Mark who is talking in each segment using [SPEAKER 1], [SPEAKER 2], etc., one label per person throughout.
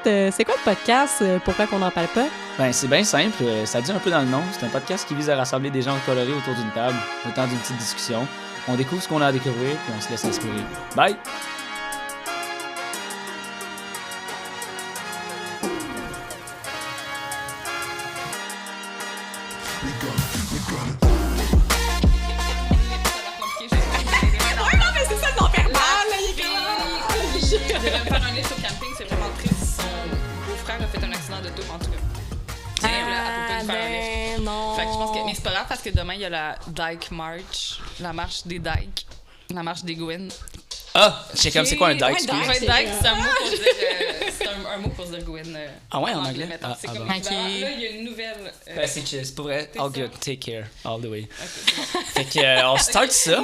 [SPEAKER 1] c'est quoi le podcast? Pourquoi qu'on n'en parle pas?
[SPEAKER 2] Ben, c'est bien simple. Ça dit un peu dans le nom. C'est un podcast qui vise à rassembler des gens colorés autour d'une table, le temps d'une petite discussion. On découvre ce qu'on a à découvrir, puis on se laisse inspirer. Bye!
[SPEAKER 3] Mais c'est pas grave parce que demain, il y a la Dyke March, la marche des Dykes, la marche des Gwyn.
[SPEAKER 2] Ah! Je sais comme c'est quoi un dyke, excuse.
[SPEAKER 3] Ouais, Dyke, c'est un mot pour dire, c'est un mot pour dire Gwyn.
[SPEAKER 2] Ah ouais, en anglais?
[SPEAKER 3] C'est comme
[SPEAKER 2] bon.
[SPEAKER 3] là, il y a une nouvelle...
[SPEAKER 2] Ben, c'est chill, c'est pas vrai. All good, take care, all the way.
[SPEAKER 3] Okay,
[SPEAKER 2] fait que, on start ça,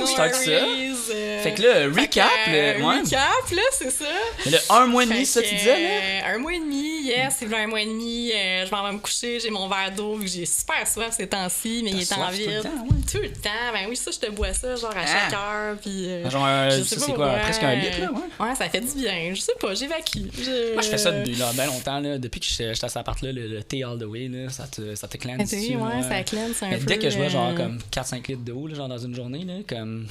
[SPEAKER 2] Fait que là, recap,
[SPEAKER 1] Recap, là, c'est ça.
[SPEAKER 2] Le 1 mois et demi, ça, tu disais, là?
[SPEAKER 1] 1 mois et demi, yes, c'est un mois et demi. Je m'en vais me coucher, j'ai mon verre d'eau, vu que j'ai super soif ces temps-ci, mais il est en vide. Tout le temps, ben oui, ça, je te bois ça, genre à chaque heure, puis...
[SPEAKER 2] Genre, c'est quoi, presque un litre, là,
[SPEAKER 1] ouais, ça fait du bien, je sais pas, j'évacue.
[SPEAKER 2] Moi, je fais ça depuis bien longtemps, là, depuis que j'étais à cet appart-là, le thé all the way, là, ça te cleanse dessus.
[SPEAKER 1] Ouais, ça cleanse un peu.
[SPEAKER 2] Dès que je bois genre comme 4-5 litres d'eau, là, genre dans une journée, là, comme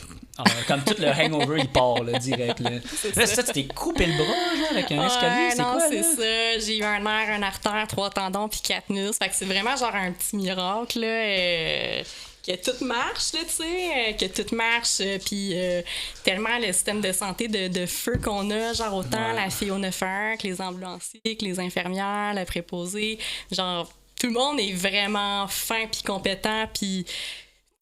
[SPEAKER 2] tout le hangover, il part, là, direct, là. Là, ça, tu t'es coupé le bras, genre, avec un escalier, c'est quoi,
[SPEAKER 1] c'est
[SPEAKER 2] là?
[SPEAKER 1] ça, j'ai eu un nerf, un artère, 3 tendons, puis 4 muscles, fait que c'est vraiment genre un petit miracle, là, que tout marche, là, tu sais, que tout marche, puis tellement le système de santé de feu qu'on a, genre autant la fille au 9-1 que les ambulanciers, que les infirmières, la préposée, genre tout le monde est vraiment fin puis compétent, puis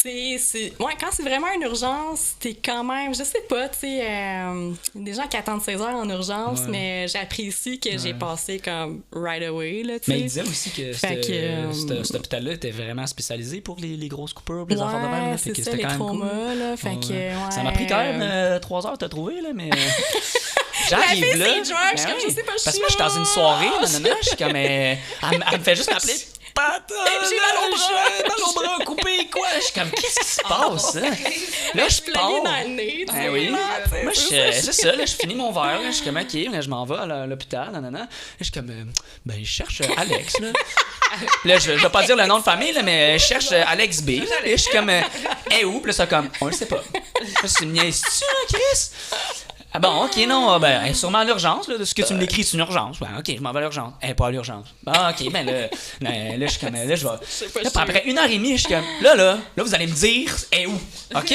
[SPEAKER 1] quand c'est vraiment une urgence, t'es quand même, je sais pas, tu sais, des gens qui attendent 16 heures en urgence, mais j'apprécie que j'ai passé comme right away, là, tu sais.
[SPEAKER 2] Mais il disait aussi que cet hôpital-là était vraiment spécialisé pour les grosses coupures, les enfants de même, là,
[SPEAKER 1] c'est ça, les traumas, là, fait que,
[SPEAKER 2] ça m'a pris quand même 3 heures de te trouver, là, mais... J'arrive là,
[SPEAKER 1] je sais pas,
[SPEAKER 2] parce que moi, je suis dans une soirée, je suis comme... elle me fait juste m'appeler...
[SPEAKER 1] J'ai mal
[SPEAKER 2] au bras coupé, quoi? Je suis comme, qu'est-ce qui se passe, hein? Là, je pars.
[SPEAKER 1] Dans le nez,
[SPEAKER 2] oui. Moi, c'est ça, là, je finis mon verre, là, je suis comme, OK, là, je m'en vais à l'hôpital, Là, je suis comme, ben, je cherche Alex, là. Puis là, je vais pas dire le nom de famille, là, mais je cherche Alex B. Là, et je suis comme, où? Puis là, ça comme, on le sait pas. C'est une niaise-tu, Chris? Ah bon, OK, non, ben, sûrement à l'urgence, là, de ce que tu me décris, c'est une urgence. Ben, OK, je m'en vais à l'urgence. Pas à l'urgence. Ah, OK, ben là, je suis comme, là, je vais... Là, après 1h30, je suis comme, là, vous allez me dire, où? OK?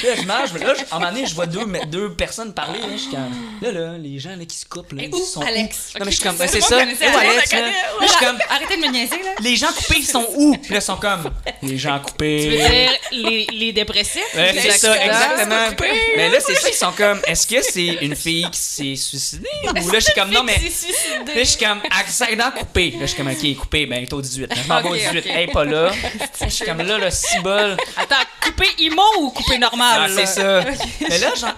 [SPEAKER 2] Là, je marche, là, à un moment donné, je vois deux personnes parler, là, je suis comme, là, les gens, là, qui se coupent, là, ils sont
[SPEAKER 3] Alex?
[SPEAKER 2] Non, mais je suis comme, c'est ça, où Alex, là? Là, je suis comme,
[SPEAKER 3] arrêtez de me niaiser, là.
[SPEAKER 2] Les gens coupés, ils sont où? Puis là, ils sont comme, les gens coupés.
[SPEAKER 3] Tu veux dire les dépressifs?
[SPEAKER 2] C'est ça, exactement. Mais là, c'est ça, ils sont comme, est-ce que c'est une fille qui s'est suicidée? Ou là, je suis comme, non, mais. Là, je suis comme, accident coupé. Là, je suis comme, OK, coupé, ben, il est au 18. Je m'en vais au 18. Hey, pas là. Je suis comme, là, 6 bols.
[SPEAKER 3] Attends, coupé IMO ou coupé normal?
[SPEAKER 2] Ah, c'est ça. Mais là, genre,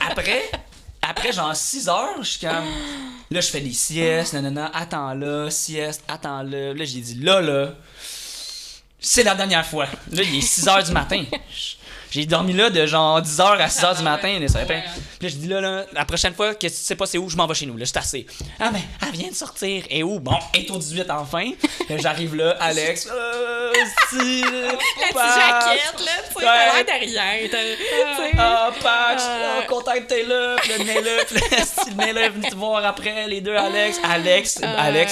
[SPEAKER 2] après genre 6 heures, je suis comme. Là, je fais des siestes, attends là, sieste, attends là. Là, j'ai dit, là, c'est la dernière fois. Là, il est 6 heures du matin. J'ai dormi là de genre 10h à 6h du matin. Puis là, je dis là, la prochaine fois que tu sais pas c'est où, je m'en vais chez nous. Là, je suis assez. Ah, mais elle vient de sortir. Et où? Bon, elle est au 18 enfin. Là, j'arrive là, Alex.
[SPEAKER 1] La petite jaquette, là, tu sais, t'as l'air de rien.
[SPEAKER 2] Patch, content que t'es là. Puis le nez-là. Puis le nez-là est venu te voir après. Les deux, Alex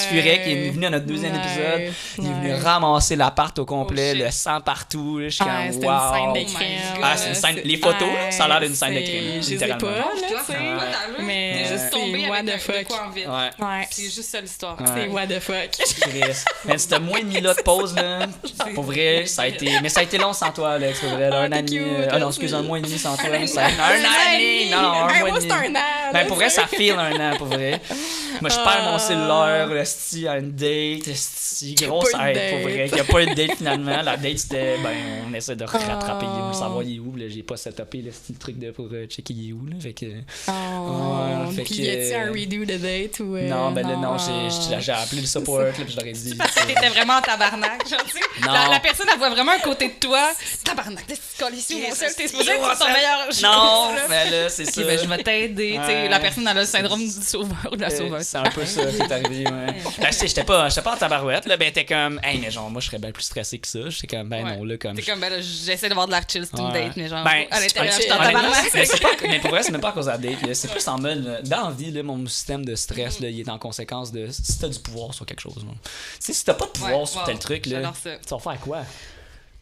[SPEAKER 2] Furet, qui est venu à notre deuxième épisode. Il est venu ramasser l'appart au complet, le sang partout. Là, je suis comme, wow.
[SPEAKER 1] C'est une scène de crime.
[SPEAKER 2] Ah, c'est une scène. Les photos, ça a l'air d'une scène de crime.
[SPEAKER 1] Je sais pas, mais
[SPEAKER 3] juste tombé
[SPEAKER 1] what
[SPEAKER 3] avec
[SPEAKER 1] the fuck.
[SPEAKER 3] de quoi en vide.
[SPEAKER 1] Ouais.
[SPEAKER 3] C'est juste ça l'histoire.
[SPEAKER 1] C'est what the fuck.
[SPEAKER 2] Mais c'était moins de mi-là de pause, là. Pour vrai, ça a été long sans toi, Alex. Pour vrai, un an et demi. Ah non, excuse, un mois et demi sans toi. Un an et demi. Non, un mois et demi.
[SPEAKER 1] C'est un an.
[SPEAKER 2] Ben, pour vrai, ça file un an, pour vrai. Moi, je perds mon cellulaire, le à une date, grosse aide, pour vrai. Il n'y a pas eu de date finalement. La date, c'était, on essaie de rattraper You, savoir il est où. Là, j'ai pas setupé le truc pour checker il est où. Là, fait que.
[SPEAKER 1] Puis y a-t-il un redo de date ou.
[SPEAKER 2] Non, ben là, non, j'ai appelé le support, là, puis je leur ai dit.
[SPEAKER 3] Parce que t'étais vraiment en tabarnak, genre, tu sais. La personne, elle voit vraiment un côté de toi. Tabarnak, t'es ici, mon seul, t'es supposé être ton meilleur.
[SPEAKER 2] Non, mais là, c'est ça.
[SPEAKER 3] Ben, je vais t'aider. La personne, elle a le syndrome du sauveur ou de la sauveuse.
[SPEAKER 2] c'est un peu ça qui est arrivé, ouais. Ben, j'étais pas en tabarouette, là, ben, t'es comme, hey, mais genre, moi, je serais bien plus stressé que ça. J'étais comme, ben, non, là, comme.
[SPEAKER 3] T'es comme, ben, là, j'essaie d'avoir de l'air chill, c'est une date, mais genre,
[SPEAKER 2] ben,
[SPEAKER 3] à l'intérieur, je suis en
[SPEAKER 2] honnêtement,
[SPEAKER 3] tabarnak.
[SPEAKER 2] mais pour vrai, c'est même pas à cause de la date, là. C'est plus en mode, là, dans la vie, là, mon système de stress, là, il est en conséquence de si t'as du pouvoir sur quelque chose, là. Tu sais, si t'as pas de pouvoir sur tel truc, là, tu vas faire quoi?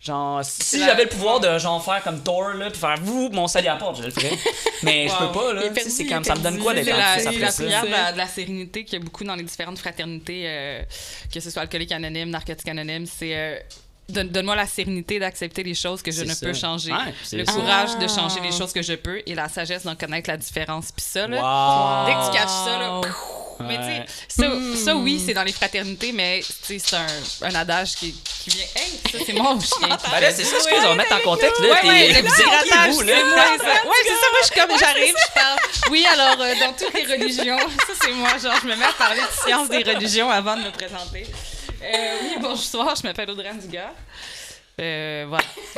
[SPEAKER 2] Genre, si j'avais le pouvoir de genre faire comme Thor, là, puis faire mon salut à la porte, je le ferais. Mais je peux pas, là. C'est comme, ça me donne quoi d'être
[SPEAKER 3] C'est la prière de la sérénité qu'il y a beaucoup dans les différentes fraternités, que ce soit alcoolique anonyme, narcotique anonyme, c'est... Donne-moi la sérénité d'accepter les choses que je ne peux changer. Le courage de changer les choses que je peux et la sagesse d'en connaître la différence. Puis ça, là, dès que tu caches ça, là... Mais tu sais, ça oui, c'est dans les fraternités, mais c'est un adage qui vient. Hey, ça, c'est mon chien.
[SPEAKER 2] Ben là, c'est ça, excuse, on va mettre en contexte, là.
[SPEAKER 3] Le petit grattage, c'est moi, ça. Ouais, c'est ça, moi, je suis comme, j'arrive, je parle. Oui, alors, dans toutes les religions, ça, c'est moi, genre, je me mets à parler de science des religions avant de me présenter. Oui, bonsoir, je m'appelle Audrey Dugas.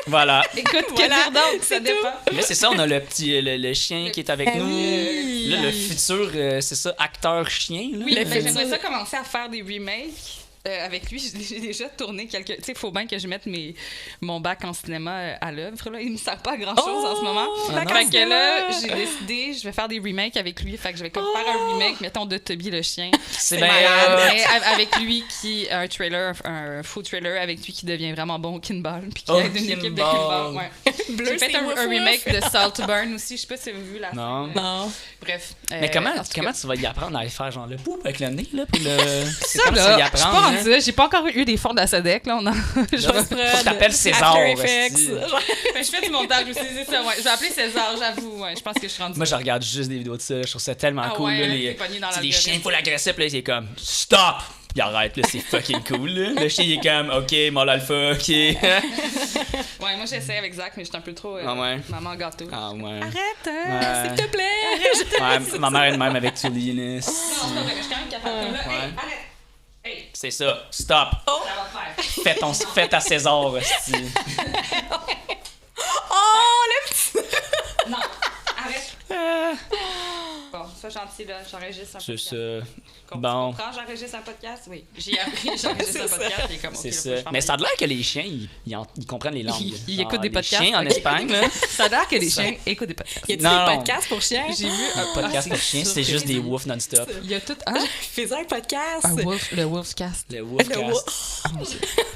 [SPEAKER 3] Voilà. Écoute, que dire donc, ça dépend.
[SPEAKER 2] Là, c'est ça, on a le chien qui est avec nous.
[SPEAKER 1] Oui.
[SPEAKER 2] Là, le futur, c'est ça, acteur chien. Là.
[SPEAKER 3] Oui, j'aimerais ça commencer à faire des remakes. Avec lui, j'ai déjà tourné quelques... Tu sais, il faut bien que je mette mon bac en cinéma à l'œuvre. Là. Il ne sert pas à grand-chose en ce moment. Fait que là, j'ai décidé, je vais faire des remakes avec lui. Fait que je vais comme faire un remake, mettons, de Toby le chien.
[SPEAKER 2] C'est
[SPEAKER 3] malade. Avec lui qui... Un faux trailer avec lui qui devient vraiment bon au kinball. Puis qui aide une équipe de kinball. Ouais. J'ai fait un remake de Saltburn aussi. Je sais pas si vous avez vu la fin.
[SPEAKER 1] Non.
[SPEAKER 3] Bref.
[SPEAKER 2] Mais comment tu vas y apprendre à aller faire genre le poup avec le nez, là? Pour c'est comme ça y apprendre.
[SPEAKER 3] J'ai pas encore eu des fonds de la SEDEC, là.
[SPEAKER 2] Faut que t'appelles César.
[SPEAKER 3] Je fais du montage aussi, c'est ça, ouais. Je vais appeler César, j'avoue, ouais. Je pense que je suis rendue.
[SPEAKER 2] Moi, je regarde juste des vidéos de ça. Je trouve ça tellement cool.
[SPEAKER 3] Ouais,
[SPEAKER 2] là, les chiens, il faut l'agresser. Puis là, c'est comme, stop! Puis il arrête, là, c'est fucking cool. Là. Le chien, il est comme, OK, mâle alpha, OK.
[SPEAKER 3] Ouais, moi, j'essaie avec Zach, mais je suis un peu trop maman gâteau.
[SPEAKER 2] Ah ouais.
[SPEAKER 3] Arrête, s'il te plaît!
[SPEAKER 2] Ouais, ma mère est de même avec Tully.
[SPEAKER 3] Non, c'est pas vrai, je suis quand même capable. Hey, arrête!
[SPEAKER 2] Hey. C'est ça, stop!
[SPEAKER 3] Ça va faire.
[SPEAKER 2] Fais ta César, aussi.
[SPEAKER 1] Oh, le petit...
[SPEAKER 3] Non, arrête. Bon, sois gentil, là, j'enregistre un podcast.
[SPEAKER 2] C'est ça.
[SPEAKER 3] Tu
[SPEAKER 2] Bon.
[SPEAKER 3] comprends, j'enregistre un podcast? Oui. J'ai appris, j'enregistre un podcast. Et comme,
[SPEAKER 2] c'est ça. Mais ça a l'air que les chiens, ils comprennent les langues.
[SPEAKER 3] Ils écoutent des podcasts.
[SPEAKER 2] Les chiens en Espagne, là.
[SPEAKER 3] Ça a l'air que les chiens écoutent des podcasts.
[SPEAKER 1] Y a-t-il des podcasts pour chiens?
[SPEAKER 3] J'ai vu
[SPEAKER 2] un podcast pour chiens, c'est juste des woofs non-stop.
[SPEAKER 3] Il y a tout...
[SPEAKER 1] Fais un podcast.
[SPEAKER 3] Le Wolfcast.
[SPEAKER 2] Le Wolfcast.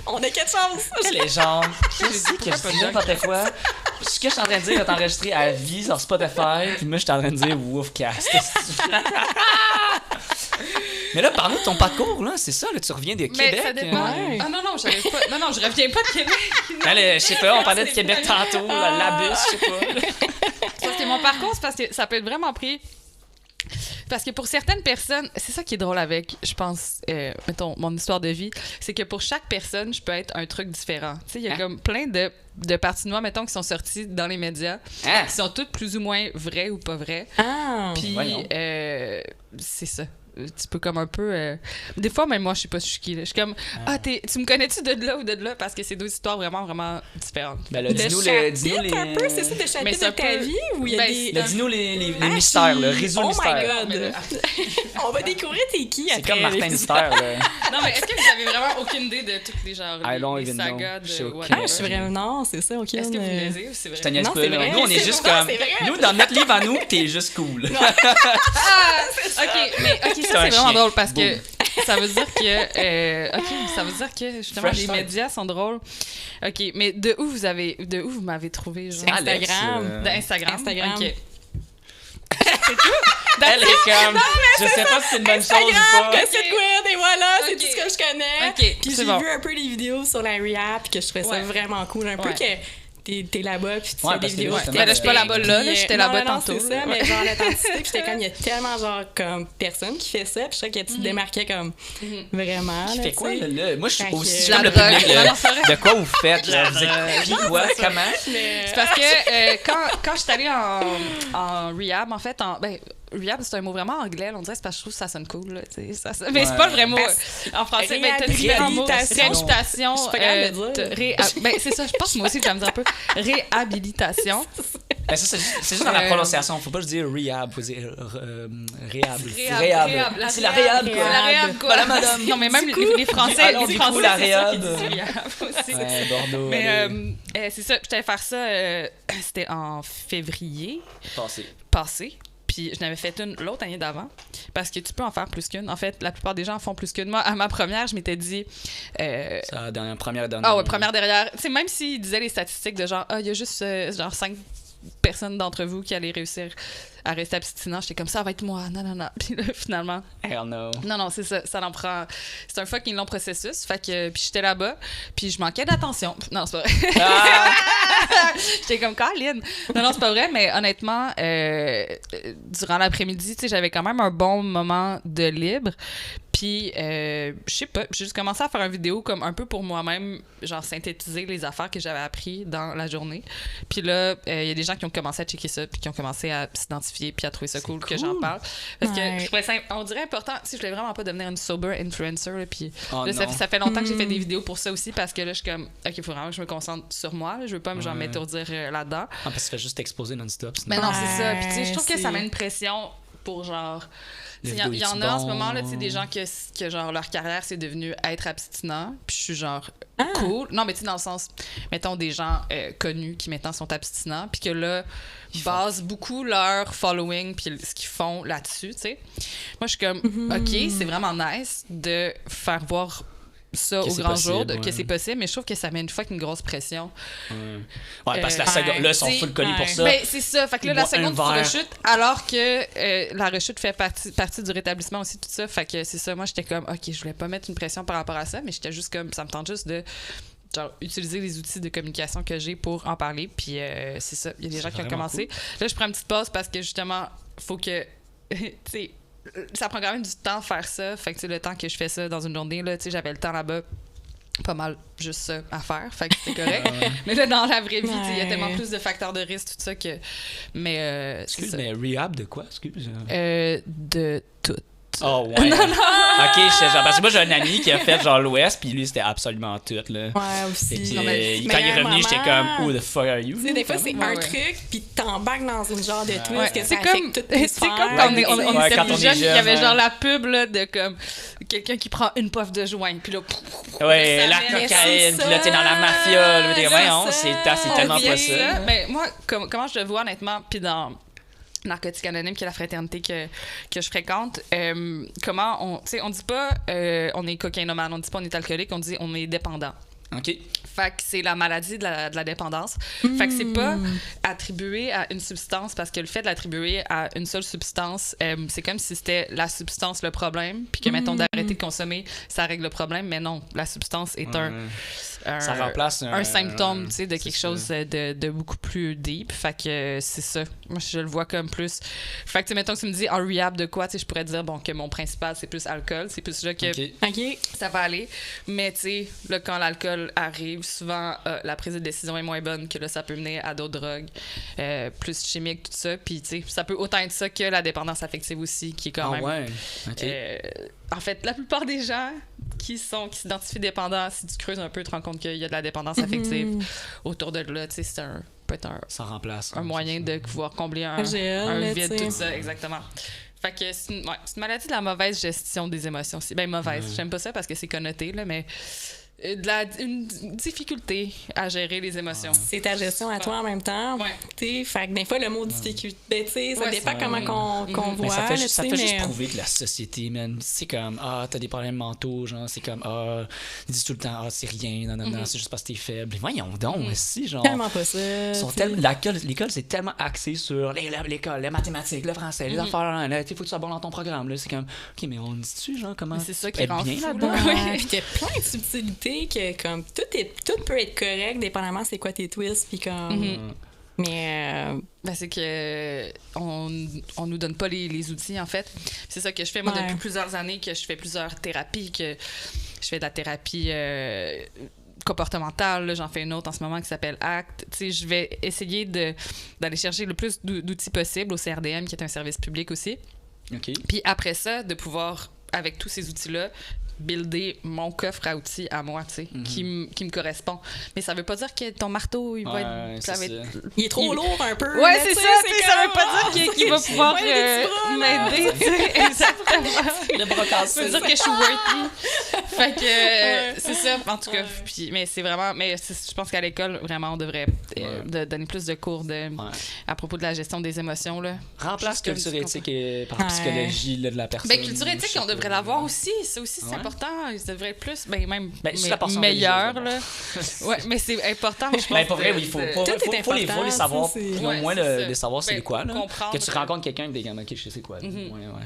[SPEAKER 1] On a quelque chose.
[SPEAKER 2] Les gens, qu'est-ce que je dis n'importe quoi? Ce que je suis en train de dire est enregistré à vie sur Spotify, puis moi je suis en train de dire Wolfcast. Mais là, parle-nous de ton parcours, là, c'est ça, là, tu reviens de Québec.
[SPEAKER 3] Mais ça dépend. Ah non, j'arrive pas. Non, je reviens pas de Québec.
[SPEAKER 2] Je sais pas, on parlait de Québec tantôt, la bus, je sais pas.
[SPEAKER 3] Parce que mon parcours, c'est parce que ça peut être vraiment pris. Parce que pour certaines personnes, c'est ça qui est drôle avec, je pense, mettons, mon histoire de vie, c'est que pour chaque personne, je peux être un truc différent. Tu sais, il y a comme plein de parties de moi, mettons, qui sont sorties dans les médias, qui sont toutes plus ou moins vraies ou pas vraies. Puis, c'est ça. Tu peux comme un peu... Des fois, même moi, je sais pas si je suis qui. Là. Je suis comme, tu me connais-tu de là ou de là? Parce que c'est deux histoires vraiment, vraiment différentes.
[SPEAKER 2] Ben là, dis-nous les...
[SPEAKER 1] un peu, c'est ça, de chapitre de ta vie? Ou il y a des...
[SPEAKER 2] Dis-nous les mystères, là. Résous le mystère.
[SPEAKER 1] Oh my God! On va découvrir t'es qui après.
[SPEAKER 2] C'est comme Martin Mystère, là.
[SPEAKER 3] Non, mais est-ce que vous avez vraiment aucune idée de toutes les genres, les sagas de...
[SPEAKER 1] Je suis vraiment... Non, c'est ça, OK.
[SPEAKER 3] Est-ce que vous les c'est vrai?
[SPEAKER 2] Je te niaise pas, là. Nous, on est juste comme... Nous, dans notre livre à nous, t'es juste cool.
[SPEAKER 3] OK, mais... OK, ça, c'est vraiment drôle parce que ça veut dire que ça veut dire que justement les médias sont drôles. OK, mais de où vous m'avez trouvé, genre?
[SPEAKER 1] Instagram.
[SPEAKER 3] Instagram.
[SPEAKER 1] OK.
[SPEAKER 3] C'est tout.
[SPEAKER 2] Elle est comme je sais pas si c'est une bonne chose ou pas.
[SPEAKER 1] Que c'est weird et voilà, c'est tout ce que je connais.
[SPEAKER 3] OK,
[SPEAKER 1] puis j'ai vu un peu les vidéos sur la rehab puis que je trouvais ça vraiment cool, un peu que t'es là-bas, puis tu fais des vidéos.
[SPEAKER 3] Mais là, je suis pas là-bas là, j'étais là-bas tantôt.
[SPEAKER 1] C'est ça, mais genre l'authenticité, puis j'étais comme, il y a tellement genre comme personne qui fait ça, puis je trouvais que tu te démarquais comme vraiment.
[SPEAKER 2] Tu fais quoi là? Moi, je suis aussi
[SPEAKER 3] comme
[SPEAKER 2] le public. De quoi vous faites? Là? Vous êtes quoi? Comment?
[SPEAKER 3] C'est parce que quand je suis allée en rehab, en fait, rehab, c'est un mot vraiment anglais. On dirait c'est parce que je trouve que ça sonne cool. Là, mais c'est pas le vrai mot en français. Réhabilitation.
[SPEAKER 1] Je suis pas capable de dire.
[SPEAKER 3] C'est ça, je pense moi aussi que je vais me dire un peu. Réhabilitation.
[SPEAKER 2] Ça, c'est juste dans la prononciation. Faut pas dire rehab, faut dire réhab.
[SPEAKER 3] Réhab.
[SPEAKER 2] C'est la réhab, quoi.
[SPEAKER 3] La réhab, quoi.
[SPEAKER 2] Voilà, madame.
[SPEAKER 3] Non, mais même les Français,
[SPEAKER 2] Alors,
[SPEAKER 3] les
[SPEAKER 2] du coup,
[SPEAKER 3] Français,
[SPEAKER 2] la
[SPEAKER 3] c'est ça
[SPEAKER 2] réhab.
[SPEAKER 3] qu'ils disent réhab aussi.
[SPEAKER 2] Ouais, Bordeaux. allez.
[SPEAKER 3] Mais c'est ça, j'étais allée faire ça, c'était en février passé. Puis je n'avais fait une l'autre année d'avant, parce que tu peux en faire plus qu'une. En fait, la plupart des gens en font plus qu'une. Moi, à ma première, je m'étais dit...
[SPEAKER 2] C'est la première dernière.
[SPEAKER 3] Ah ouais, première derrière. Tu sais, même s'ils disaient les statistiques de genre, il y a juste genre 5 personnes d'entre vous qui allaient réussir à rester abstinent, j'étais comme ça va être moi, non. Puis là, finalement...
[SPEAKER 2] Hell no.
[SPEAKER 3] Non, c'est ça en prend... C'est un fucking long processus. Fait que... Puis j'étais là-bas, puis je manquais d'attention. Non, c'est pas vrai.
[SPEAKER 2] Ah!
[SPEAKER 3] J'étais comme Caroline. Non, c'est pas vrai, mais honnêtement, durant l'après-midi, tu sais, j'avais quand même un bon moment de libre. Puis, je sais pas, j'ai juste commencé à faire une vidéo comme un peu pour moi-même, genre synthétiser les affaires que j'avais appris dans la journée. Puis là, il y a des gens qui ont commencé à checker ça, puis qui ont commencé à s'identifier, puis à trouver ça cool que j'en parle. Parce que je trouvais ça, on dirait important, tu sais, je voulais vraiment pas devenir une sober influencer, là, puis là, ça fait longtemps que j'ai fait des vidéos pour ça aussi, parce que là, je suis comme, OK, il faut vraiment que je me concentre sur moi, là, je veux pas me genre m'étourdir là-dedans.
[SPEAKER 2] Ah, parce que ça fait juste exposer non-stop.
[SPEAKER 3] Mais non, c'est ça. Puis tu sais, je trouve que ça met une pression pour genre... Il y en a en ce moment, là, tu sais, des gens que genre, leur carrière, c'est devenu être abstinent. Puis je suis genre, cool. Non, mais tu sais, dans le sens, mettons, des gens connus qui maintenant sont abstinents, puis que là, ils basent beaucoup leur following, puis ce qu'ils font là-dessus, tu sais. Moi, je suis comme, OK, c'est vraiment nice de faire voir ça au grand jour, que c'est possible, mais je trouve que ça met une fucking grosse pression.
[SPEAKER 2] Ouais, parce que la seconde, là, ils sont full connus pour ça.
[SPEAKER 3] Ben, c'est ça. Fait que là, la seconde, tu rechutes, alors que la rechute fait partie du rétablissement aussi, tout ça. Fait que c'est ça. Moi, j'étais comme, OK, je voulais pas mettre une pression par rapport à ça, mais j'étais juste comme, ça me tente juste de genre, utiliser les outils de communication que j'ai pour en parler. Puis c'est ça. Il y a des gens qui ont commencé. Cool. Là, je prends une petite pause parce que justement, faut que, tu sais, ça prend quand même du temps de faire ça. Fait que, le temps que je fais ça dans une journée, là, tu sais, j'avais le temps là-bas, pas mal juste ça à faire. Fait que c'était correct. Mais là, dans la vraie vie, il y a tellement plus de facteurs de risque, tout ça que. Mais.
[SPEAKER 2] Excuse, mais rehab de quoi? Excuse.
[SPEAKER 3] De tout.
[SPEAKER 2] Oh, ouais. Non. OK, parce que moi, j'ai un ami qui a fait genre l'Ouest, puis lui, c'était absolument tout, là.
[SPEAKER 1] Ouais, aussi.
[SPEAKER 2] Quand il est revenu, j'étais comme, who the fuck are you?
[SPEAKER 1] Tu sais, des fois, c'est un truc, puis t'embarques dans une genre de twist que ça
[SPEAKER 3] comme,
[SPEAKER 1] affecte toutes tes
[SPEAKER 3] c'est comme quand on était
[SPEAKER 2] quand
[SPEAKER 3] plus jeune, il y avait genre la pub, là, de comme quelqu'un qui prend une puff de joint, puis là,
[SPEAKER 2] ouais, la cocaïne, puis là, t'es dans la mafia, là, t'es comme, c'est tellement pas ça.
[SPEAKER 3] Mais moi, comment je le vois, honnêtement, puis dans Narcotiques Anonymes, qui est la fraternité que je fréquente, comment on dit pas on est cocaïnomane, on dit pas on est alcoolique, on dit on est dépendant.
[SPEAKER 2] OK.
[SPEAKER 3] Fait que c'est la maladie de la dépendance. Fait que c'est pas attribué à une substance, parce que le fait de l'attribuer à une seule substance, c'est comme si c'était la substance le problème, puis que, mettons, d'arrêter de consommer, ça règle le problème, mais non, la substance est
[SPEAKER 2] ça remplace
[SPEAKER 3] un symptôme, tu sais, de quelque chose de beaucoup plus deep. Fait que c'est ça. Moi, je le vois comme plus... Fait que, mettons que tu me dis en rehab de quoi, tu sais, je pourrais dire, bon, que mon principal, c'est plus alcool, c'est plus là que ça va aller. Mais, tu sais, là, quand l'alcool arrive, souvent, la prise de décision est moins bonne, que là, ça peut mener à d'autres drogues, plus chimiques, tout ça. Puis, tu sais, ça peut autant être ça que la dépendance affective aussi, qui est quand même...
[SPEAKER 2] ouais. OK.
[SPEAKER 3] En fait, la plupart des gens qui s'identifient dépendants, si tu creuses un peu, tu te rends compte qu'il y a de la dépendance affective autour de là. Tu sais, peut-être
[SPEAKER 2] ça remplace
[SPEAKER 3] un moyen de pouvoir combler un vide, tout ça, exactement. Fait que c'est une maladie de la mauvaise gestion des émotions. C'est bien mauvaise. J'aime pas ça parce que c'est connoté, là, mais une difficulté à gérer les émotions.
[SPEAKER 1] C'est ta gestion à toi en même temps. Fait que des fois, le mot difficulté, ça dépend comment qu'on voit.
[SPEAKER 2] Ça fait juste prouver que la société, man, c'est comme, t'as des problèmes mentaux, genre, c'est comme, ils disent tout le temps, c'est rien, non, c'est juste parce que t'es faible. Mais voyons donc, aussi, genre.
[SPEAKER 1] Tellement pas ça.
[SPEAKER 2] L'école, c'est tellement axé sur l'école, les mathématiques, le français, les affaires, il faut que tu sois bon dans ton programme, là. C'est comme, OK, mais on dit-tu, genre, comment
[SPEAKER 3] c'est ça qui rend
[SPEAKER 2] bien
[SPEAKER 3] fou,
[SPEAKER 2] là-dedans?
[SPEAKER 1] Puis t'as plein de subtilités que comme tout peut être correct dépendamment c'est quoi tes twists puis comme mais
[SPEAKER 3] c'est que on nous donne pas les outils en fait. C'est ça que je fais moi depuis plusieurs années, que je fais plusieurs thérapies, que je fais de la thérapie comportementale, là, j'en fais une autre en ce moment qui s'appelle ACT. Tu sais, je vais essayer d'aller chercher le plus d'outils possible au CRDM qui est un service public aussi.
[SPEAKER 2] OK.
[SPEAKER 3] Puis après ça de pouvoir avec tous ces outils-là builder mon coffre à outils à moi, tu sais, qui me correspond. Mais ça veut pas dire que ton marteau, il va être... Ça va être...
[SPEAKER 1] Il est trop lourd un peu.
[SPEAKER 3] Ouais, c'est ça, tu sais, ça veut pas dire qu'il va pouvoir m'aider, tu sais, exactement.
[SPEAKER 2] Le bras cassé.
[SPEAKER 3] Ça veut dire que je suis worthy. Fait que c'est ça, en tout cas. Puis, mais c'est vraiment... Mais je pense qu'à l'école, vraiment, on devrait donner plus de cours à propos de la gestion des émotions, là.
[SPEAKER 2] Remplace culture éthique par psychologie là, de la personne.
[SPEAKER 3] Ben, culture éthique, on devrait l'avoir aussi. Ça aussi, c'est important. Il devrait être plus, même meilleur, là. Ouais, mais c'est important, je pense.
[SPEAKER 2] Ben, pour vrai, oui, il faut les savoir.
[SPEAKER 1] Au
[SPEAKER 2] moins, les savoir, c'est quoi, là. Que tu
[SPEAKER 3] rencontres
[SPEAKER 2] rencontres quelqu'un et des gamins, je sais quoi. Ouais,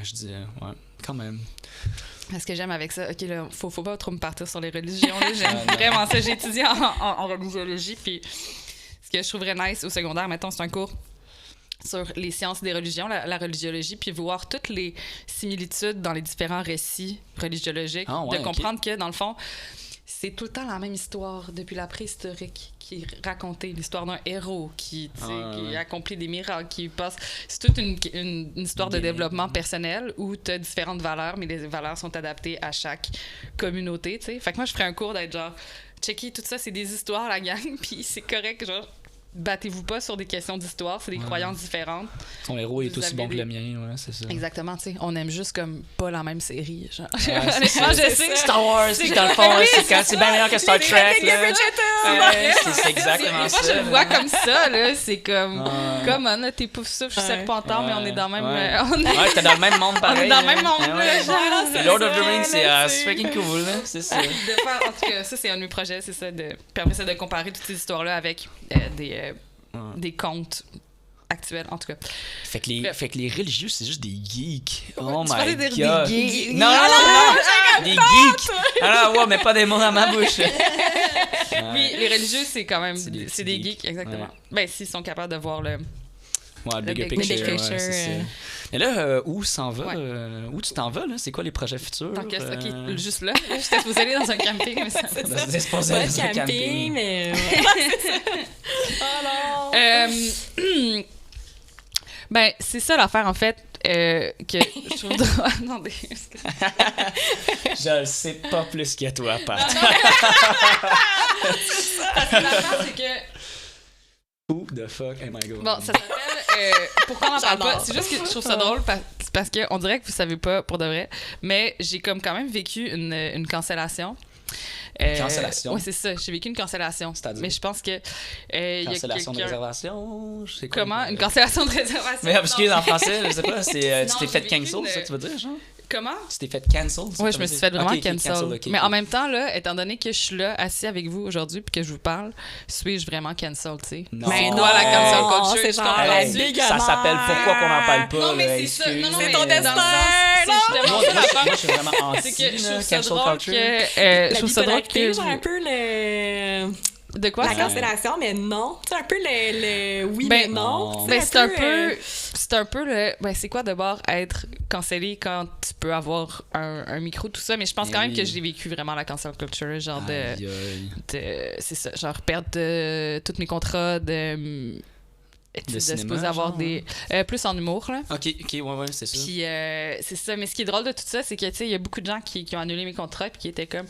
[SPEAKER 2] je dis, quand même.
[SPEAKER 3] Ce que j'aime avec ça, OK, là, faut pas trop me partir sur les religions, là. J'aime vraiment ça. J'ai étudié en religiologie, puis ce que je trouverais nice au secondaire, mettons, c'est un cours sur les sciences des religions, la religiologie, puis voir toutes les similitudes dans les différents récits religiologiques, de comprendre que, dans le fond, c'est tout le temps la même histoire depuis la préhistorique qui est racontée, l'histoire d'un héros qui accomplit des miracles, qui passe... C'est toute une histoire de développement personnel où tu as différentes valeurs, mais les valeurs sont adaptées à chaque communauté, tu sais. Fait que moi, je ferais un cours d'être genre, checker tout ça, c'est des histoires, la gang, puis c'est correct, genre, battez-vous pas sur des questions d'histoire, c'est des croyances différentes.
[SPEAKER 2] Ton héros est aussi bon que le mien, ouais, c'est ça.
[SPEAKER 3] Exactement, tu sais, on aime juste comme pas la même série, genre.
[SPEAKER 2] Honnêtement, je sais. Star Wars, c'est dans le fond, c'est bien meilleur que Star Trek, là. C'est exactement ça.
[SPEAKER 3] Moi, je le vois comme ça, là, c'est comme, comment, t'es pouf souffle, je suis serpentard, mais on est dans le même...
[SPEAKER 2] Ouais, t'es dans le même monde, pareil.
[SPEAKER 3] On est dans le même monde, là, genre.
[SPEAKER 2] Lord of the Rings, c'est freaking cool, là, c'est ça.
[SPEAKER 3] En tout cas, ça, c'est un de mes projets, c'est ça, puis après ça, de comparer toutes ces histoires-là avec des contes actuels, en tout cas.
[SPEAKER 2] Fait que les religieux, c'est juste des geeks. Oh
[SPEAKER 3] tu
[SPEAKER 2] my
[SPEAKER 3] des
[SPEAKER 2] god.
[SPEAKER 3] geeks.
[SPEAKER 2] Non, des geeks. Alors, ouais, mais pas des mots dans ma bouche.
[SPEAKER 3] Oui, les religieux, c'est quand même... C'est des geeks, exactement.
[SPEAKER 2] Ouais.
[SPEAKER 3] Ben, s'ils sont capables de voir le...
[SPEAKER 2] Ouais, bigger
[SPEAKER 3] big
[SPEAKER 2] picture.
[SPEAKER 3] picture,
[SPEAKER 2] Ouais, c'est ça. Mais là, où s'en va? Où tu t'en vas, là? C'est quoi les projets futurs?
[SPEAKER 3] OK, juste là. J'étais supposée aller dans un camping, mais ça...
[SPEAKER 2] C'est supposé aller dans un camping.
[SPEAKER 1] Mais...
[SPEAKER 3] Ben, c'est ça l'affaire, en fait, que je trouve drôle. Attendez,
[SPEAKER 2] je le sais pas plus que toi, Pat.
[SPEAKER 3] Parce que l'affaire, c'est que...
[SPEAKER 2] Who the fuck am I going?
[SPEAKER 3] Bon, ça s'appelle... pourquoi on en parle pas? C'est juste que je trouve ça drôle parce qu'on dirait que vous savez pas pour de vrai, mais j'ai comme quand même vécu une cancellation.
[SPEAKER 2] Cancellation?
[SPEAKER 3] Oui, c'est ça. J'ai vécu une cancellation.
[SPEAKER 2] C'est-à-dire?
[SPEAKER 3] Mais je pense que...
[SPEAKER 2] cancellation de réservation? Je sais quoi.
[SPEAKER 3] Comment? Une cancellation de réservation?
[SPEAKER 2] Mais excuse, en français, je sais pas, tu t'es fait
[SPEAKER 3] j'ai
[SPEAKER 2] cancel,
[SPEAKER 3] vécu
[SPEAKER 2] c'est ça que tu veux dire, genre?
[SPEAKER 3] Comment?
[SPEAKER 2] Tu t'es fait cancel?
[SPEAKER 3] Oui, je me suis fait vraiment cancel.
[SPEAKER 2] Okay,
[SPEAKER 3] mais en même temps, là, étant donné que je suis là, assis avec vous aujourd'hui puis que je vous parle, suis-je vraiment cancel, tu sais?
[SPEAKER 2] Non.
[SPEAKER 3] Mais non, la cancel culture,
[SPEAKER 1] c'est genre
[SPEAKER 3] la
[SPEAKER 2] ça s'appelle Pourquoi qu'on n'en parle pas?
[SPEAKER 3] Non, mais
[SPEAKER 2] là,
[SPEAKER 3] c'est ça. Non,
[SPEAKER 1] c'est
[SPEAKER 3] mais
[SPEAKER 1] ton destin,
[SPEAKER 2] Moi, je suis vraiment anti
[SPEAKER 3] c'est que je trouve ça
[SPEAKER 2] cancel
[SPEAKER 3] drôle
[SPEAKER 2] culture.
[SPEAKER 3] que... je trouve ça drôle que...
[SPEAKER 1] genre un peu le...
[SPEAKER 3] De quoi?
[SPEAKER 1] La cancellation, mais non. C'est un peu le oui,
[SPEAKER 3] Ben,
[SPEAKER 1] mais non.
[SPEAKER 3] Ben, c'est un peu le... Ben, c'est quoi d'abord être cancellé quand tu peux avoir un micro, tout ça, mais je pense quand même que j'ai vécu vraiment la cancel culture, genre c'est ça, genre perdre tous mes contrats de supposé avoir des... plus en humour, là.
[SPEAKER 2] OK, ouais, c'est ça.
[SPEAKER 3] Puis c'est ça, mais ce qui est drôle de tout ça, c'est que, tu sais, il y a beaucoup de gens qui ont annulé mes contrats puis qui étaient comme...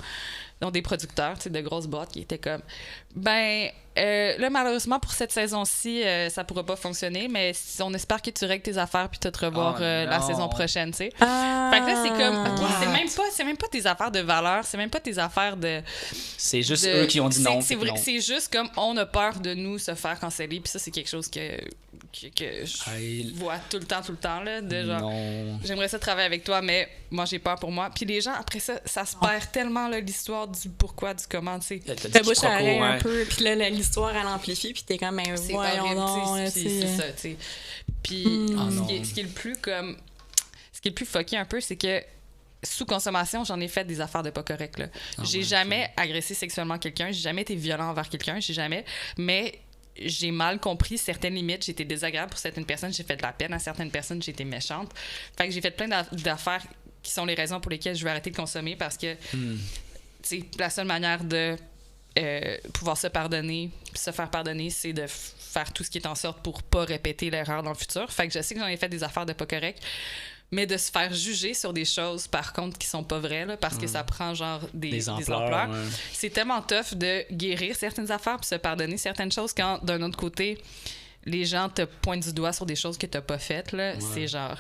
[SPEAKER 3] Donc, des producteurs, tu sais, de grosses boîtes qui étaient comme... Ben, là, malheureusement, pour cette saison-ci, ça pourra pas fonctionner, mais on espère que tu règles tes affaires puis te revoir la saison prochaine, tu sais. Fait que là, c'est comme... OK, c'est même pas tes affaires de valeur, c'est même pas tes affaires de...
[SPEAKER 2] C'est juste eux qui ont dit non.
[SPEAKER 3] C'est vrai que c'est juste comme on a peur de nous se faire canceller, puis ça, c'est quelque chose que je vois tout le temps, là, de genre... J'aimerais ça travailler avec toi, mais moi, j'ai peur pour moi. Puis les gens, après ça se perd tellement, là, l'histoire du pourquoi, du comment, tu sais.
[SPEAKER 1] Ta bouche à oreille un peu, puis là, l'histoire, elle amplifie, puis t'es comme, mais voyons donc,
[SPEAKER 3] c'est ça, tu sais. Puis ce qui est le plus comme... Ce qui est le plus fucké un peu, c'est que sous consommation, j'en ai fait des affaires de pas correctes, là. J'ai jamais agressé sexuellement quelqu'un, j'ai jamais été violent envers quelqu'un, mais j'ai mal compris certaines limites, j'ai été désagréable pour certaines personnes, j'ai fait de la peine à certaines personnes, j'ai été méchante. Fait que j'ai fait plein d'affaires qui sont les raisons pour lesquelles je vais arrêter de consommer parce que c'est la seule manière de pouvoir se faire pardonner, c'est de faire tout ce qui est en sorte pour pas répéter l'erreur dans le futur. Fait que je sais que j'en ai fait des affaires de pas correctes, Mais de se faire juger sur des choses, par contre, qui sont pas vraies, là, parce que ça prend, genre, des ampleurs.
[SPEAKER 2] Ouais.
[SPEAKER 3] C'est tellement tough de guérir certaines affaires puis se pardonner certaines choses quand, d'un autre côté, les gens te pointent du doigt sur des choses que t'as pas faites, là. C'est genre...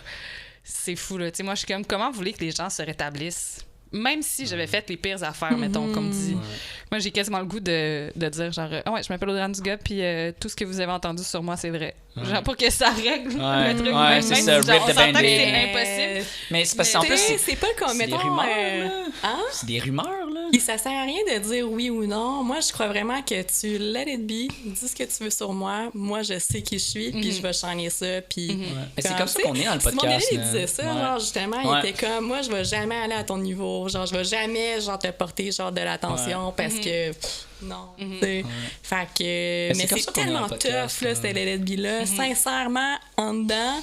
[SPEAKER 3] C'est fou, là. Tu sais, moi, je suis comme, comment vous voulez que les gens se rétablissent? Même si j'avais fait les pires affaires, mettons, comme dit. Moi, j'ai quasiment le goût de dire, genre, ah ouais, je m'appelle Audrey Dugas, puis tout ce que vous avez entendu sur moi, c'est vrai. Genre, pour que ça règle le truc.
[SPEAKER 2] Ouais, c'est ça,
[SPEAKER 3] genre,
[SPEAKER 2] rip
[SPEAKER 3] on
[SPEAKER 2] the
[SPEAKER 3] s'entend que
[SPEAKER 2] Band-Aid.
[SPEAKER 3] c'est impossible.
[SPEAKER 2] Mais c'est parce qu'en plus,
[SPEAKER 1] C'est pas comme,
[SPEAKER 2] c'est des
[SPEAKER 1] mettons...
[SPEAKER 2] rumeurs, là.
[SPEAKER 1] Hein?
[SPEAKER 2] C'est des rumeurs, là.
[SPEAKER 1] Puis ça sert à rien de dire oui ou non. Moi, je crois vraiment que tu let it be, dis ce que tu veux sur moi. Moi, je sais qui je suis, puis je vais changer ça. Puis
[SPEAKER 2] Mais c'est comme ça qu'on est dans le podcast.
[SPEAKER 1] Simon Delille, il
[SPEAKER 2] là.
[SPEAKER 1] disait ça, genre, justement, il était comme, moi, je vais jamais aller à ton niveau. Genre, je vais jamais, genre, te porter, genre, de l'attention parce que, non, tu sais. Fait que, mais
[SPEAKER 2] comme
[SPEAKER 1] c'est
[SPEAKER 2] ça qu'on est dans
[SPEAKER 1] tellement
[SPEAKER 2] le podcast,
[SPEAKER 1] tough, là, cette let it be-là. Sincèrement, en dedans,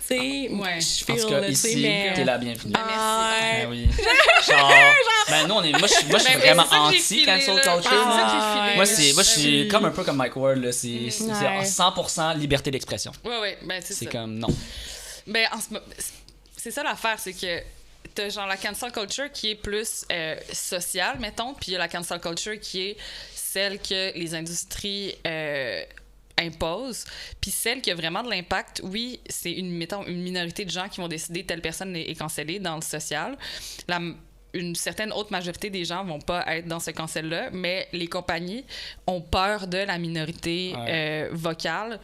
[SPEAKER 1] tu sais,
[SPEAKER 3] Ouais.
[SPEAKER 1] je
[SPEAKER 2] En
[SPEAKER 1] feel,
[SPEAKER 2] tout cas,
[SPEAKER 1] là, tu sais,
[SPEAKER 2] ici,
[SPEAKER 1] mais...
[SPEAKER 2] t'es la bienvenue.
[SPEAKER 1] Ah, ouais.
[SPEAKER 2] Ben oui. Genre, ben nous, moi, je suis vraiment
[SPEAKER 3] c'est ça que j'ai filé,
[SPEAKER 2] anti-cancel
[SPEAKER 3] là.
[SPEAKER 2] culture.
[SPEAKER 3] C'est ça
[SPEAKER 2] là.
[SPEAKER 3] que j'ai filé.
[SPEAKER 2] Moi, je suis comme un peu comme Mike Ward, là. C'est
[SPEAKER 1] Ouais.
[SPEAKER 2] 100% liberté d'expression.
[SPEAKER 3] Ouais, ben c'est
[SPEAKER 2] C'est
[SPEAKER 3] ça.
[SPEAKER 2] comme, non.
[SPEAKER 3] Ben, c'est ça l'affaire, c'est que t'as genre la cancel culture qui est plus sociale, mettons, puis il y a la cancel culture qui est celle que les industries imposent, puis celle qui a vraiment de l'impact, oui, c'est mettons, une minorité de gens qui vont décider telle personne est cancellée dans le social. Une certaine haute majorité des gens vont pas être dans ce cancel-là, mais les compagnies ont peur de la minorité vocale,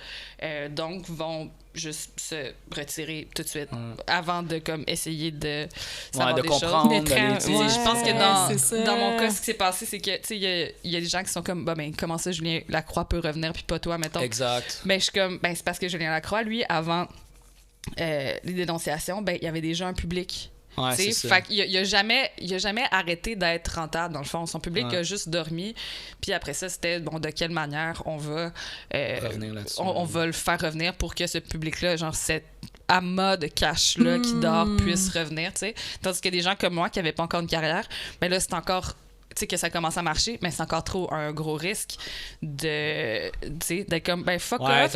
[SPEAKER 3] donc vont juste se retirer tout de suite avant de comme essayer de savoir
[SPEAKER 2] de
[SPEAKER 3] des
[SPEAKER 2] comprendre,
[SPEAKER 3] choses. Je pense que dans mon cas, ce qui s'est passé, c'est que tu sais, il y a des gens qui sont comme bah, ben comment ça Julien Lacroix peut revenir puis pas toi, mettons.
[SPEAKER 2] Exact.
[SPEAKER 3] Ben je suis comme ben c'est parce que Julien Lacroix, lui, avant les dénonciations, ben il y avait déjà un public.
[SPEAKER 2] Ouais, c'est ça.
[SPEAKER 3] Fait qu'il a jamais arrêté d'être rentable, dans le fond. Son public a juste dormi. Puis après ça, c'était, bon, de quelle manière on va...
[SPEAKER 2] revenir là-dessus.
[SPEAKER 3] On va le faire revenir pour que ce public-là, genre cet amas de cash-là qui dort, puisse revenir, tu sais. Tandis que des gens comme moi qui n'avaient pas encore une carrière, ben là, c'est encore... Tu sais, que ça commence à marcher, mais c'est encore trop un gros risque de... Tu sais, d'être comme, ben fuck
[SPEAKER 2] Ouais,
[SPEAKER 3] off.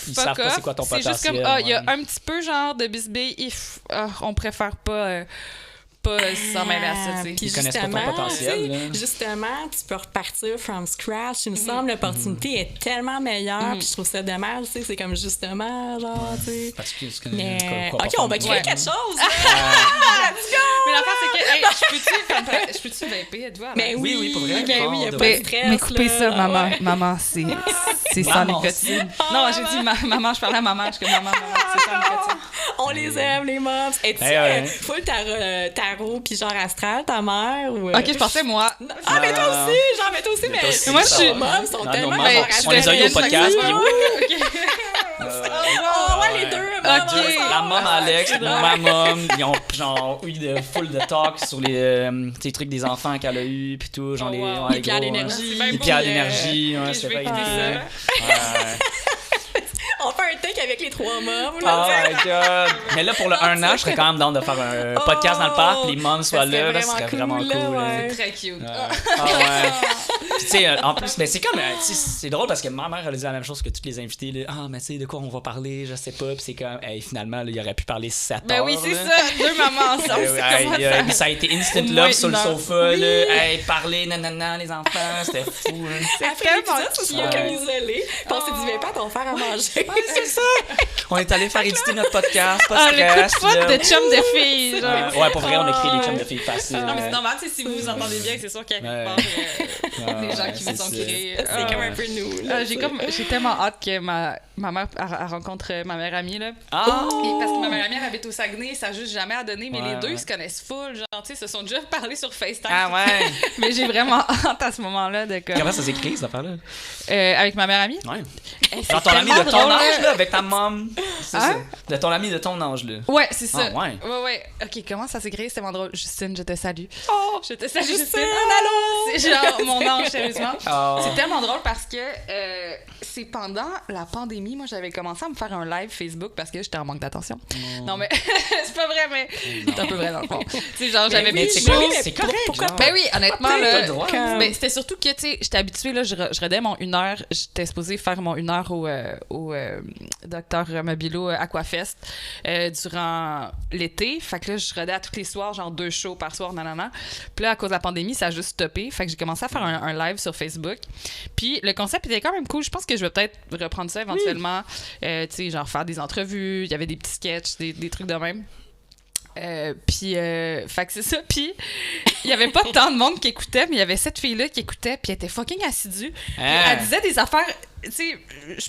[SPEAKER 2] ils savent pas c'est quoi ton potentiel.
[SPEAKER 3] C'est juste comme, il y a un petit peu genre de bisbille, on préfère pas s'en mêler à ça, tu sais.
[SPEAKER 1] Puis
[SPEAKER 2] Ils connaissent pas ton
[SPEAKER 1] justement,
[SPEAKER 2] potentiel,
[SPEAKER 1] tu sais,
[SPEAKER 2] là.
[SPEAKER 1] justement, tu peux repartir from scratch. Il me semble l'opportunité est tellement meilleure. Puis je trouve ça dommage, tu sais. C'est comme justement, genre, tu sais.
[SPEAKER 2] Parce que tu
[SPEAKER 1] Mais...
[SPEAKER 2] connais quoi
[SPEAKER 1] OK,
[SPEAKER 2] pas
[SPEAKER 1] on va
[SPEAKER 2] faire.
[SPEAKER 1] créer quelque chose.
[SPEAKER 3] Mais l'affaire, c'est que, hey, je peux-tu vaper, Edouard?
[SPEAKER 1] Mais
[SPEAKER 2] Oui, pour vrai.
[SPEAKER 1] Ben oui, il n'y a
[SPEAKER 2] Fort,
[SPEAKER 1] pas
[SPEAKER 2] ouais.
[SPEAKER 1] de stress.
[SPEAKER 3] Mais coupez
[SPEAKER 1] là.
[SPEAKER 3] ça, maman.
[SPEAKER 1] Ah ouais.
[SPEAKER 3] Maman, c'est sans
[SPEAKER 2] Maman,
[SPEAKER 3] nicotine. Non, j'ai dit maman, je parlais à maman. Je suis comme maman, c'est sans nicotine.
[SPEAKER 1] On les aime, les moms. Es-tu
[SPEAKER 2] ouais.
[SPEAKER 1] full tarot puis genre astral, ta mère? Ou,
[SPEAKER 3] Ok, je pensais, moi.
[SPEAKER 1] Ah, mais toi aussi! Genre, mais toi aussi, mais...
[SPEAKER 2] aussi,
[SPEAKER 3] moi, je suis-
[SPEAKER 1] Nos moms sont
[SPEAKER 2] Non,
[SPEAKER 1] tellement
[SPEAKER 2] nos moms,
[SPEAKER 1] genre
[SPEAKER 2] on les a eu au podcast, puis
[SPEAKER 1] Oh, ouais, les deux!
[SPEAKER 3] Ok.
[SPEAKER 2] La mom Alex, ma mom, ils ont genre eu de full de talk sur les trucs des enfants qu'elle a eu puis tout, genre
[SPEAKER 3] Oh,
[SPEAKER 2] les,
[SPEAKER 3] wow.
[SPEAKER 2] ouais,
[SPEAKER 1] Les pierres
[SPEAKER 2] gros,
[SPEAKER 1] d'énergie.
[SPEAKER 3] C'est bien
[SPEAKER 2] les
[SPEAKER 3] beau,
[SPEAKER 2] pierres
[SPEAKER 3] mais-
[SPEAKER 2] d'énergie, ouais,
[SPEAKER 3] Ok,
[SPEAKER 2] c'est
[SPEAKER 3] je vais
[SPEAKER 2] pas
[SPEAKER 3] écouter
[SPEAKER 2] évident.
[SPEAKER 3] ça.
[SPEAKER 1] On fait un take avec les trois moms,
[SPEAKER 2] Oh
[SPEAKER 1] là.
[SPEAKER 2] my god! Mais là, pour le 1 an, je serais quand même down de faire un podcast dans le parc, puis les moms soient
[SPEAKER 1] Ça serait
[SPEAKER 2] là, ça serait vraiment
[SPEAKER 1] vraiment
[SPEAKER 2] cool.
[SPEAKER 1] cool, là,
[SPEAKER 2] là.
[SPEAKER 1] ouais.
[SPEAKER 3] Très cute.
[SPEAKER 2] Ah ouais. Puis, tu sais, en plus, mais c'est comme, tu sais, c'est drôle parce que ma mère, elle a dit la même chose que toutes les invités. Là. Ah, mais tu sais, de quoi on va parler, je sais pas. Puis c'est comme, hey, finalement, là, il aurait pu parler 7 heures.
[SPEAKER 3] Ben oui, c'est
[SPEAKER 2] là.
[SPEAKER 3] ça. Deux mamans ensemble,
[SPEAKER 2] Eh,
[SPEAKER 3] c'est comment ça?
[SPEAKER 2] ça a été instant
[SPEAKER 3] Au
[SPEAKER 2] love
[SPEAKER 3] moins
[SPEAKER 2] sur le
[SPEAKER 3] une heure.
[SPEAKER 2] sofa, là. Hey, parler, nanana, les enfants, c'était fou. Hein.
[SPEAKER 1] Après l'épisode, on se
[SPEAKER 2] cute.
[SPEAKER 1] comme isolés. Puis on s'est dit, viens pas, on va faire à manger.
[SPEAKER 2] C'est ça! On est allé faire éditer notre podcast, pas
[SPEAKER 3] Ah,
[SPEAKER 2] de
[SPEAKER 3] le coup de
[SPEAKER 2] stress.
[SPEAKER 3] foot
[SPEAKER 2] là.
[SPEAKER 3] de chum de filles, genre.
[SPEAKER 2] Ouais, pour vrai, on a créé des chums de filles faciles.
[SPEAKER 3] Non, mais c'est normal, tu sais, si vous vous entendez bien, c'est sûr qu'il y a quelque part des gens qui vous ont créé.
[SPEAKER 1] C'est comme un peu nous, là.
[SPEAKER 3] J'ai tellement hâte que ma mère elle rencontre ma meilleure amie, là.
[SPEAKER 2] Ah!
[SPEAKER 3] Et parce que ma meilleure amie, elle habite au Saguenay, ça a juste jamais à donner, mais
[SPEAKER 2] Ouais,
[SPEAKER 3] les deux,
[SPEAKER 2] ouais.
[SPEAKER 3] ils se connaissent full, genre, tu sais, se sont déjà parlé sur FaceTime.
[SPEAKER 2] Ah ouais!
[SPEAKER 3] Mais j'ai vraiment hâte à ce moment-là de comme...
[SPEAKER 2] Comment ça s'écrit, cette affaire-là?
[SPEAKER 3] Avec ma meilleure amie.
[SPEAKER 2] Ouais.
[SPEAKER 3] Hey,
[SPEAKER 2] Genre ton ami
[SPEAKER 3] tellement
[SPEAKER 2] de ton
[SPEAKER 3] drôle,
[SPEAKER 2] âge,
[SPEAKER 3] là.
[SPEAKER 2] là, avec ta mom. C'est
[SPEAKER 3] Hein?
[SPEAKER 2] ça. De ton ami de ton âge, là.
[SPEAKER 3] Ouais, c'est ça.
[SPEAKER 2] Ah, ouais.
[SPEAKER 3] Ouais. OK, comment ça s'est créé? C'est tellement drôle. Justine, je te salue.
[SPEAKER 1] Oh,
[SPEAKER 3] Je te salue,
[SPEAKER 1] Justine,
[SPEAKER 3] Justine.
[SPEAKER 1] allô?
[SPEAKER 3] C'est genre mon ange, sérieusement.
[SPEAKER 2] Oh.
[SPEAKER 3] C'est tellement drôle parce que c'est pendant la pandémie, moi, j'avais commencé à me faire un live Facebook parce que j'étais en manque d'attention. Non, mais c'est pas vrai, mais c'est un peu vrai dans le fond. Tu sais, genre, j'avais
[SPEAKER 2] Mais
[SPEAKER 3] mis
[SPEAKER 2] c'est
[SPEAKER 3] chaud.
[SPEAKER 2] correct, c'est correct.
[SPEAKER 1] pourquoi
[SPEAKER 2] genre.
[SPEAKER 3] Ben oui, honnêtement,
[SPEAKER 2] T'as
[SPEAKER 3] là.
[SPEAKER 2] le droit.
[SPEAKER 3] Mais c'était surtout que, tu sais, j'étais habituée, là, je redais mon 1 heure. J'étais supposée faire mon 1 heure au Docteur Mobilo Aquafest durant l'été. Fait que là, je rodais à tous les soirs, genre 2 shows par soir, nanana. Puis là, à cause de la pandémie, ça a juste stoppé. Fait que j'ai commencé à faire un live sur Facebook. Puis le concept était quand même cool. Je pense que je vais peut-être reprendre ça éventuellement. Tu sais, genre faire des entrevues. Il y avait des petits sketchs, des trucs de même. Puis, fait que c'est ça. Puis, il y avait pas tant de monde qui écoutait, mais il y avait cette fille-là qui écoutait, puis elle était fucking assidue. Puis elle disait des affaires, tu sais,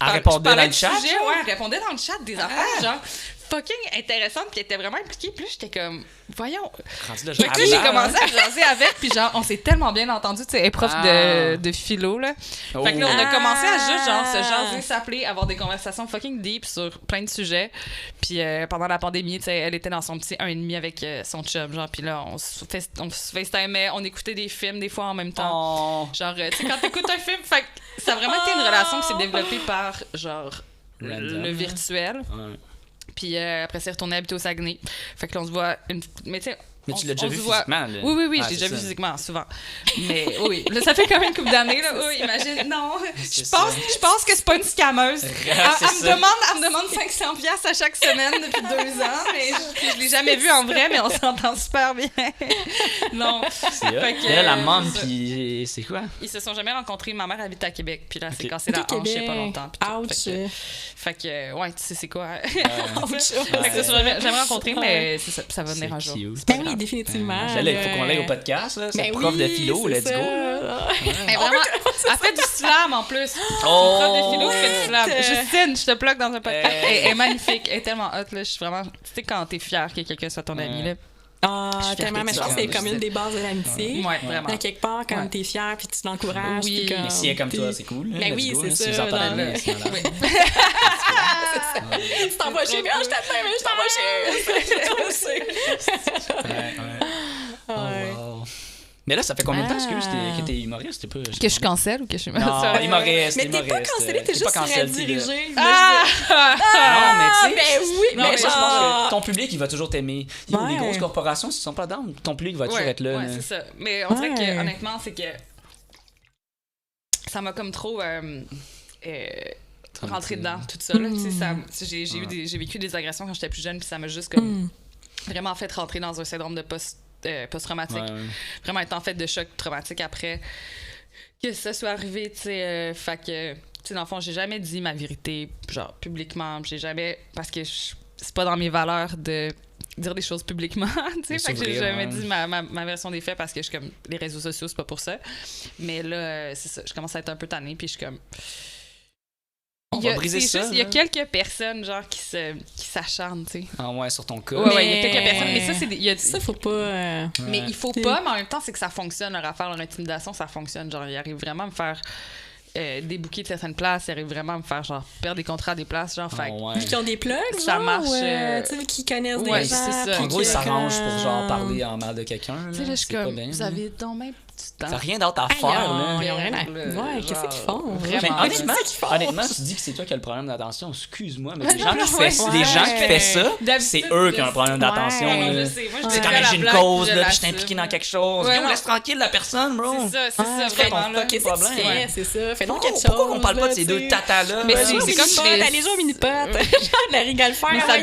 [SPEAKER 2] Elle répondait dans le chat?
[SPEAKER 3] Ouais, elle répondait dans le chat des affaires, genre, fucking intéressantes, puis elle était vraiment impliquée. Puis là, j'étais comme, voyons. Fait que là, j'ai commencé à jaser avec, puis genre, on s'est tellement bien entendu, tu sais, elle est prof de philo, là. Fait que là, on a commencé à juste, genre, se jaser, s'appeler, avoir des conversations fucking deep sur plein de sujets. Puis pendant la pandémie, tu sais, elle était dans son petit 1,5 avec son chum, genre, puis là, on se FaceTimait, on écoutait des films des fois en même temps. Genre, tu sais, quand t'écoutes un film, fait que ça a vraiment été une relation qui s'est développée par, genre, le virtuel. Puis après, c'est retourné habiter au Saguenay. Fait que là, on se voit Mais tu sais.
[SPEAKER 2] Mais tu l'as déjà vu physiquement, là?
[SPEAKER 3] Oui, j'ai déjà vu physiquement, souvent. Mais oui, là, ça fait quand même une couple d'années, là. Oui, imagine. Non, je pense que c'est pas une scammeuse. Elle me demande 500$ à chaque semaine depuis 2 ans, mais je l'ai jamais vue en vrai, mais on s'entend super bien. Non.
[SPEAKER 2] Fait que là, la mom, puis c'est quoi?
[SPEAKER 3] Ils se sont jamais rencontrés. Ma mère habite à Québec, puis là, elle s'est cassée la hanche il y a pas longtemps.
[SPEAKER 1] Ouch!
[SPEAKER 3] Fait que, ouais, tu sais, c'est quoi? Fait que ça, j'aimerais rencontrer, mais ça va venir un jour.
[SPEAKER 1] Ben oui, définitivement.
[SPEAKER 2] Il faut qu'on l'aille au podcast, là. C'est prof de philo, let's go.
[SPEAKER 3] Elle fait du slam en plus. Prof de philo qui fait du slam. Justine, je te plug dans un podcast. Elle est magnifique. Elle est tellement hot, là. Je suis vraiment. Tu sais, quand t'es fière que quelqu'un soit ton ami, là.
[SPEAKER 1] Ah, tellement, mais je pense que c'est comme une des bases de l'amitié.
[SPEAKER 3] Ouais, vraiment.
[SPEAKER 1] À quelque part, quand t'es fière puis tu l'encourages.
[SPEAKER 3] Oui,
[SPEAKER 1] comme,
[SPEAKER 2] mais si elle est comme toi, c'est cool.
[SPEAKER 1] Ben oui, c'est ça.
[SPEAKER 2] Si vous entendez bien,
[SPEAKER 1] tu t'envoies chez moi, je t'appelle, mais je t'envoie chez
[SPEAKER 2] wow. Mais là, ça fait combien de temps que t'es humoriste?
[SPEAKER 3] Que je suis cancel ou que je suis
[SPEAKER 2] Non, humoriste.
[SPEAKER 1] Mais t'es pas cancellé, t'es juste redirigé.
[SPEAKER 2] Non, mais tu sais.
[SPEAKER 1] Ben oui, mais
[SPEAKER 2] je pense que ton public, il va toujours t'aimer. Les grosses corporations, s'ils sont pas down, ton public va toujours être là.
[SPEAKER 3] Ouais, c'est ça. Mais on dirait que, honnêtement, c'est que ça m'a comme trop rentré dedans, tout ça. J'ai vécu des agressions quand j'étais plus jeune, puis ça m'a juste comme vraiment fait rentrer dans un syndrome de post-traumatique. Vraiment être en fait de choc traumatique après que ça soit arrivé, tu sais. Fait que, tu sais, dans le fond, j'ai jamais dit ma vérité, genre, publiquement. J'ai jamais... Parce que c'est pas dans mes valeurs de dire des choses publiquement, tu sais. Fait que j'ai jamais dit ma version des faits parce que je suis comme... Les réseaux sociaux, c'est pas pour ça. Mais là, c'est ça. Je commence à être un peu tannée, puis je suis comme...
[SPEAKER 2] On va briser ça.
[SPEAKER 3] Il y a quelques personnes, genre, qui s'acharnent, tu sais.
[SPEAKER 2] Ah ouais, sur ton cas.
[SPEAKER 3] Ouais, il y a quelques personnes. Mais ça, c'est...
[SPEAKER 1] Ça, faut pas...
[SPEAKER 3] Mais il faut pas, mais en même temps, c'est que ça fonctionne, leur affaire, leur intimidation, ça fonctionne. Genre, ils arrivent vraiment à me faire débooker de certaines places, ils arrivent vraiment à me faire, genre, perdre des contrats à des places, genre, fait...
[SPEAKER 1] Qui ont des plugs,
[SPEAKER 3] ça marche.
[SPEAKER 1] Tu sais, qui connaissent des gens.
[SPEAKER 3] C'est ça.
[SPEAKER 2] En gros, ils s'arrangent pour, genre, parler en mal de quelqu'un.
[SPEAKER 3] Tu sais, là, je suis comme, vous avez donc même...
[SPEAKER 2] T'as rien d'autre à faire, là.
[SPEAKER 1] Ils ont rien à... Ouais, qu'est-ce qu'ils font?
[SPEAKER 2] Honnêtement, tu dis que c'est toi qui as le problème d'attention. Excuse-moi, mais les gens qui font ça, c'est eux qui ont un problème d'attention. C'est quand j'ai une cause, là, puis je suis impliqué dans quelque chose. Laisse tranquille la personne, bro.
[SPEAKER 3] C'est ça, vraiment.
[SPEAKER 1] Qu'est-ce que tu fais? C'est ça. Fais donc quelque chose.
[SPEAKER 2] Pourquoi on parle pas de ces deux tatas-là?
[SPEAKER 3] Mais c'est comme
[SPEAKER 1] allez jouer au mini-pot. La rigole faire.
[SPEAKER 3] Mais ça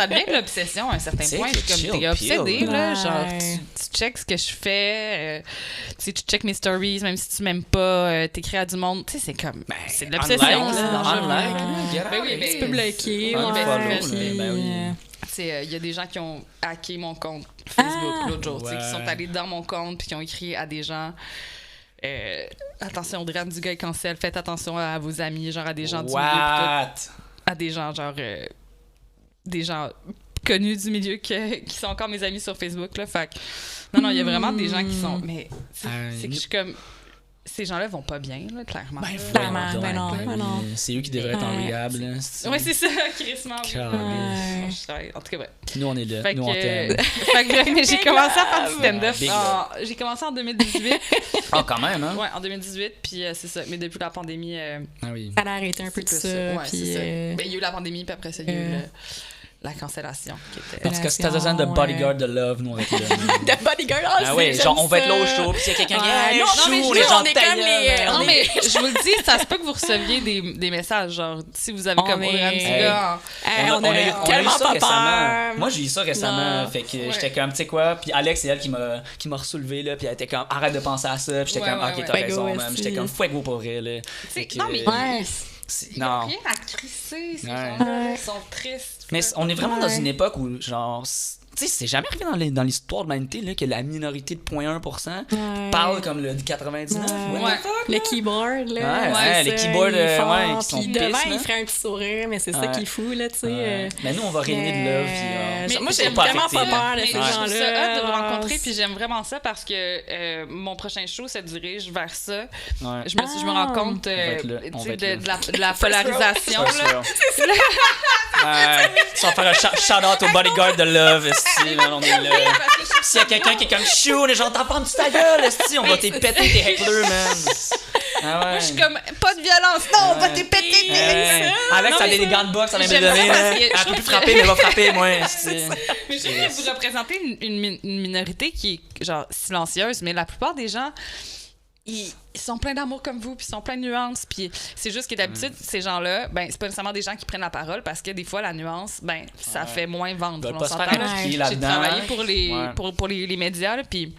[SPEAKER 3] devient de l'obsession à un certain point. Comme t'es obsédé, là. Genre, tu checks ce que je fais. Tu check mes stories, même si tu m'aimes pas, t'écris à du monde. Tu sais, c'est comme. C'est de l'obsession.
[SPEAKER 1] Tu peux bloquer.
[SPEAKER 3] Il y a des gens qui ont hacké mon compte Facebook l'autre jour, qui sont allés dans mon compte puis qui ont écrit à des gens. Attention, Drane du gars cancel, faites attention à vos amis, genre à des gens du milieu. À des gens, genre. Des gens connus du milieu qui sont encore mes amis sur Facebook, là. Fait que. Non, il y a vraiment des gens qui sont... Mais c'est que je suis comme... Ces gens-là vont pas bien, là, clairement.
[SPEAKER 1] Non.
[SPEAKER 2] C'est eux qui devraient être en rehab, là.
[SPEAKER 3] Ouais, c'est ça, crissement. En tout cas, bref.
[SPEAKER 2] Nous, on est là. Nous, on t'aime.
[SPEAKER 3] Mais j'ai commencé à faire du stand-up. J'ai commencé en 2018.
[SPEAKER 2] Ah, quand même, hein?
[SPEAKER 3] Ouais, en 2018, puis c'est ça. Mais depuis la pandémie...
[SPEAKER 1] Ça a arrêté un peu de ça.
[SPEAKER 3] Ouais, c'est ça. Il y a eu la pandémie, puis après ça, il y a eu la cancellation. Qui était...
[SPEAKER 2] En tout cas, si t'as besoin de bodyguard de love, nous on va être là.
[SPEAKER 1] De bodyguard,
[SPEAKER 2] Ah oui, genre on va être là au show, puis s'il y a quelqu'un qui
[SPEAKER 1] Ouais.
[SPEAKER 2] est
[SPEAKER 1] Non, mais
[SPEAKER 2] chou,
[SPEAKER 1] je
[SPEAKER 2] les
[SPEAKER 1] veux,
[SPEAKER 2] gens
[SPEAKER 1] on est
[SPEAKER 2] de ta
[SPEAKER 1] comme les-
[SPEAKER 2] gueule.
[SPEAKER 3] Non, mais je vous le dis, ça se peut que vous receviez des messages, genre, si vous avez
[SPEAKER 1] On
[SPEAKER 3] comme
[SPEAKER 1] est-
[SPEAKER 3] un petit
[SPEAKER 2] Hey.
[SPEAKER 3] gars.
[SPEAKER 1] On a
[SPEAKER 2] eu
[SPEAKER 1] tellement
[SPEAKER 2] ça
[SPEAKER 1] pas
[SPEAKER 2] récemment.
[SPEAKER 1] peur.
[SPEAKER 2] Moi, j'ai eu ça récemment.
[SPEAKER 1] Non.
[SPEAKER 2] Fait que j'étais comme, tu sais quoi. Puis Alex, c'est elle qui m'a ressoulevé, là. Puis elle était comme, arrête de penser à ça. Puis j'étais
[SPEAKER 3] Ouais,
[SPEAKER 2] comme,
[SPEAKER 3] ouais,
[SPEAKER 2] ok,
[SPEAKER 3] ouais.
[SPEAKER 2] t'as
[SPEAKER 1] Fuego
[SPEAKER 2] raison,
[SPEAKER 1] aussi.
[SPEAKER 2] man. J'étais comme, fuego pour vrai, là.
[SPEAKER 3] sais,
[SPEAKER 2] Fait que,
[SPEAKER 3] non, mais-
[SPEAKER 1] Ouais.
[SPEAKER 3] Ils n'ont
[SPEAKER 2] non.
[SPEAKER 3] rien à crisser, ces
[SPEAKER 2] Ouais.
[SPEAKER 3] gens-là. Ils sont tristes.
[SPEAKER 2] Mais on est vraiment dans
[SPEAKER 1] Ouais.
[SPEAKER 2] une époque où, genre, tu sais, c'est jamais arrivé dans l'histoire de l'humanité, là, que la minorité de 0.1%
[SPEAKER 1] Ouais.
[SPEAKER 2] parle comme le 99.
[SPEAKER 1] Ouais.
[SPEAKER 2] What the fuck?
[SPEAKER 1] Le keyboard, là.
[SPEAKER 2] Ouais,
[SPEAKER 1] c'est
[SPEAKER 2] les
[SPEAKER 1] ça,
[SPEAKER 2] keyboards,
[SPEAKER 1] il est fort,
[SPEAKER 2] ouais, qui sont
[SPEAKER 1] puis
[SPEAKER 2] pisses,
[SPEAKER 1] devant,
[SPEAKER 2] là.
[SPEAKER 1] il ferait un petit sourire, mais c'est ça
[SPEAKER 2] Ouais.
[SPEAKER 1] qui est fou, là, tu sais.
[SPEAKER 2] Ouais. Mais nous, on va régner de love. Puis,
[SPEAKER 1] Mais moi,
[SPEAKER 2] c'est
[SPEAKER 1] j'ai vraiment
[SPEAKER 2] affecté,
[SPEAKER 1] pas
[SPEAKER 2] là.
[SPEAKER 1] peur de
[SPEAKER 3] Mais
[SPEAKER 1] ces
[SPEAKER 3] je trouve
[SPEAKER 1] gens-là.
[SPEAKER 3] ça hot de vous
[SPEAKER 1] genre,
[SPEAKER 3] rencontrer, puis j'aime vraiment ça parce que mon prochain show se dirige vers ça.
[SPEAKER 2] Ouais.
[SPEAKER 3] Je me rends compte
[SPEAKER 2] On va être là, on
[SPEAKER 3] tu
[SPEAKER 2] va
[SPEAKER 3] sais,
[SPEAKER 2] être là.
[SPEAKER 3] de la polarisation.
[SPEAKER 2] First
[SPEAKER 3] Là.
[SPEAKER 2] row. Sans faire un shout-out au bodyguard de love, esti, là, on est là. S'il y a quelqu'un qui est comme chou, les gens t'en prennent ta gueule, esti, on va t'y péter tes hecklers, man. Ah ouais.
[SPEAKER 3] Je suis comme, pas de violence, non, on va te péter tes
[SPEAKER 2] Ouais. Alex,
[SPEAKER 3] Non,
[SPEAKER 2] a
[SPEAKER 3] mais
[SPEAKER 2] des gants de boxe, ça vient de
[SPEAKER 3] j'aime
[SPEAKER 2] donner.
[SPEAKER 3] ça parce
[SPEAKER 2] là.
[SPEAKER 3] que je
[SPEAKER 2] Elle peut
[SPEAKER 3] trouve
[SPEAKER 2] plus
[SPEAKER 3] que-
[SPEAKER 2] frapper, mais elle va frapper, moi. esti.
[SPEAKER 3] Mais je trouve que vous représentez une minorité qui est genre silencieuse, mais la plupart des gens, ils sont pleins d'amour comme vous, puis ils sont pleins de nuances, puis c'est juste que d'habitude, ces gens-là, ben c'est pas nécessairement des gens qui prennent la parole parce que des fois, la nuance, ben ça fait moins vendre.
[SPEAKER 2] Ils veulent
[SPEAKER 3] On
[SPEAKER 2] pas se faire
[SPEAKER 3] s'entend, là.
[SPEAKER 2] impliquer
[SPEAKER 3] J'ai
[SPEAKER 2] là-dedans.
[SPEAKER 3] travaillé pour les,
[SPEAKER 2] Ouais.
[SPEAKER 3] pour les médias, là, puis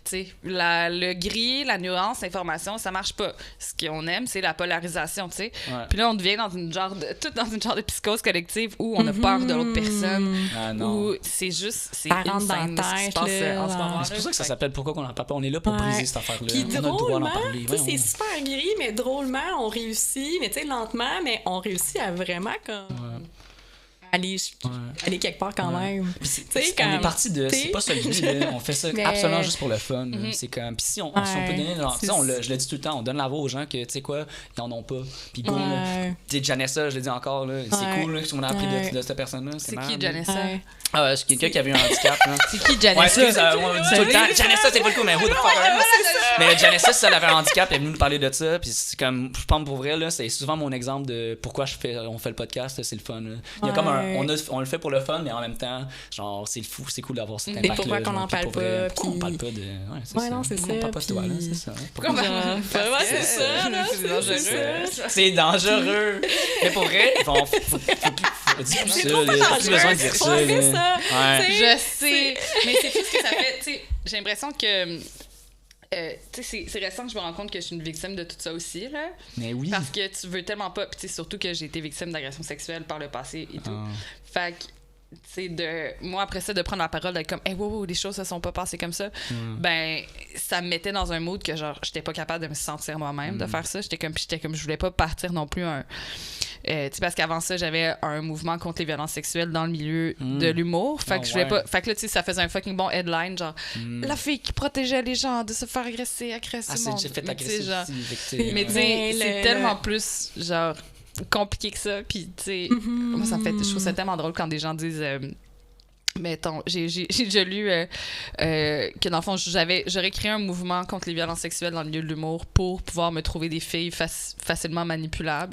[SPEAKER 3] tu sais, le gris, la nuance, l'information, ça marche pas. Ce qu'on aime, c'est la polarisation, tu sais.
[SPEAKER 2] Ouais.
[SPEAKER 3] Puis là, on devient dans une genre de psychose collective où on a peur de l'autre personne,
[SPEAKER 2] Ah non.
[SPEAKER 3] où c'est juste, c'est
[SPEAKER 1] Ça rentre dans
[SPEAKER 3] insane,
[SPEAKER 1] la
[SPEAKER 3] ce qui se
[SPEAKER 1] tête,
[SPEAKER 3] passe
[SPEAKER 1] là,
[SPEAKER 3] en ce moment.
[SPEAKER 2] C'est pour ça que ça s'appelle Pourquoi qu'on en parle pas. On est là pour
[SPEAKER 1] Ouais.
[SPEAKER 2] briser cette affaire-là.
[SPEAKER 1] Puis
[SPEAKER 2] On a le droit d'en
[SPEAKER 1] drôlement,
[SPEAKER 2] parler.
[SPEAKER 1] tu sais, c'est
[SPEAKER 2] Voyons.
[SPEAKER 1] super gris, mais drôlement, on réussit, mais tu sais, lentement, mais on réussit à vraiment comme aller quelque part quand même. Tu sais,
[SPEAKER 2] On est
[SPEAKER 1] comme,
[SPEAKER 2] parti de.
[SPEAKER 1] t'sais,
[SPEAKER 2] C'est pas solide, là. On fait ça
[SPEAKER 1] Mais-
[SPEAKER 2] absolument juste pour le fun. là. C'est comme. Puis si on peut
[SPEAKER 1] Ouais,
[SPEAKER 2] donner.
[SPEAKER 1] c'est-
[SPEAKER 2] Je le dis tout le temps, on donne la voix aux gens que, tu sais quoi, ils en ont pas. Puis go, là.
[SPEAKER 1] Ouais.
[SPEAKER 2] Tu sais, Janessa, je le dis encore, là. C'est
[SPEAKER 1] Ouais.
[SPEAKER 2] cool, là, ce qu'on a appris
[SPEAKER 1] Ouais.
[SPEAKER 2] de cette personne-là.
[SPEAKER 3] C'est
[SPEAKER 2] marrant,
[SPEAKER 3] qui,
[SPEAKER 2] là.
[SPEAKER 3] Janessa?
[SPEAKER 1] Ouais.
[SPEAKER 2] Ah, c'est quelqu'un qui avait un handicap, là.
[SPEAKER 3] C'est qui,
[SPEAKER 2] Ouais,
[SPEAKER 3] Janessa?
[SPEAKER 2] excuse, on dit tout le temps. Janessa, c'est pas le coup, mais who the fuck are you? Mais Janessa, si elle avait un handicap, elle est venue nous parler de ça. Puis c'est comme, je pense pour vrai, là, c'est souvent mon exemple de pourquoi on fait le podcast, c'est le fun. Là. Il y a comme on le fait pour le fun, mais en même temps, genre, c'est cool d'avoir cet
[SPEAKER 1] Et
[SPEAKER 2] impact-là.
[SPEAKER 1] pourquoi qu'on
[SPEAKER 2] genre,
[SPEAKER 1] en
[SPEAKER 2] puis
[SPEAKER 1] parle
[SPEAKER 2] pour vrai,
[SPEAKER 1] pas,
[SPEAKER 2] pourquoi on
[SPEAKER 1] puis-
[SPEAKER 2] parle pas de. Ouais, c'est
[SPEAKER 1] Ouais,
[SPEAKER 2] ça.
[SPEAKER 1] non, c'est
[SPEAKER 2] Pourquoi on
[SPEAKER 1] ça,
[SPEAKER 2] parle pas de toi, là,
[SPEAKER 1] puis-
[SPEAKER 2] c'est ça.
[SPEAKER 3] Pourquoi on
[SPEAKER 1] Genre, ouais, c'est ça, là,
[SPEAKER 3] C'est dangereux.
[SPEAKER 2] C'est dangereux. Mais pour vrai, faut dire plus ça,
[SPEAKER 1] C'est trop
[SPEAKER 2] là.
[SPEAKER 1] pas
[SPEAKER 2] T'as plus besoin de
[SPEAKER 1] dangereux,
[SPEAKER 2] dire
[SPEAKER 1] c'est
[SPEAKER 2] ça.
[SPEAKER 1] pas
[SPEAKER 2] là.
[SPEAKER 1] ça.
[SPEAKER 2] Ouais.
[SPEAKER 1] Tu sais,
[SPEAKER 3] Je sais, mais c'est tout ce que ça fait. Tu sais, j'ai l'impression que. Tu sais, c'est récent que je me rends compte que je suis une victime de tout ça aussi, là.
[SPEAKER 2] Mais oui.
[SPEAKER 3] Parce que tu veux tellement pas. Puis, tu sais, surtout que j'ai été victime d'agression sexuelle par le passé et tout.
[SPEAKER 2] Ah.
[SPEAKER 3] Fait que, tu sais, moi, après ça, de prendre la parole, d'être comme, hey, wow, les choses se sont pas passées comme ça, ben, ça me mettait dans un mood que, genre, j'étais pas capable de me sentir moi-même, de faire ça. J'étais comme, je voulais pas partir non plus tu sais, parce qu'avant ça, j'avais un mouvement contre les violences sexuelles dans le milieu de l'humour. Fait que je voulais pas. Fait que là, tu sais, ça faisait un fucking bon headline, genre, la fille qui protégeait les gens de se faire agresser
[SPEAKER 2] Ah,
[SPEAKER 3] le
[SPEAKER 2] c'est
[SPEAKER 3] monde.
[SPEAKER 2] déjà fait
[SPEAKER 3] Mais tu sais,
[SPEAKER 2] agresser
[SPEAKER 3] genre,
[SPEAKER 2] aussi. Fait que,
[SPEAKER 3] mais tu
[SPEAKER 1] Mais
[SPEAKER 3] sais, c'est
[SPEAKER 1] le-
[SPEAKER 3] tellement plus, genre, compliqué que ça. Puis, tu sais, moi, ça me fait. Je trouve ça tellement drôle quand des gens disent. Mettons, j'ai déjà lu que dans le fond, j'aurais créé un mouvement contre les violences sexuelles dans le milieu de l'humour pour pouvoir me trouver des filles facilement manipulables.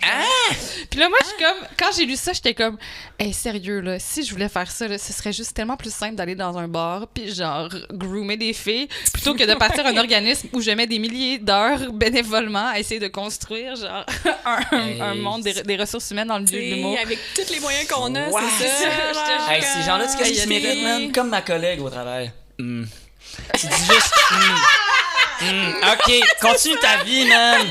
[SPEAKER 3] Puis là, moi, je suis comme, quand j'ai lu ça, j'étais comme, hey, sérieux, là, si je voulais faire ça, là, ce serait juste tellement plus simple d'aller dans un bar puis genre groomer des filles plutôt que de partir un organisme où je mets des milliers d'heures bénévolement à essayer de construire genre un monde des ressources humaines dans le milieu de l'humour.
[SPEAKER 1] avec tous les moyens qu'on a,
[SPEAKER 2] Wow.
[SPEAKER 1] c'est ça.
[SPEAKER 3] Je te jure.
[SPEAKER 2] Hey, ces gens-là, tu sais qu'est-ce qu'ils se
[SPEAKER 1] Hey,
[SPEAKER 2] méritent, man? Comme ma collègue au travail. Tu dis juste. OK, continue ta vie, man.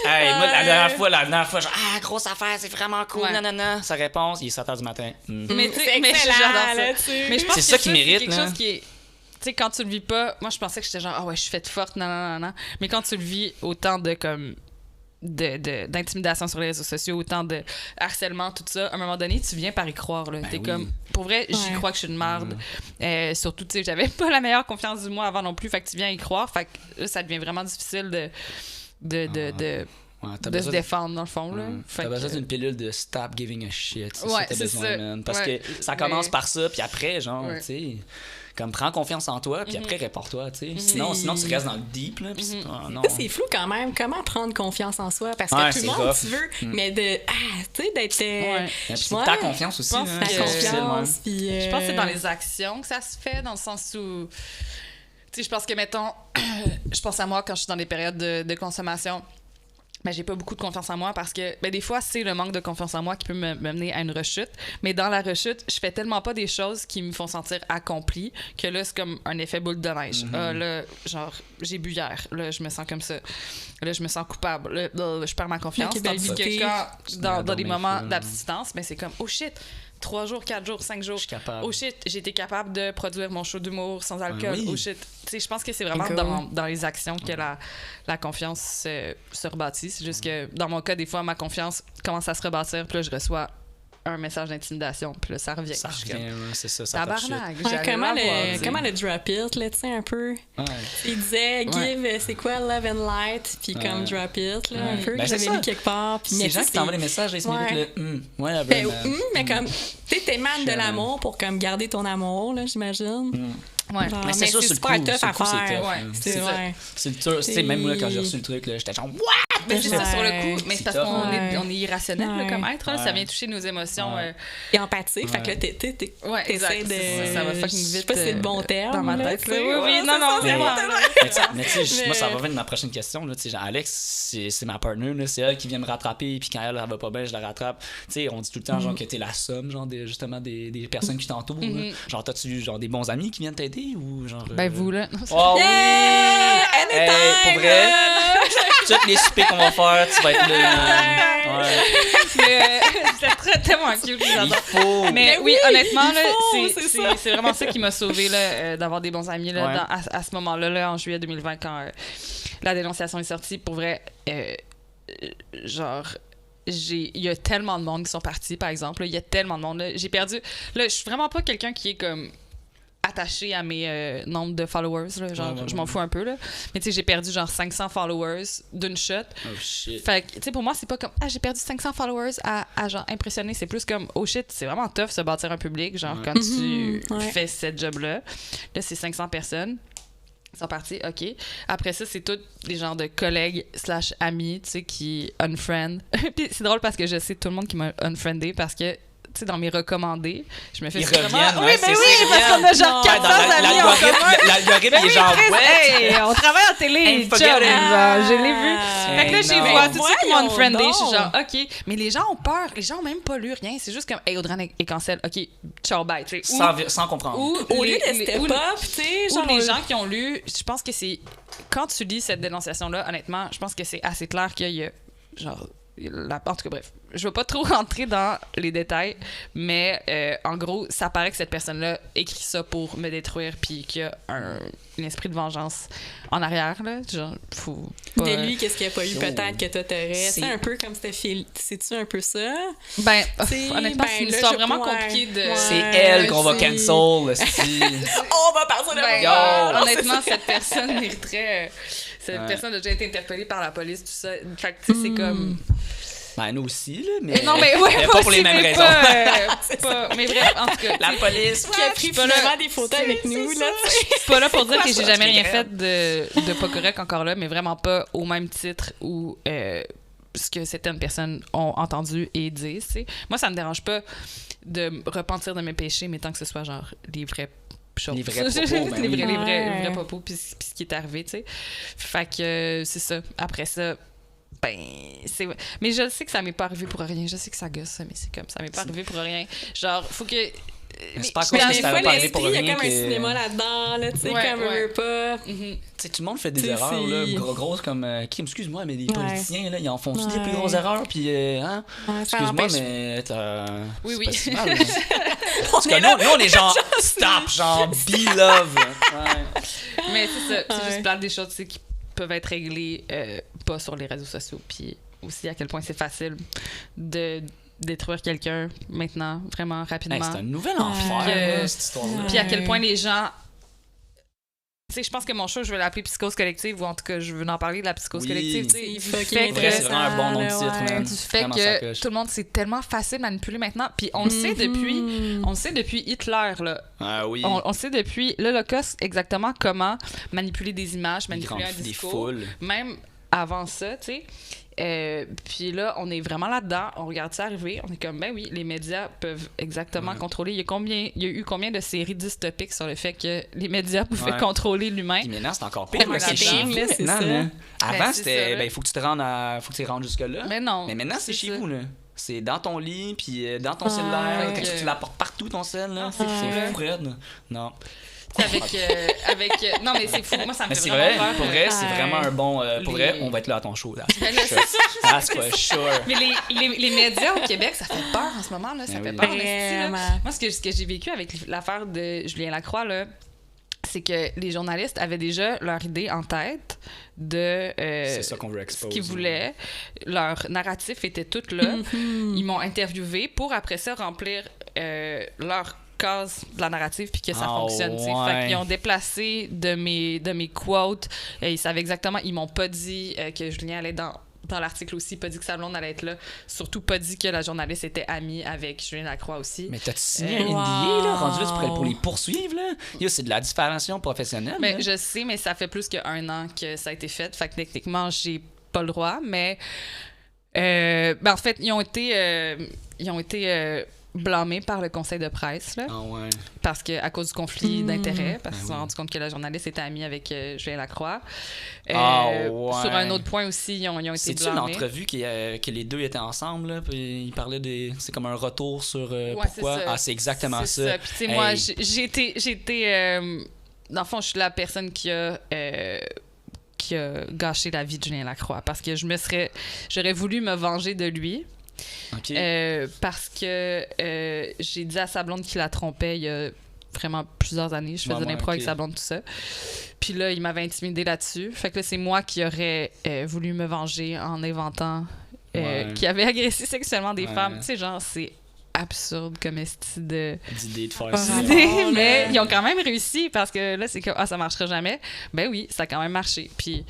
[SPEAKER 2] Hey, moi, la dernière fois, genre, grosse affaire, c'est vraiment cool,
[SPEAKER 3] Ouais.
[SPEAKER 2] nanana. Sa réponse, il est 7h du matin.
[SPEAKER 3] Mais tu sais,
[SPEAKER 1] C'est
[SPEAKER 3] mais
[SPEAKER 1] excellent,
[SPEAKER 3] j'adore
[SPEAKER 1] là,
[SPEAKER 3] ça.
[SPEAKER 1] tu sais.
[SPEAKER 3] Mais je pense
[SPEAKER 2] C'est
[SPEAKER 3] que
[SPEAKER 2] ça qui mérite,
[SPEAKER 3] c'est quelque
[SPEAKER 2] là.
[SPEAKER 3] chose qui est. Tu sais, quand tu le vis pas, moi je pensais que j'étais genre, ah ouais, je suis faite forte, non. Mais quand tu le vis, autant de comme. D'intimidation sur les réseaux sociaux, autant de harcèlement, tout ça, à un moment donné, tu viens par y croire. Là. T'es
[SPEAKER 2] oui.
[SPEAKER 3] comme, pour vrai, j'y
[SPEAKER 1] Ouais.
[SPEAKER 3] crois que je suis une marde. Surtout, tu sais, j'avais pas la meilleure confiance du moi avant non plus, fait que tu viens y croire, fait que là, ça devient vraiment difficile de
[SPEAKER 2] Ouais, t'as
[SPEAKER 3] de se
[SPEAKER 2] besoin
[SPEAKER 3] défendre, dans le fond. Là.
[SPEAKER 2] T'as besoin d'une pilule de stop giving a shit. C'est
[SPEAKER 3] Ouais,
[SPEAKER 2] ça que t'as
[SPEAKER 3] c'est
[SPEAKER 2] besoin,
[SPEAKER 3] ça.
[SPEAKER 2] man. Parce
[SPEAKER 3] Ouais.
[SPEAKER 2] que ça commence par ça, puis après, genre,
[SPEAKER 3] Ouais.
[SPEAKER 2] tu sais, comme prends confiance en toi, puis après, répare-toi, tu sais. Sinon, tu restes dans le deep, là, puis non.
[SPEAKER 1] Ça, c'est flou quand même. Comment prendre confiance en soi? Parce que
[SPEAKER 2] Ouais,
[SPEAKER 1] tout le
[SPEAKER 2] c'est
[SPEAKER 1] monde,
[SPEAKER 2] rough.
[SPEAKER 1] tu veux, mais tu sais, d'être.
[SPEAKER 3] Ouais.
[SPEAKER 2] Et puis c'est
[SPEAKER 1] Ouais.
[SPEAKER 2] ta confiance aussi,
[SPEAKER 3] Je pense
[SPEAKER 2] hein,
[SPEAKER 3] que-
[SPEAKER 1] Ta
[SPEAKER 2] c'est difficile, ouais.
[SPEAKER 1] confiance. Puis,
[SPEAKER 3] Je pense que c'est dans les actions que ça se fait, dans le sens où... Tu sais, je pense que, mettons, je pense à moi quand je suis dans des périodes de consommation, ben, j'ai pas beaucoup de confiance en moi parce que, ben, des fois, c'est le manque de confiance en moi qui peut me mener à une rechute. Mais dans la rechute, je fais tellement pas des choses qui me font sentir accomplie que là, c'est comme un effet boule de neige. Ah, là, genre, j'ai bu hier. Là, je me sens comme ça. Là, je me sens coupable. Là, je perds ma confiance.
[SPEAKER 1] La
[SPEAKER 3] Tandis
[SPEAKER 1] culpabilité.
[SPEAKER 3] que quand, dans des
[SPEAKER 2] dormir
[SPEAKER 3] moments
[SPEAKER 2] full.
[SPEAKER 3] d'abstinence, ben, c'est comme, oh shit, 3 jours, 4 jours, 5 jours.
[SPEAKER 2] Je suis capable.
[SPEAKER 3] Oh shit, j'ai été capable de produire mon show d'humour sans alcool.
[SPEAKER 2] oui.
[SPEAKER 3] Oh shit. Tu sais, je pense que c'est vraiment
[SPEAKER 1] Cool.
[SPEAKER 3] dans les actions que la confiance se rebâtit. C'est juste que dans mon cas, des fois, ma confiance commence à se rebâtir, puis là, je reçois un message d'intimidation, puis là, ça revient.
[SPEAKER 2] Ça
[SPEAKER 3] Je suis
[SPEAKER 2] revient,
[SPEAKER 3] comme,
[SPEAKER 2] ouais, c'est ça, ça part
[SPEAKER 3] tabarnak.
[SPEAKER 1] Ouais,
[SPEAKER 3] j'allais
[SPEAKER 1] comment,
[SPEAKER 3] l'avoir, tu sais.
[SPEAKER 1] comment le drop it, là, tu sais, un peu.
[SPEAKER 2] Ouais.
[SPEAKER 1] Il disait,
[SPEAKER 3] Ouais.
[SPEAKER 1] give, c'est quoi, love and light, puis comme drop it, là, un peu,
[SPEAKER 2] Ben,
[SPEAKER 1] que
[SPEAKER 2] c'est
[SPEAKER 1] j'avais
[SPEAKER 2] ça.
[SPEAKER 1] lu quelque part. Puis
[SPEAKER 2] C'est les
[SPEAKER 1] mais
[SPEAKER 2] gens
[SPEAKER 1] tu
[SPEAKER 2] qui
[SPEAKER 1] sais,
[SPEAKER 2] t'envoient des messages, ils se
[SPEAKER 1] Ouais.
[SPEAKER 2] méritent le ouais,
[SPEAKER 1] Ben,
[SPEAKER 2] ben,
[SPEAKER 1] mais comme, tu sais, t'émanes de
[SPEAKER 2] Je-
[SPEAKER 1] l'amour pour comme garder ton amour, là, j'imagine.
[SPEAKER 3] Ouais.
[SPEAKER 1] Genre,
[SPEAKER 2] Mais c'est sûr, sur le
[SPEAKER 1] super
[SPEAKER 2] coup,
[SPEAKER 1] tough
[SPEAKER 2] sur le
[SPEAKER 1] à
[SPEAKER 2] coup, c'est
[SPEAKER 1] faire.
[SPEAKER 2] tough,
[SPEAKER 3] Ouais,
[SPEAKER 2] hein.
[SPEAKER 1] C'est
[SPEAKER 3] c'est ça.
[SPEAKER 1] ouais.
[SPEAKER 2] C'est le tour. Tu sais, même là, quand j'ai reçu le truc, là, j'étais genre, what?
[SPEAKER 3] Mais c'est ça,
[SPEAKER 1] Ouais.
[SPEAKER 3] sur le coup. Mais c'est parce qu'on
[SPEAKER 1] Ouais.
[SPEAKER 3] on est irrationnel là,
[SPEAKER 1] Ouais.
[SPEAKER 3] comme être. Là, ça
[SPEAKER 2] Ouais.
[SPEAKER 3] vient toucher nos émotions.
[SPEAKER 2] Ouais.
[SPEAKER 1] Et empathique, fait que là,
[SPEAKER 3] Ouais, exact.
[SPEAKER 1] t'essaies de.
[SPEAKER 3] Ça va fucking
[SPEAKER 1] Je sais
[SPEAKER 3] vite.
[SPEAKER 1] pas si c'est le bon terme.
[SPEAKER 3] dans ma
[SPEAKER 1] là,
[SPEAKER 3] tête.
[SPEAKER 1] tu
[SPEAKER 3] là.
[SPEAKER 1] sais.
[SPEAKER 3] Oui, oui,
[SPEAKER 1] Ouais,
[SPEAKER 3] non,
[SPEAKER 1] c'est
[SPEAKER 3] non,
[SPEAKER 1] ça,
[SPEAKER 3] c'est
[SPEAKER 1] c'est
[SPEAKER 3] bon.
[SPEAKER 1] bon.
[SPEAKER 2] Mais tu sais, moi, ça
[SPEAKER 1] Mais-
[SPEAKER 2] va venir de ma prochaine question. Là, tu sais, genre, Alex, c'est ma partner, là, c'est elle qui vient me rattraper, puis quand elle va pas bien, je la rattrape. Tu sais, on dit tout le temps genre, que t'es la somme genre, justement des personnes qui t'entourent. là. Genre, t'as-tu genre, des bons amis qui viennent t'aider ou genre.
[SPEAKER 3] Ben, vous, là.
[SPEAKER 2] Oh oui!
[SPEAKER 1] Anytime!
[SPEAKER 2] Hey, pour vrai, tous les soupers qu'on va faire, tu vas être là. Ouais.
[SPEAKER 3] Mais, c'est tellement cute,
[SPEAKER 2] Il
[SPEAKER 3] j'adore.
[SPEAKER 2] faut.
[SPEAKER 3] Mais
[SPEAKER 1] Mais
[SPEAKER 3] oui,
[SPEAKER 1] oui,
[SPEAKER 3] honnêtement,
[SPEAKER 1] il
[SPEAKER 3] là,
[SPEAKER 1] faut, c'est ça.
[SPEAKER 3] c'est vraiment ça qui m'a sauvée là, d'avoir des bons amis là,
[SPEAKER 2] Ouais.
[SPEAKER 3] à ce moment-là, là, en juillet 2020, quand la dénonciation est sortie. Pour vrai, genre, il y a tellement de monde qui sont partis, par exemple. là, Il y a tellement de monde. Là, j'ai perdu. Là, je suis vraiment pas quelqu'un qui est comme attaché à mes nombres de followers. Là, genre,
[SPEAKER 2] Ouais, ouais,
[SPEAKER 3] je m'en
[SPEAKER 2] ouais.
[SPEAKER 3] fous un peu. Là. Mais tu sais, j'ai perdu genre 500 followers d'une shot.
[SPEAKER 2] Oh shit.
[SPEAKER 3] Fait que, tu sais, pour moi, c'est pas comme, j'ai perdu 500 followers à genre impressionner. C'est plus comme, oh shit, c'est vraiment tough se bâtir un public, genre,
[SPEAKER 2] Ouais.
[SPEAKER 3] quand tu
[SPEAKER 1] ouais.
[SPEAKER 3] fais cette job-là. Là, c'est 500 personnes. Ils sont partis, OK. Après ça, c'est tous des genres de collègues / amis, tu sais, qui unfriend. Puis c'est drôle parce que je sais tout le monde qui m'a unfriendé parce que, tu sais, dans mes recommandés, je me fais
[SPEAKER 2] Ils
[SPEAKER 3] vraiment...
[SPEAKER 2] reviennent,
[SPEAKER 3] Oui,
[SPEAKER 2] ouais,
[SPEAKER 3] mais
[SPEAKER 2] c'est
[SPEAKER 3] oui,
[SPEAKER 2] ça, ils
[SPEAKER 3] parce qu'on a genre
[SPEAKER 1] Non.
[SPEAKER 3] 400 amis en commun.
[SPEAKER 2] L'algorithme,
[SPEAKER 3] Ben
[SPEAKER 2] il est
[SPEAKER 3] oui,
[SPEAKER 2] genre,
[SPEAKER 3] Chris,
[SPEAKER 2] ouais.
[SPEAKER 3] hey, on travaille en télé,
[SPEAKER 2] Hey,
[SPEAKER 3] chum,
[SPEAKER 2] forget it.
[SPEAKER 3] genre, je l'ai vu. Fait que là, j'ai
[SPEAKER 2] non.
[SPEAKER 3] vu
[SPEAKER 2] Ben,
[SPEAKER 3] tous ceux qui m'ont
[SPEAKER 1] voyons
[SPEAKER 3] unfriendé, je suis
[SPEAKER 1] donc.
[SPEAKER 3] genre, OK. Mais les gens ont peur. Les gens ont même pas lu rien. C'est juste comme, hey, Audrey est cancel. OK, ciao, bye. Tu sais,
[SPEAKER 2] Sans comprendre.
[SPEAKER 1] Au lieu de step
[SPEAKER 3] ou-
[SPEAKER 1] up, tu sais,
[SPEAKER 3] ou
[SPEAKER 1] genre.
[SPEAKER 3] les gens qui ont lu, je pense que c'est... Quand tu lis cette dénonciation-là, honnêtement, je pense que c'est assez clair qu'il y a, genre... En tout cas, bref, je veux pas trop rentrer dans les détails, mais en gros, ça paraît que cette personne-là écrit ça pour me détruire, puis qu'il y a un esprit de vengeance en arrière, là. Genre, faut pas...
[SPEAKER 1] De lui, qu'est-ce qu'il n'y a pas eu,
[SPEAKER 2] Yo.
[SPEAKER 1] peut-être que toi t'aurais.
[SPEAKER 2] C'est-
[SPEAKER 1] C'est un peu comme c'était fil. C'est-tu un peu ça?
[SPEAKER 3] Ben,
[SPEAKER 1] T'sais,
[SPEAKER 3] honnêtement,
[SPEAKER 1] ben,
[SPEAKER 3] c'est une
[SPEAKER 1] là,
[SPEAKER 3] histoire
[SPEAKER 1] je-
[SPEAKER 3] vraiment
[SPEAKER 1] ouais,
[SPEAKER 3] compliquée de...
[SPEAKER 1] ouais.
[SPEAKER 2] C'est elle qu'on va
[SPEAKER 1] c'est-
[SPEAKER 2] cancel, esti.
[SPEAKER 1] On va partir de
[SPEAKER 3] Ben,
[SPEAKER 2] Yo!
[SPEAKER 3] honnêtement, cette personne mériterait... Cette
[SPEAKER 2] Ouais.
[SPEAKER 3] personne a déjà été interpellée par la police, tout ça. Fait que, tu sais, c'est comme...
[SPEAKER 2] Ben, nous aussi, là, mais.
[SPEAKER 3] Non, mais ouais,
[SPEAKER 2] pas
[SPEAKER 3] moi
[SPEAKER 2] pour les
[SPEAKER 3] aussi,
[SPEAKER 2] mêmes
[SPEAKER 3] mais
[SPEAKER 2] raisons.
[SPEAKER 3] pas, mais bref, en tout cas,
[SPEAKER 2] La police.
[SPEAKER 1] Qui a pris
[SPEAKER 3] pas là.
[SPEAKER 1] finalement des photos avec nous, là, tu sais.
[SPEAKER 3] je suis pas là pour dire que j'ai jamais
[SPEAKER 2] je
[SPEAKER 3] rien
[SPEAKER 2] les
[SPEAKER 3] fait de pas correct encore là, mais vraiment pas au même titre où ce que certaines personnes ont entendu et disent. Tu sais. Moi, ça me dérange pas de me repentir de mes péchés, mais tant que ce soit genre les vrais choses.
[SPEAKER 2] Les vrais propos, ben
[SPEAKER 3] les
[SPEAKER 2] oui.
[SPEAKER 3] vrais propos, puis ce qui est arrivé, tu sais. Fait que c'est ça. Après ça, ben, c'est... Mais je sais que ça m'est pas arrivé pour rien. Je sais que ça gosse, ça, mais c'est comme ça m'est pas arrivé pour rien. Genre, faut que...
[SPEAKER 2] C'est pas
[SPEAKER 1] Mais
[SPEAKER 2] comme
[SPEAKER 1] des
[SPEAKER 2] si
[SPEAKER 1] fois,
[SPEAKER 2] t'avais pas arrivé pour
[SPEAKER 1] l'esprit, il y a
[SPEAKER 2] rien.
[SPEAKER 1] comme un
[SPEAKER 2] que-
[SPEAKER 1] cinéma là-dedans, là, tu sais,
[SPEAKER 3] Ouais,
[SPEAKER 1] comme
[SPEAKER 3] ouais.
[SPEAKER 1] veut pas.
[SPEAKER 3] Mhm.
[SPEAKER 2] Tu sais, tout le monde fait des
[SPEAKER 1] Tu sais,
[SPEAKER 2] erreurs, là,
[SPEAKER 1] c'est-
[SPEAKER 2] grosses comme. Excuse-moi, mais les
[SPEAKER 1] Ouais.
[SPEAKER 2] politiciens, là, ils en font des
[SPEAKER 1] Ouais.
[SPEAKER 2] plus grosses erreurs, puis. Hein?
[SPEAKER 1] Ouais, ça
[SPEAKER 2] Excuse-moi,
[SPEAKER 1] empêche-
[SPEAKER 2] mais.
[SPEAKER 3] Oui,
[SPEAKER 2] c'est
[SPEAKER 3] oui.
[SPEAKER 2] pas si mal, là. Parce
[SPEAKER 1] On
[SPEAKER 2] que
[SPEAKER 1] est là.
[SPEAKER 2] nous, on est genre. Stop, genre. Be love. Ouais.
[SPEAKER 3] Mais c'est ça. C'est
[SPEAKER 1] Ouais.
[SPEAKER 3] juste plein des choses tu sais, qui peuvent être réglées pas sur les réseaux sociaux. Puis aussi à quel point c'est facile de détruire quelqu'un maintenant, vraiment rapidement.
[SPEAKER 2] Hey, c'est un nouvel enfer,
[SPEAKER 3] Puis,
[SPEAKER 2] là, cette histoire-là.
[SPEAKER 3] Puis à quel point les gens Tu sais, je pense que mon show, je vais l'appeler Psychose collective, ou en tout cas, je veux en parler de la psychose collective. Tu sais,
[SPEAKER 1] C'est
[SPEAKER 3] fait
[SPEAKER 2] Pour vrai, c'est vraiment un bon nom de titre,
[SPEAKER 1] ouais.
[SPEAKER 2] man.
[SPEAKER 3] du fait
[SPEAKER 2] Vraiment
[SPEAKER 3] que
[SPEAKER 2] sacoche.
[SPEAKER 3] tout le monde, c'est tellement facile de manipuler maintenant. Puis on le sait depuis Hitler, là.
[SPEAKER 2] Ah oui.
[SPEAKER 3] On sait depuis l'Holocauste exactement comment manipuler des images, manipuler un
[SPEAKER 2] Des
[SPEAKER 3] discours.
[SPEAKER 2] foules.
[SPEAKER 3] Même avant ça, tu sais. Puis là, on est vraiment là-dedans. On regarde ça arriver. On est comme, ben oui, les médias peuvent exactement contrôler. Il y a eu combien de séries dystopiques sur le fait que les médias pouvaient contrôler l'humain?
[SPEAKER 2] Puis maintenant, c'est encore pire.
[SPEAKER 3] Ouais,
[SPEAKER 2] C'est chez vous,
[SPEAKER 1] là, c'est
[SPEAKER 2] maintenant.
[SPEAKER 1] ça.
[SPEAKER 2] Là. Avant,
[SPEAKER 3] Ben, c'est
[SPEAKER 2] c'était...
[SPEAKER 3] ça.
[SPEAKER 2] Ben, il faut que tu te rendes faut que tu te rendes jusque-là.
[SPEAKER 3] Mais non.
[SPEAKER 2] Mais maintenant, c'est chez
[SPEAKER 3] ça.
[SPEAKER 2] vous, là. C'est dans ton lit, puis dans ton cellulaire.
[SPEAKER 3] ouais.
[SPEAKER 2] Tu l'apportes partout, ton cell, là. C'est
[SPEAKER 3] ouais.
[SPEAKER 2] fou, Fred. Non.
[SPEAKER 3] Non, mais c'est fou. Moi, ça me
[SPEAKER 2] Mais
[SPEAKER 3] fait
[SPEAKER 2] c'est
[SPEAKER 3] vraiment
[SPEAKER 2] vrai,
[SPEAKER 3] peur.
[SPEAKER 2] pour vrai, c'est
[SPEAKER 1] Ouais.
[SPEAKER 2] vraiment un bon... pour
[SPEAKER 3] Les-
[SPEAKER 2] vrai, on va être là à ton show. Là.
[SPEAKER 3] Ben là,
[SPEAKER 2] That's for sure.
[SPEAKER 3] Mais les médias au Québec, ça fait peur en ce moment, là. Ça
[SPEAKER 2] Ben
[SPEAKER 3] fait
[SPEAKER 2] oui.
[SPEAKER 3] peur. en esti, là.
[SPEAKER 1] Vraiment.
[SPEAKER 3] Moi, ce que j'ai vécu avec l'affaire de Julien Lacroix, là, c'est que les journalistes avaient déjà leur idée en tête de
[SPEAKER 2] C'est ça qu'on veut
[SPEAKER 3] ce
[SPEAKER 2] exposer.
[SPEAKER 3] qu'ils voulaient. Leur narratif était tout là.
[SPEAKER 1] Mm-hmm.
[SPEAKER 3] Ils m'ont interviewé pour, après ça, remplir leur case de la narrative puis que ça
[SPEAKER 2] Ah,
[SPEAKER 3] fonctionne. tu sais.
[SPEAKER 2] ouais.
[SPEAKER 3] Fait qu'ils ont déplacé de mes quotes. Ils savaient exactement. Ils m'ont pas dit que Julien allait dans l'article aussi, pas dit que sa blonde allait être là. Surtout pas dit que la journaliste était amie avec Julien Lacroix aussi.
[SPEAKER 2] Mais t'as-tu signé un
[SPEAKER 1] Wow.
[SPEAKER 2] NDA, là? Rendu là, tu pourrais pour les poursuivre, là? Yo, c'est de la diffamation professionnelle.
[SPEAKER 3] Mais
[SPEAKER 2] là.
[SPEAKER 3] je sais, mais ça fait plus qu'un an que ça a été fait. Fait que techniquement, j'ai pas le droit. Mais en fait, ils ont été blâmés par le conseil de presse, là,
[SPEAKER 2] Ah ouais.
[SPEAKER 3] parce que à cause du conflit d'intérêts, parce
[SPEAKER 2] Ben
[SPEAKER 3] qu'ils se sont
[SPEAKER 2] oui.
[SPEAKER 3] rendus compte que la journaliste était amie avec Julien Lacroix.
[SPEAKER 2] Ah ouais.
[SPEAKER 3] Sur un autre point aussi, ils ont été
[SPEAKER 2] C'est-tu
[SPEAKER 3] blâmés.
[SPEAKER 2] l'entrevue que les deux étaient ensemble, là? Puis ils parlaient des. C'est comme un retour sur pourquoi.
[SPEAKER 3] c'est ça.
[SPEAKER 2] Ah, c'est exactement ça.
[SPEAKER 3] Puis tu sais, moi,
[SPEAKER 2] Hey.
[SPEAKER 3] j'ai été dans le fond, je suis la personne qui a gâché la vie de Julien Lacroix parce que j'aurais voulu me venger de lui.
[SPEAKER 2] OK.
[SPEAKER 3] Parce que j'ai dit à sa blonde qu'il la trompait il y a vraiment plusieurs années. Je faisais
[SPEAKER 2] Ouais,
[SPEAKER 3] l'impro avec
[SPEAKER 2] ok.
[SPEAKER 3] sa blonde, tout ça. Puis là, il m'avait intimidée là-dessus. Fait que là, c'est moi qui aurais voulu me venger en inventant
[SPEAKER 2] Ouais.
[SPEAKER 3] qu'il avait agressé sexuellement des
[SPEAKER 2] Ouais.
[SPEAKER 3] femmes. Tu sais, genre, c'est absurde comme esti de
[SPEAKER 2] D'idée de faire
[SPEAKER 1] Ah.
[SPEAKER 2] ça.
[SPEAKER 3] d'idée,
[SPEAKER 1] Oh,
[SPEAKER 3] mais
[SPEAKER 1] là.
[SPEAKER 3] ils ont quand même réussi parce que là, c'est que ça marchera jamais. Ben oui, ça a quand même marché. Puis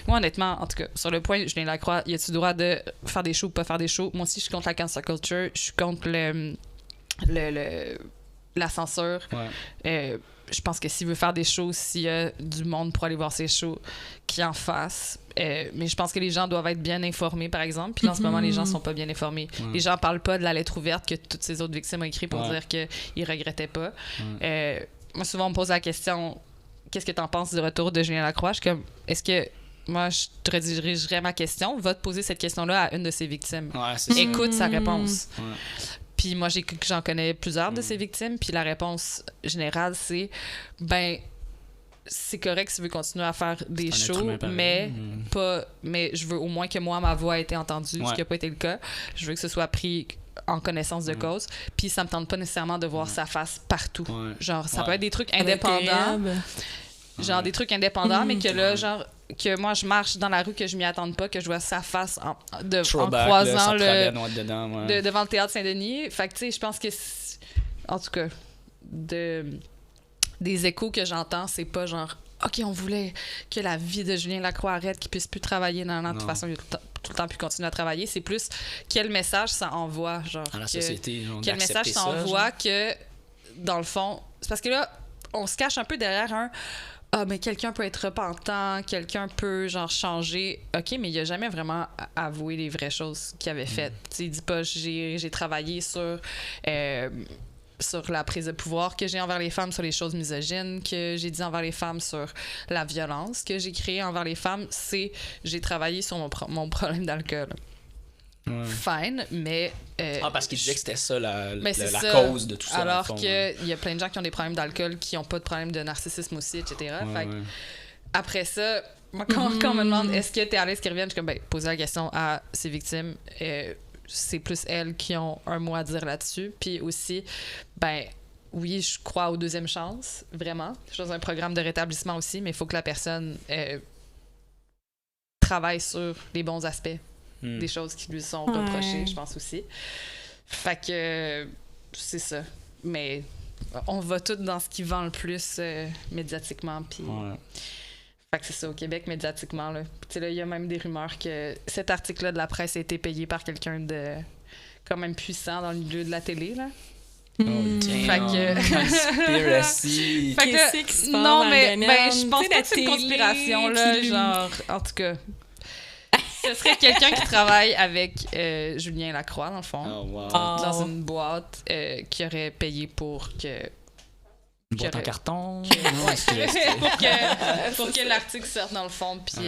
[SPEAKER 3] moi, honnêtement, en tout cas, sur le point, Julien Lacroix, y a-tu le droit de faire des shows ou pas faire des shows? Moi aussi, je suis contre la cancel culture. Je suis contre la censure.
[SPEAKER 2] Ouais.
[SPEAKER 3] Je pense que s'il veut faire des shows, s'il y a du monde pour aller voir ses shows, qu'il en fasse. Mais je pense que les gens doivent être bien informés, par exemple. Puis en ce moment, les gens sont pas bien informés.
[SPEAKER 2] Ouais.
[SPEAKER 3] Les gens parlent pas de la lettre ouverte que toutes ces autres victimes ont écrit pour
[SPEAKER 2] Ouais.
[SPEAKER 3] dire qu'ils regrettaient pas. Moi, souvent, on me pose la question, qu'est-ce que tu en penses du retour de Julien Lacroix? Je suis comme, est-ce que moi, je te redirigerais ma question? Va te poser cette question-là à une de ses victimes.
[SPEAKER 2] Ouais, c'est ça.
[SPEAKER 3] Écoute sa réponse.
[SPEAKER 2] Ouais.
[SPEAKER 3] Puis moi, j'en connais plusieurs de ces victimes. Puis la réponse générale, c'est ben, c'est correct si tu veux continuer à faire des
[SPEAKER 2] C'est un être
[SPEAKER 3] shows,
[SPEAKER 2] humain pareil.
[SPEAKER 3] mais mais je veux au moins que moi, ma voix ait été entendue,
[SPEAKER 2] Ouais.
[SPEAKER 3] ce qui n'a pas été le cas. Je veux que ce soit pris en connaissance de cause. Puis ça me tente pas nécessairement de voir sa face partout.
[SPEAKER 2] Ouais.
[SPEAKER 3] Genre, ça
[SPEAKER 2] Ouais.
[SPEAKER 3] peut être des trucs indépendants. Genre des trucs indépendants, mais que là, genre, que moi, je marche dans la rue, que je m'y attende pas, que je vois sa face en
[SPEAKER 2] Throwback,
[SPEAKER 3] croisant
[SPEAKER 2] là, ça
[SPEAKER 3] le,
[SPEAKER 2] trabait noir dedans, ouais.
[SPEAKER 3] devant le théâtre Saint-Denis. Fait que, tu sais, je pense que, en tout cas, des échos que j'entends, c'est pas genre, OK, on voulait que la vie de Julien Lacroix arrête, qu'il puisse plus travailler. Non, de toute façon, il a tout le temps pu continuer à travailler. C'est plus quel message ça envoie, genre.
[SPEAKER 2] À la
[SPEAKER 3] que-
[SPEAKER 2] société, genre,
[SPEAKER 3] quel
[SPEAKER 2] d'accepter
[SPEAKER 3] message ça
[SPEAKER 2] ça,
[SPEAKER 3] envoie
[SPEAKER 2] genre.
[SPEAKER 3] que, dans le fond, c'est parce que là, on se cache un peu derrière un ah, mais quelqu'un peut être repentant, quelqu'un peut, genre, changer. OK, mais il a jamais vraiment avoué les vraies choses qu'il avait faites. Tu sais, il dit pas, j'ai travaillé sur la prise de pouvoir que j'ai envers les femmes, sur les choses misogynes que j'ai dit envers les femmes, sur la violence que j'ai créée envers les femmes. J'ai travaillé sur mon problème d'alcool.
[SPEAKER 2] Ouais.
[SPEAKER 3] Fine, mais...
[SPEAKER 2] Parce qu'il disait que c'était ça la
[SPEAKER 3] c'est ça.
[SPEAKER 2] cause de tout ça.
[SPEAKER 3] Alors
[SPEAKER 2] dans le fond,
[SPEAKER 3] qu'il y a plein de gens qui ont des problèmes d'alcool, qui n'ont pas de problème de narcissisme aussi, etc.
[SPEAKER 2] Ouais,
[SPEAKER 3] Fait que,
[SPEAKER 2] ouais.
[SPEAKER 3] après ça, moi, quand on me demande est-ce que t'es à l'aise qu'ils reviennent, je suis comme, ben, poser la question à ces victimes. C'est plus elles qui ont un mot à dire là-dessus. Puis aussi, ben, oui, je crois aux deuxièmes chances, vraiment. Je suis dans un programme de rétablissement aussi, mais il faut que la personne travaille sur les bons aspects des choses qui lui sont reprochées, je pense aussi. Fait que c'est ça. Mais on va tout dans ce qui vend le plus médiatiquement. Puis...
[SPEAKER 2] Ouais.
[SPEAKER 3] Fait que c'est ça, au Québec, médiatiquement. Là. Tu sais, là, il y a même des rumeurs que cet article-là de la presse a été payé par quelqu'un de quand même puissant dans le milieu de la télé, là.
[SPEAKER 2] Oh, damn.
[SPEAKER 3] Fait que...
[SPEAKER 2] Conspiracy.
[SPEAKER 3] Fait que là,
[SPEAKER 1] Qu'est-ce qui se passe
[SPEAKER 3] non,
[SPEAKER 1] dans le
[SPEAKER 3] mais
[SPEAKER 1] domaine?
[SPEAKER 3] ben, je pense
[SPEAKER 1] Tu sais,
[SPEAKER 3] pas
[SPEAKER 1] la
[SPEAKER 3] que c'est une
[SPEAKER 1] télé,
[SPEAKER 3] conspiration, là,
[SPEAKER 1] puis
[SPEAKER 3] genre, en tout cas. Ce serait quelqu'un qui travaille avec Julien Lacroix, dans le fond,
[SPEAKER 2] Oh, wow.
[SPEAKER 3] dans une boîte qui aurait payé pour que...
[SPEAKER 2] Une boîte en carton.
[SPEAKER 3] pour que l'article sorte dans le fond, puis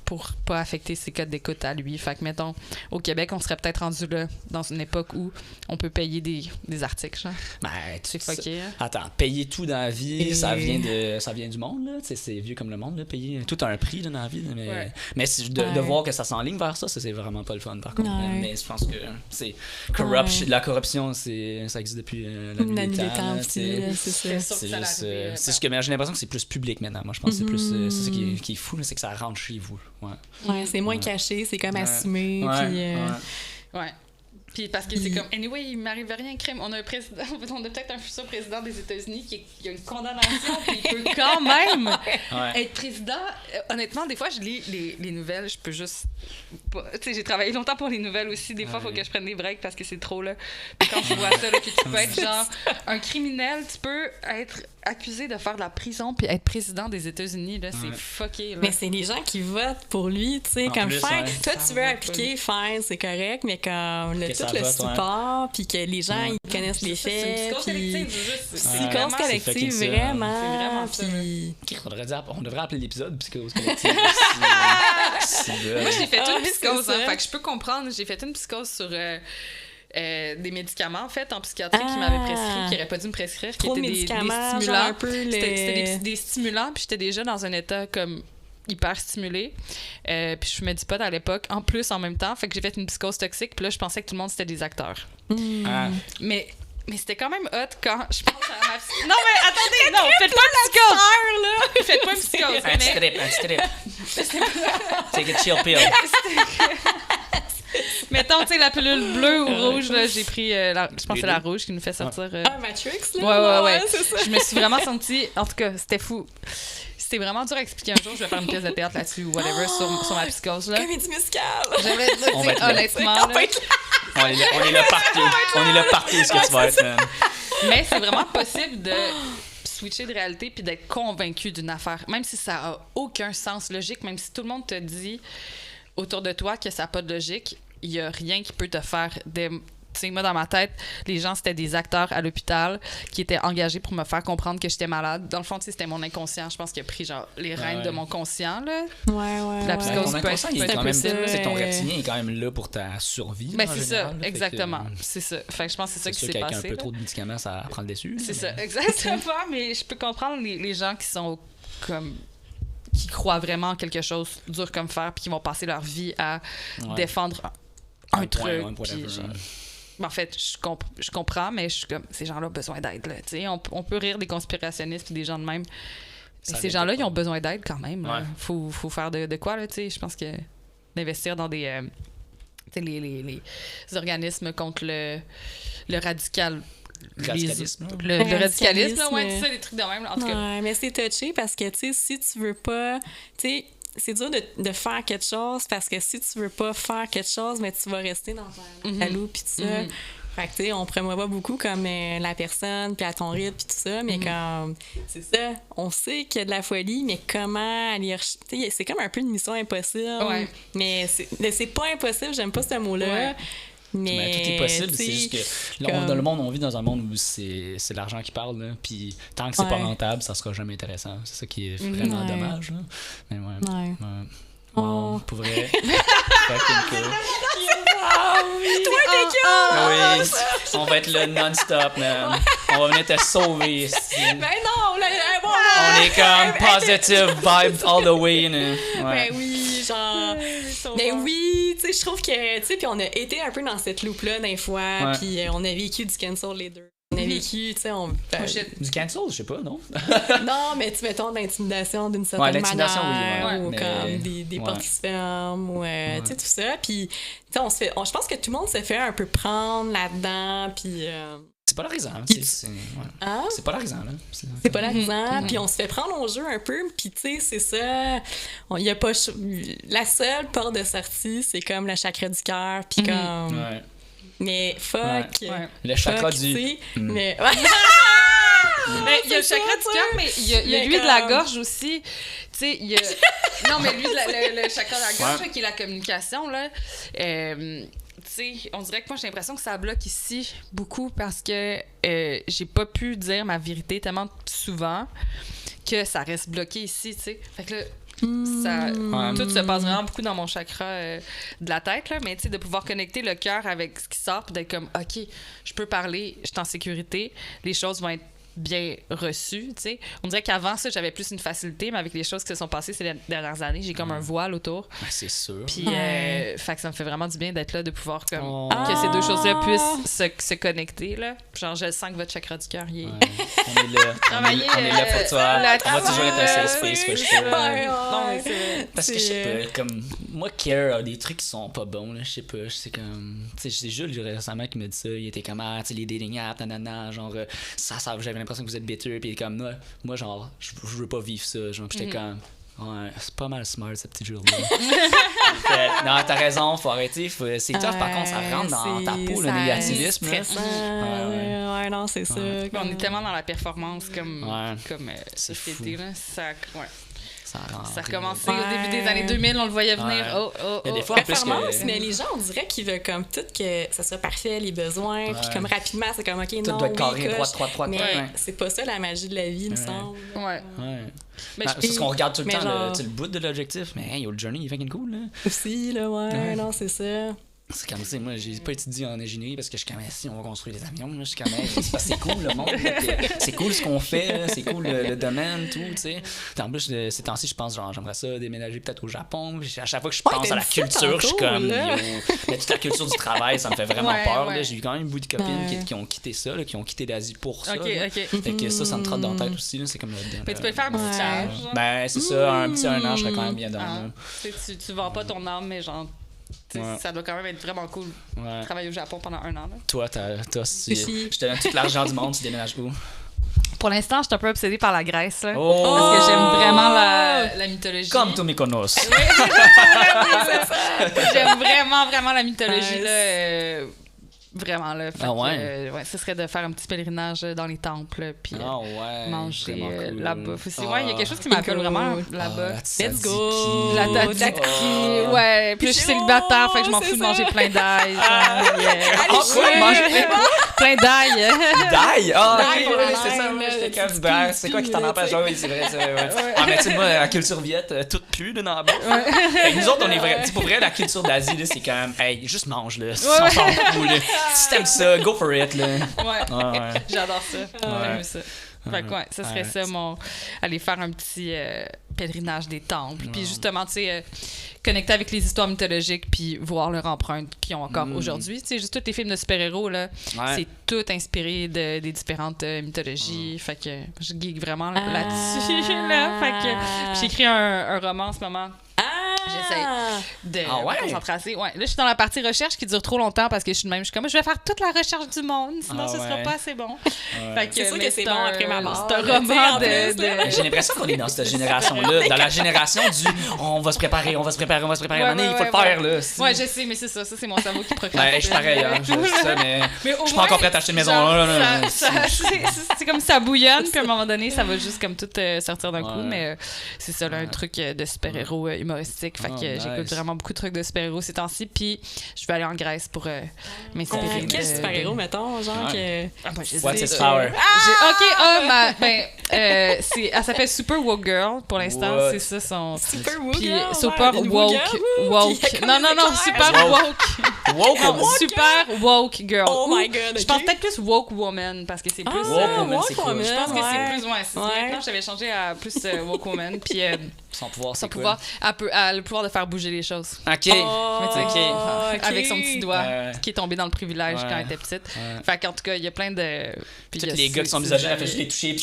[SPEAKER 3] pour pas affecter ses codes d'écoute à lui. Fait que, mettons, au Québec, on serait peut-être rendu là, dans une époque où on peut payer des articles, genre.
[SPEAKER 2] Ben,
[SPEAKER 3] C'est fucké, hein?
[SPEAKER 2] Attends, payer tout dans la vie,
[SPEAKER 1] Et-
[SPEAKER 2] ça vient du monde, là. Tu sais, c'est vieux comme le monde, là. Payer tout a un prix là, dans la vie. Là, mais
[SPEAKER 3] Ouais.
[SPEAKER 2] mais de
[SPEAKER 1] Ouais.
[SPEAKER 2] voir que ça s'enligne vers ça, c'est vraiment pas le fun, par contre.
[SPEAKER 1] Ouais.
[SPEAKER 2] Mais je pense que c'est
[SPEAKER 1] Ouais.
[SPEAKER 2] la corruption, ça existe depuis la nuit
[SPEAKER 1] La
[SPEAKER 2] des
[SPEAKER 1] nuit des
[SPEAKER 2] temps.
[SPEAKER 1] temps
[SPEAKER 2] là,
[SPEAKER 1] aussi,
[SPEAKER 2] tu sais.
[SPEAKER 1] là, c'est ça.
[SPEAKER 3] C'est sûr
[SPEAKER 2] C'est
[SPEAKER 3] que ça
[SPEAKER 2] juste,
[SPEAKER 3] allait arriver,
[SPEAKER 2] c'est juste que mais j'ai l'impression que c'est plus public maintenant. Moi, je pense que c'est plus, c'est ça qui est fou, là, c'est que ça rentre chez vous. Ouais.
[SPEAKER 1] Ouais, c'est moins
[SPEAKER 2] Ouais.
[SPEAKER 1] caché, c'est comme
[SPEAKER 2] Ouais.
[SPEAKER 1] assumé.
[SPEAKER 2] Ouais,
[SPEAKER 1] Puis,
[SPEAKER 2] ouais.
[SPEAKER 3] Ouais. Puis parce que c'est comme, anyway, il m'arrive rien, crime. On a un président, on a peut-être un futur président des États-Unis qui a une condamnation, puis il peut quand même
[SPEAKER 2] Ouais.
[SPEAKER 3] être président. Honnêtement, des fois, je lis les nouvelles, je peux juste. Tu sais, j'ai travaillé longtemps pour les nouvelles aussi. Des fois, il faut que je prenne des breaks parce que c'est trop, là. Puis quand je vois ça, là, puis tu peux être genre un criminel, tu peux être accusé de faire de la prison puis être président des États-Unis, là. C'est
[SPEAKER 2] Ouais.
[SPEAKER 3] fucké, là.
[SPEAKER 1] Mais c'est les gens qui votent pour lui, tu sais,
[SPEAKER 2] En
[SPEAKER 1] comme
[SPEAKER 2] plus,
[SPEAKER 1] faire.
[SPEAKER 2] ouais.
[SPEAKER 1] Toi,
[SPEAKER 3] Ça
[SPEAKER 1] tu veux
[SPEAKER 3] va
[SPEAKER 1] appliquer, faire, c'est correct, mais comme
[SPEAKER 2] Que
[SPEAKER 1] tout
[SPEAKER 2] ça
[SPEAKER 1] le
[SPEAKER 2] vote,
[SPEAKER 1] support, puis que les gens,
[SPEAKER 2] Ouais.
[SPEAKER 1] ils connaissent les
[SPEAKER 3] C'est une
[SPEAKER 1] faits.
[SPEAKER 3] psychose
[SPEAKER 1] puis-
[SPEAKER 3] collective, juste.
[SPEAKER 1] C'est
[SPEAKER 3] C'est
[SPEAKER 1] une
[SPEAKER 3] vraiment-
[SPEAKER 1] cause
[SPEAKER 2] c'est
[SPEAKER 1] collective,
[SPEAKER 2] fucking ça.
[SPEAKER 1] vraiment.
[SPEAKER 3] C'est vraiment ça,
[SPEAKER 1] Puis...
[SPEAKER 2] On devrait appeler l'épisode Psychose collective.
[SPEAKER 3] Moi, j'ai fait
[SPEAKER 1] Ah,
[SPEAKER 3] une
[SPEAKER 1] ouais,
[SPEAKER 3] psychose,
[SPEAKER 1] c'est
[SPEAKER 3] hein,
[SPEAKER 1] ça.
[SPEAKER 3] fait que je peux comprendre. J'ai fait une psychose sur des médicaments, en fait, en psychiatrie qui m'avaient prescrit, qui n'auraient pas dû me prescrire, qui
[SPEAKER 1] Trop de
[SPEAKER 3] étaient des
[SPEAKER 1] médicaments, genre
[SPEAKER 3] stimulants.
[SPEAKER 1] un peu
[SPEAKER 3] C'était des stimulants, puis j'étais déjà dans un état comme hyper stimulé. Puis je fumais du pot à l'époque, en plus, en même temps. Fait que j'ai fait une psychose toxique, puis là, je pensais que tout le monde, c'était des acteurs.
[SPEAKER 2] Ah.
[SPEAKER 3] Mais c'était quand même hot quand je pense à ma psychose. Non, mais attendez, non, faites pas une psychose! Faites pas une psychose.
[SPEAKER 2] Un
[SPEAKER 3] mais-
[SPEAKER 2] strip. Take a chill pill.
[SPEAKER 3] Mettons, tu sais, la pilule bleue ou rouge, là, j'ai pris, je pense que c'est la rouge qui nous fait sortir.
[SPEAKER 1] Ah, Matrix, là.
[SPEAKER 3] Ouais.
[SPEAKER 1] c'est ça.
[SPEAKER 3] Je me suis vraiment sentie, en tout cas, c'était fou. C'était vraiment dur à expliquer un jour. Je vais faire une pièce de théâtre là-dessus ou whatever sur ma psychose, là.
[SPEAKER 1] Comédie musicale.
[SPEAKER 3] J'avais dit,
[SPEAKER 2] On va être là.
[SPEAKER 3] honnêtement,
[SPEAKER 1] On
[SPEAKER 3] là,
[SPEAKER 1] va être là.
[SPEAKER 2] On est là partout. On est là partout, ce que tu vas être, man.
[SPEAKER 3] mais c'est vraiment possible de switcher de réalité puis d'être convaincu d'une affaire, même si ça a aucun sens logique, même si tout le monde te dit autour de toi que ça n'a pas de logique, il y a rien qui peut te faire des... Tu sais, moi, dans ma tête, les gens, c'était des acteurs à l'hôpital qui étaient engagés pour me faire comprendre que j'étais malade. Dans le fond, tu sais, c'était mon inconscient. Je pense qu'il a pris, genre, les rênes
[SPEAKER 2] Ouais.
[SPEAKER 3] de mon conscient, là.
[SPEAKER 1] Ouais.
[SPEAKER 3] La
[SPEAKER 1] ouais.
[SPEAKER 3] psychose
[SPEAKER 2] Ton
[SPEAKER 3] peut
[SPEAKER 2] inconscient, il
[SPEAKER 3] être
[SPEAKER 2] est quand même,
[SPEAKER 3] possible.
[SPEAKER 2] c'est ton reptilien est quand même là pour ta survie.
[SPEAKER 3] Ben,
[SPEAKER 2] là, en
[SPEAKER 3] c'est ça,
[SPEAKER 2] général, là. Fait que,
[SPEAKER 3] exactement. C'est ça. Fait que je pense que c'est ça qui
[SPEAKER 2] sûr
[SPEAKER 3] s'est
[SPEAKER 2] qu'avec
[SPEAKER 3] passé.
[SPEAKER 2] un peu
[SPEAKER 3] là.
[SPEAKER 2] trop de médicaments, ça prend le dessus.
[SPEAKER 3] C'est
[SPEAKER 2] là,
[SPEAKER 3] ça,
[SPEAKER 2] mais-
[SPEAKER 3] exactement. Mais je peux comprendre les gens qui sont comme qui croient vraiment en quelque chose dur comme fer puis qui vont passer leur vie à
[SPEAKER 2] Ouais.
[SPEAKER 3] défendre un
[SPEAKER 2] point,
[SPEAKER 3] truc.
[SPEAKER 2] ouais,
[SPEAKER 3] puis
[SPEAKER 2] whatever,
[SPEAKER 3] genre-
[SPEAKER 2] hein.
[SPEAKER 3] En fait, je comprends, mais je suis comme ces gens-là ont besoin d'aide. Là, tu sais. On peut rire des conspirationnistes et des gens de même.
[SPEAKER 2] Ça
[SPEAKER 3] Mais ces
[SPEAKER 2] vient
[SPEAKER 3] gens-là,
[SPEAKER 2] pas.
[SPEAKER 3] ils ont besoin d'aide quand même. là.
[SPEAKER 2] Ouais.
[SPEAKER 3] Faut faire de quoi, là, tu sais. Je pense que d'investir dans des tu sais, les organismes contre le radical.
[SPEAKER 2] Radicalisme,
[SPEAKER 3] Le
[SPEAKER 1] Le
[SPEAKER 3] radicalisme, là, ouais,
[SPEAKER 1] radicalisme.
[SPEAKER 3] c'est ça, des trucs de même. Là. En tout cas,
[SPEAKER 1] Ouais, mais c'est touché parce que, tu sais, si tu veux pas... Tu sais, c'est dur de faire quelque chose parce que si tu veux pas faire quelque chose, mais tu vas rester dans un jaloux puis tout ça.
[SPEAKER 3] Mhm.
[SPEAKER 1] Fait que, tu sais, on promeut pas beaucoup comme la personne puis à ton rythme puis tout ça, mais comme... C'est ça. On sait qu'il y a de la folie, mais comment aller... Tu sais, c'est comme un peu une mission impossible.
[SPEAKER 3] Ouais.
[SPEAKER 1] Mais c'est pas impossible, j'aime pas ce mot-là.
[SPEAKER 3] Ouais.
[SPEAKER 1] Mais,
[SPEAKER 2] Ben, tout est possible,
[SPEAKER 1] tu
[SPEAKER 2] c'est
[SPEAKER 1] sais,
[SPEAKER 2] juste que là,
[SPEAKER 1] comme-
[SPEAKER 2] dans le monde, on vit dans un monde où c'est l'argent qui parle, là, puis tant que c'est pas
[SPEAKER 1] Ouais.
[SPEAKER 2] rentable, ça sera jamais intéressant. C'est ça qui est vraiment
[SPEAKER 1] Ouais.
[SPEAKER 2] dommage. Là. Mais ouais.
[SPEAKER 1] Ouais.
[SPEAKER 2] Ouais.
[SPEAKER 1] Oh.
[SPEAKER 2] Wow, pour vrai. Fucking cool.
[SPEAKER 1] Ah oui! Toi, t'es
[SPEAKER 2] Oui, on va être là non-stop, man. On va venir te sauver. ici.
[SPEAKER 1] Ben non! Bon,
[SPEAKER 2] On est comme positive vibes all the way. Là. Ouais.
[SPEAKER 1] Ben oui, genre... Ben oui, tu sais, je trouve que... Tu sais, puis on a été un peu dans cette loupe-là des fois,
[SPEAKER 2] Ouais.
[SPEAKER 1] puis on a vécu du cancel les deux. On a vécu, tu sais, on...
[SPEAKER 3] oh shit.
[SPEAKER 2] Du cancel, je sais pas, non?
[SPEAKER 1] Non, mais tu mettons de l'intimidation d'une
[SPEAKER 2] Ouais,
[SPEAKER 1] certaine
[SPEAKER 2] l'intimidation, oui,
[SPEAKER 1] manière,
[SPEAKER 2] ouais,
[SPEAKER 1] ou
[SPEAKER 2] mais-
[SPEAKER 1] comme des
[SPEAKER 2] ouais.
[SPEAKER 1] portes qui se ferment, ou
[SPEAKER 2] Ouais.
[SPEAKER 1] tu sais, tout ça. Puis, tu sais, je pense que tout le monde se fait un peu prendre là-dedans, puis...
[SPEAKER 2] c'est polarisant. C'est
[SPEAKER 1] Ah?
[SPEAKER 2] c'est polarisant, là.
[SPEAKER 1] C'est polarisant, puis on se fait prendre au jeu un peu, puis tu sais, c'est ça. Il y a pas la seule porte de sortie, c'est comme le chakra du cœur, puis comme.
[SPEAKER 2] Ouais.
[SPEAKER 1] Mais fuck.
[SPEAKER 3] Ouais.
[SPEAKER 2] Le chakra
[SPEAKER 1] fuck,
[SPEAKER 2] du.
[SPEAKER 1] tu sais, Mais.
[SPEAKER 3] Mais il y a le chakra du cœur, mais il y a lui de la gorge aussi. Tu sais, il y a... Non, mais lui, le chakra de la gorge, là, qui est la communication, là. Tu sais, on dirait que moi, j'ai l'impression que ça bloque ici beaucoup parce que j'ai pas pu dire ma vérité tellement souvent que ça reste bloqué ici, tu sais. Fait que là, tout se passe vraiment beaucoup dans mon chakra de la tête, là, mais tu sais, de pouvoir connecter le cœur avec ce qui sort, puis d'être comme, OK, je peux parler, je suis en sécurité, les choses vont être bien reçues, tu sais. On dirait qu'avant ça, j'avais plus une facilité, mais avec les choses qui se sont passées ces dernières années, j'ai comme un voile autour.
[SPEAKER 2] C'est sûr.
[SPEAKER 3] Puis, fait que ça me fait vraiment du bien d'être là, de pouvoir comme que ces deux choses-là puissent se connecter, là. Genre, je sens que votre chakra du cœur, il est...
[SPEAKER 2] On est là. On est là pour toi. On va toujours être un safe space, for sure.
[SPEAKER 3] Non, mais c'est...
[SPEAKER 2] Parce que je sais pas, comme moi, Care a des trucs qui sont pas bons, là, je sais pas, c'est comme, tu sais, c'est Jules récemment qui m'a dit ça, il était comme, tu sais, les dating apps, nanana, genre, ça, j'avais l'impression que vous êtes bitter, puis il est comme, moi, genre, je veux pas vivre ça, genre, j'étais comme, ouais, c'est pas mal smart, cette petite journée. Non, t'as raison, faut arrêter, c'est tough, par contre, ça rentre dans ta peau, le négativisme, là.
[SPEAKER 1] Ouais, non, c'est ça.
[SPEAKER 3] Mais on est tellement dans la performance comme
[SPEAKER 2] c'est
[SPEAKER 3] société,
[SPEAKER 2] fou.
[SPEAKER 3] là, ça a
[SPEAKER 2] Ça
[SPEAKER 3] recommencé au début des années 2000, on le voyait venir.
[SPEAKER 2] Il y a des fois, en plus,
[SPEAKER 1] Performance,
[SPEAKER 2] que...
[SPEAKER 1] mais les gens, on dirait qu'ils veulent comme tout que ça soit parfait, les besoins, puis comme rapidement, c'est comme, OK,
[SPEAKER 2] tout
[SPEAKER 1] non,
[SPEAKER 2] doit être carré,
[SPEAKER 1] coche.
[SPEAKER 2] droite.
[SPEAKER 1] Mais c'est pas ça la magie de la vie, il me semble.
[SPEAKER 3] Ouais.
[SPEAKER 2] Mais c'est ce qu'on regarde tout le temps,
[SPEAKER 1] genre...
[SPEAKER 2] le bout de l'objectif, mais hey, le journey, il est fucking cool, là.
[SPEAKER 1] Aussi, là, non, c'est ça.
[SPEAKER 2] C'est comme ça, moi, j'ai pas étudié en ingénierie parce que je suis comme, si on va construire des avions, là, je suis comme, c'est parce que c'est cool le monde, là, c'est cool ce qu'on fait, là, c'est cool le domaine, tout, tu sais. En plus, ces temps-ci, je pense, genre, j'aimerais ça déménager peut-être au Japon. À chaque fois que je pense à la culture, je suis comme, mais toute la culture du travail, ça me fait vraiment peur, là. J'ai eu quand même beaucoup de copines qui ont quitté ça, là, qui ont quitté l'Asie pour ça.
[SPEAKER 3] OK.
[SPEAKER 2] Fait que ça me trotte dans la tête aussi, là, c'est comme le
[SPEAKER 3] Mais tu peux le faire un petit stage.
[SPEAKER 2] Ben, c'est ça, un petit 1 an, je serais quand même bien dans.
[SPEAKER 3] Tu vends pas ton âme, mais genre. Ça doit quand même être vraiment cool de travailler au Japon pendant 1 an. Là.
[SPEAKER 2] Toi, je te donne tout l'argent du monde, tu déménages où?
[SPEAKER 3] Pour l'instant, je suis un peu obsédée par la Grèce. Là, parce que j'aime vraiment la mythologie.
[SPEAKER 2] Comme tu me connais.
[SPEAKER 3] J'aime vraiment la mythologie. Là, vraiment, là. Fait ce serait de faire un petit pèlerinage dans les temples, puis manger la bouffe aussi. Il y a quelque chose qui m'appelle vraiment là-bas.
[SPEAKER 1] Let's go!
[SPEAKER 3] La tzatziki. Ouais, puis je suis célibataire, fait que je m'en fous de manger plein d'ail.
[SPEAKER 2] Manger
[SPEAKER 3] plein d'ail.
[SPEAKER 2] D'ail?
[SPEAKER 1] D'ail,
[SPEAKER 2] c'est ça, j'étais comme d'ail. C'est quoi qui t'en empêche? Oui, c'est vrai. Mais tu sais, moi, la culture viette, toute pue, là, dans la bouche. Nous autres, on est vrai. Pour vrai, la culture d'Asie, là, c'est quand même, hey, juste mange, là. On s'en fout, là. Si t'aimes ça, go for it, là.
[SPEAKER 3] Ouais. J'adore ça. J'aime ça. Fait que ça serait ça, aller faire un petit pèlerinage des temples. Puis justement, tu sais, connecter avec les histoires mythologiques, puis voir leur empreinte qu'ils ont encore aujourd'hui. Tu sais, juste tous les films de super-héros, là, c'est tout inspiré des différentes mythologies. Fait que je geek vraiment là-dessus, là. Fait que j'ai écrit un roman en ce moment. J'essaie de me concentrer assez. Ouais. Là, je suis dans la partie recherche qui dure trop longtemps parce que je suis comme, je vais faire toute la recherche du monde, sinon ce sera pas assez bon. Fait que,
[SPEAKER 1] c'est sûr que c'est bon après ma mort.
[SPEAKER 3] C'est un roman
[SPEAKER 2] J'ai l'impression qu'on est dans cette génération-là, dans la génération du on va se préparer, il faut le faire, là.
[SPEAKER 3] Ouais, je sais, mais c'est ça. Ça, c'est mon cerveau qui procrastine.
[SPEAKER 2] Je suis pareil, hein. Je sais ça, mais je suis pas encore prête à acheter une maison.
[SPEAKER 3] C'est comme ça bouillonne, puis à un moment donné, ça va juste comme tout sortir d'un coup. Mais c'est ça, là, un truc de super-héros humoristique. Fait que j'écoute vraiment beaucoup de trucs de super-héros ces temps-ci, puis je vais aller en Grèce pour m'inspirer.
[SPEAKER 1] Quel super-héros, mettons, genre que...
[SPEAKER 2] What's his power?
[SPEAKER 3] Elle s'appelle Super Woke Girl, pour l'instant, c'est ça son...
[SPEAKER 1] Super Woke Girl?
[SPEAKER 3] Super Woke. Non, Super Woke. Super Woke Girl.
[SPEAKER 1] Oh my God,
[SPEAKER 3] je pense peut-être plus Woke Woman, parce que c'est plus...
[SPEAKER 2] Woke Woman, c'est cool.
[SPEAKER 3] Je pense que c'est plus... Maintenant, j'avais changé à plus Woke Woman, puis...
[SPEAKER 2] Son pouvoir, c'est
[SPEAKER 3] quoi? Elle a le pouvoir de faire bouger les choses.
[SPEAKER 2] OK.
[SPEAKER 3] Avec son petit doigt qui est tombé dans le privilège quand elle était petite. Fait qu'en tout cas, il y a plein de...
[SPEAKER 2] Puis les gars qui sont misogynes, elle fait juste les toucher,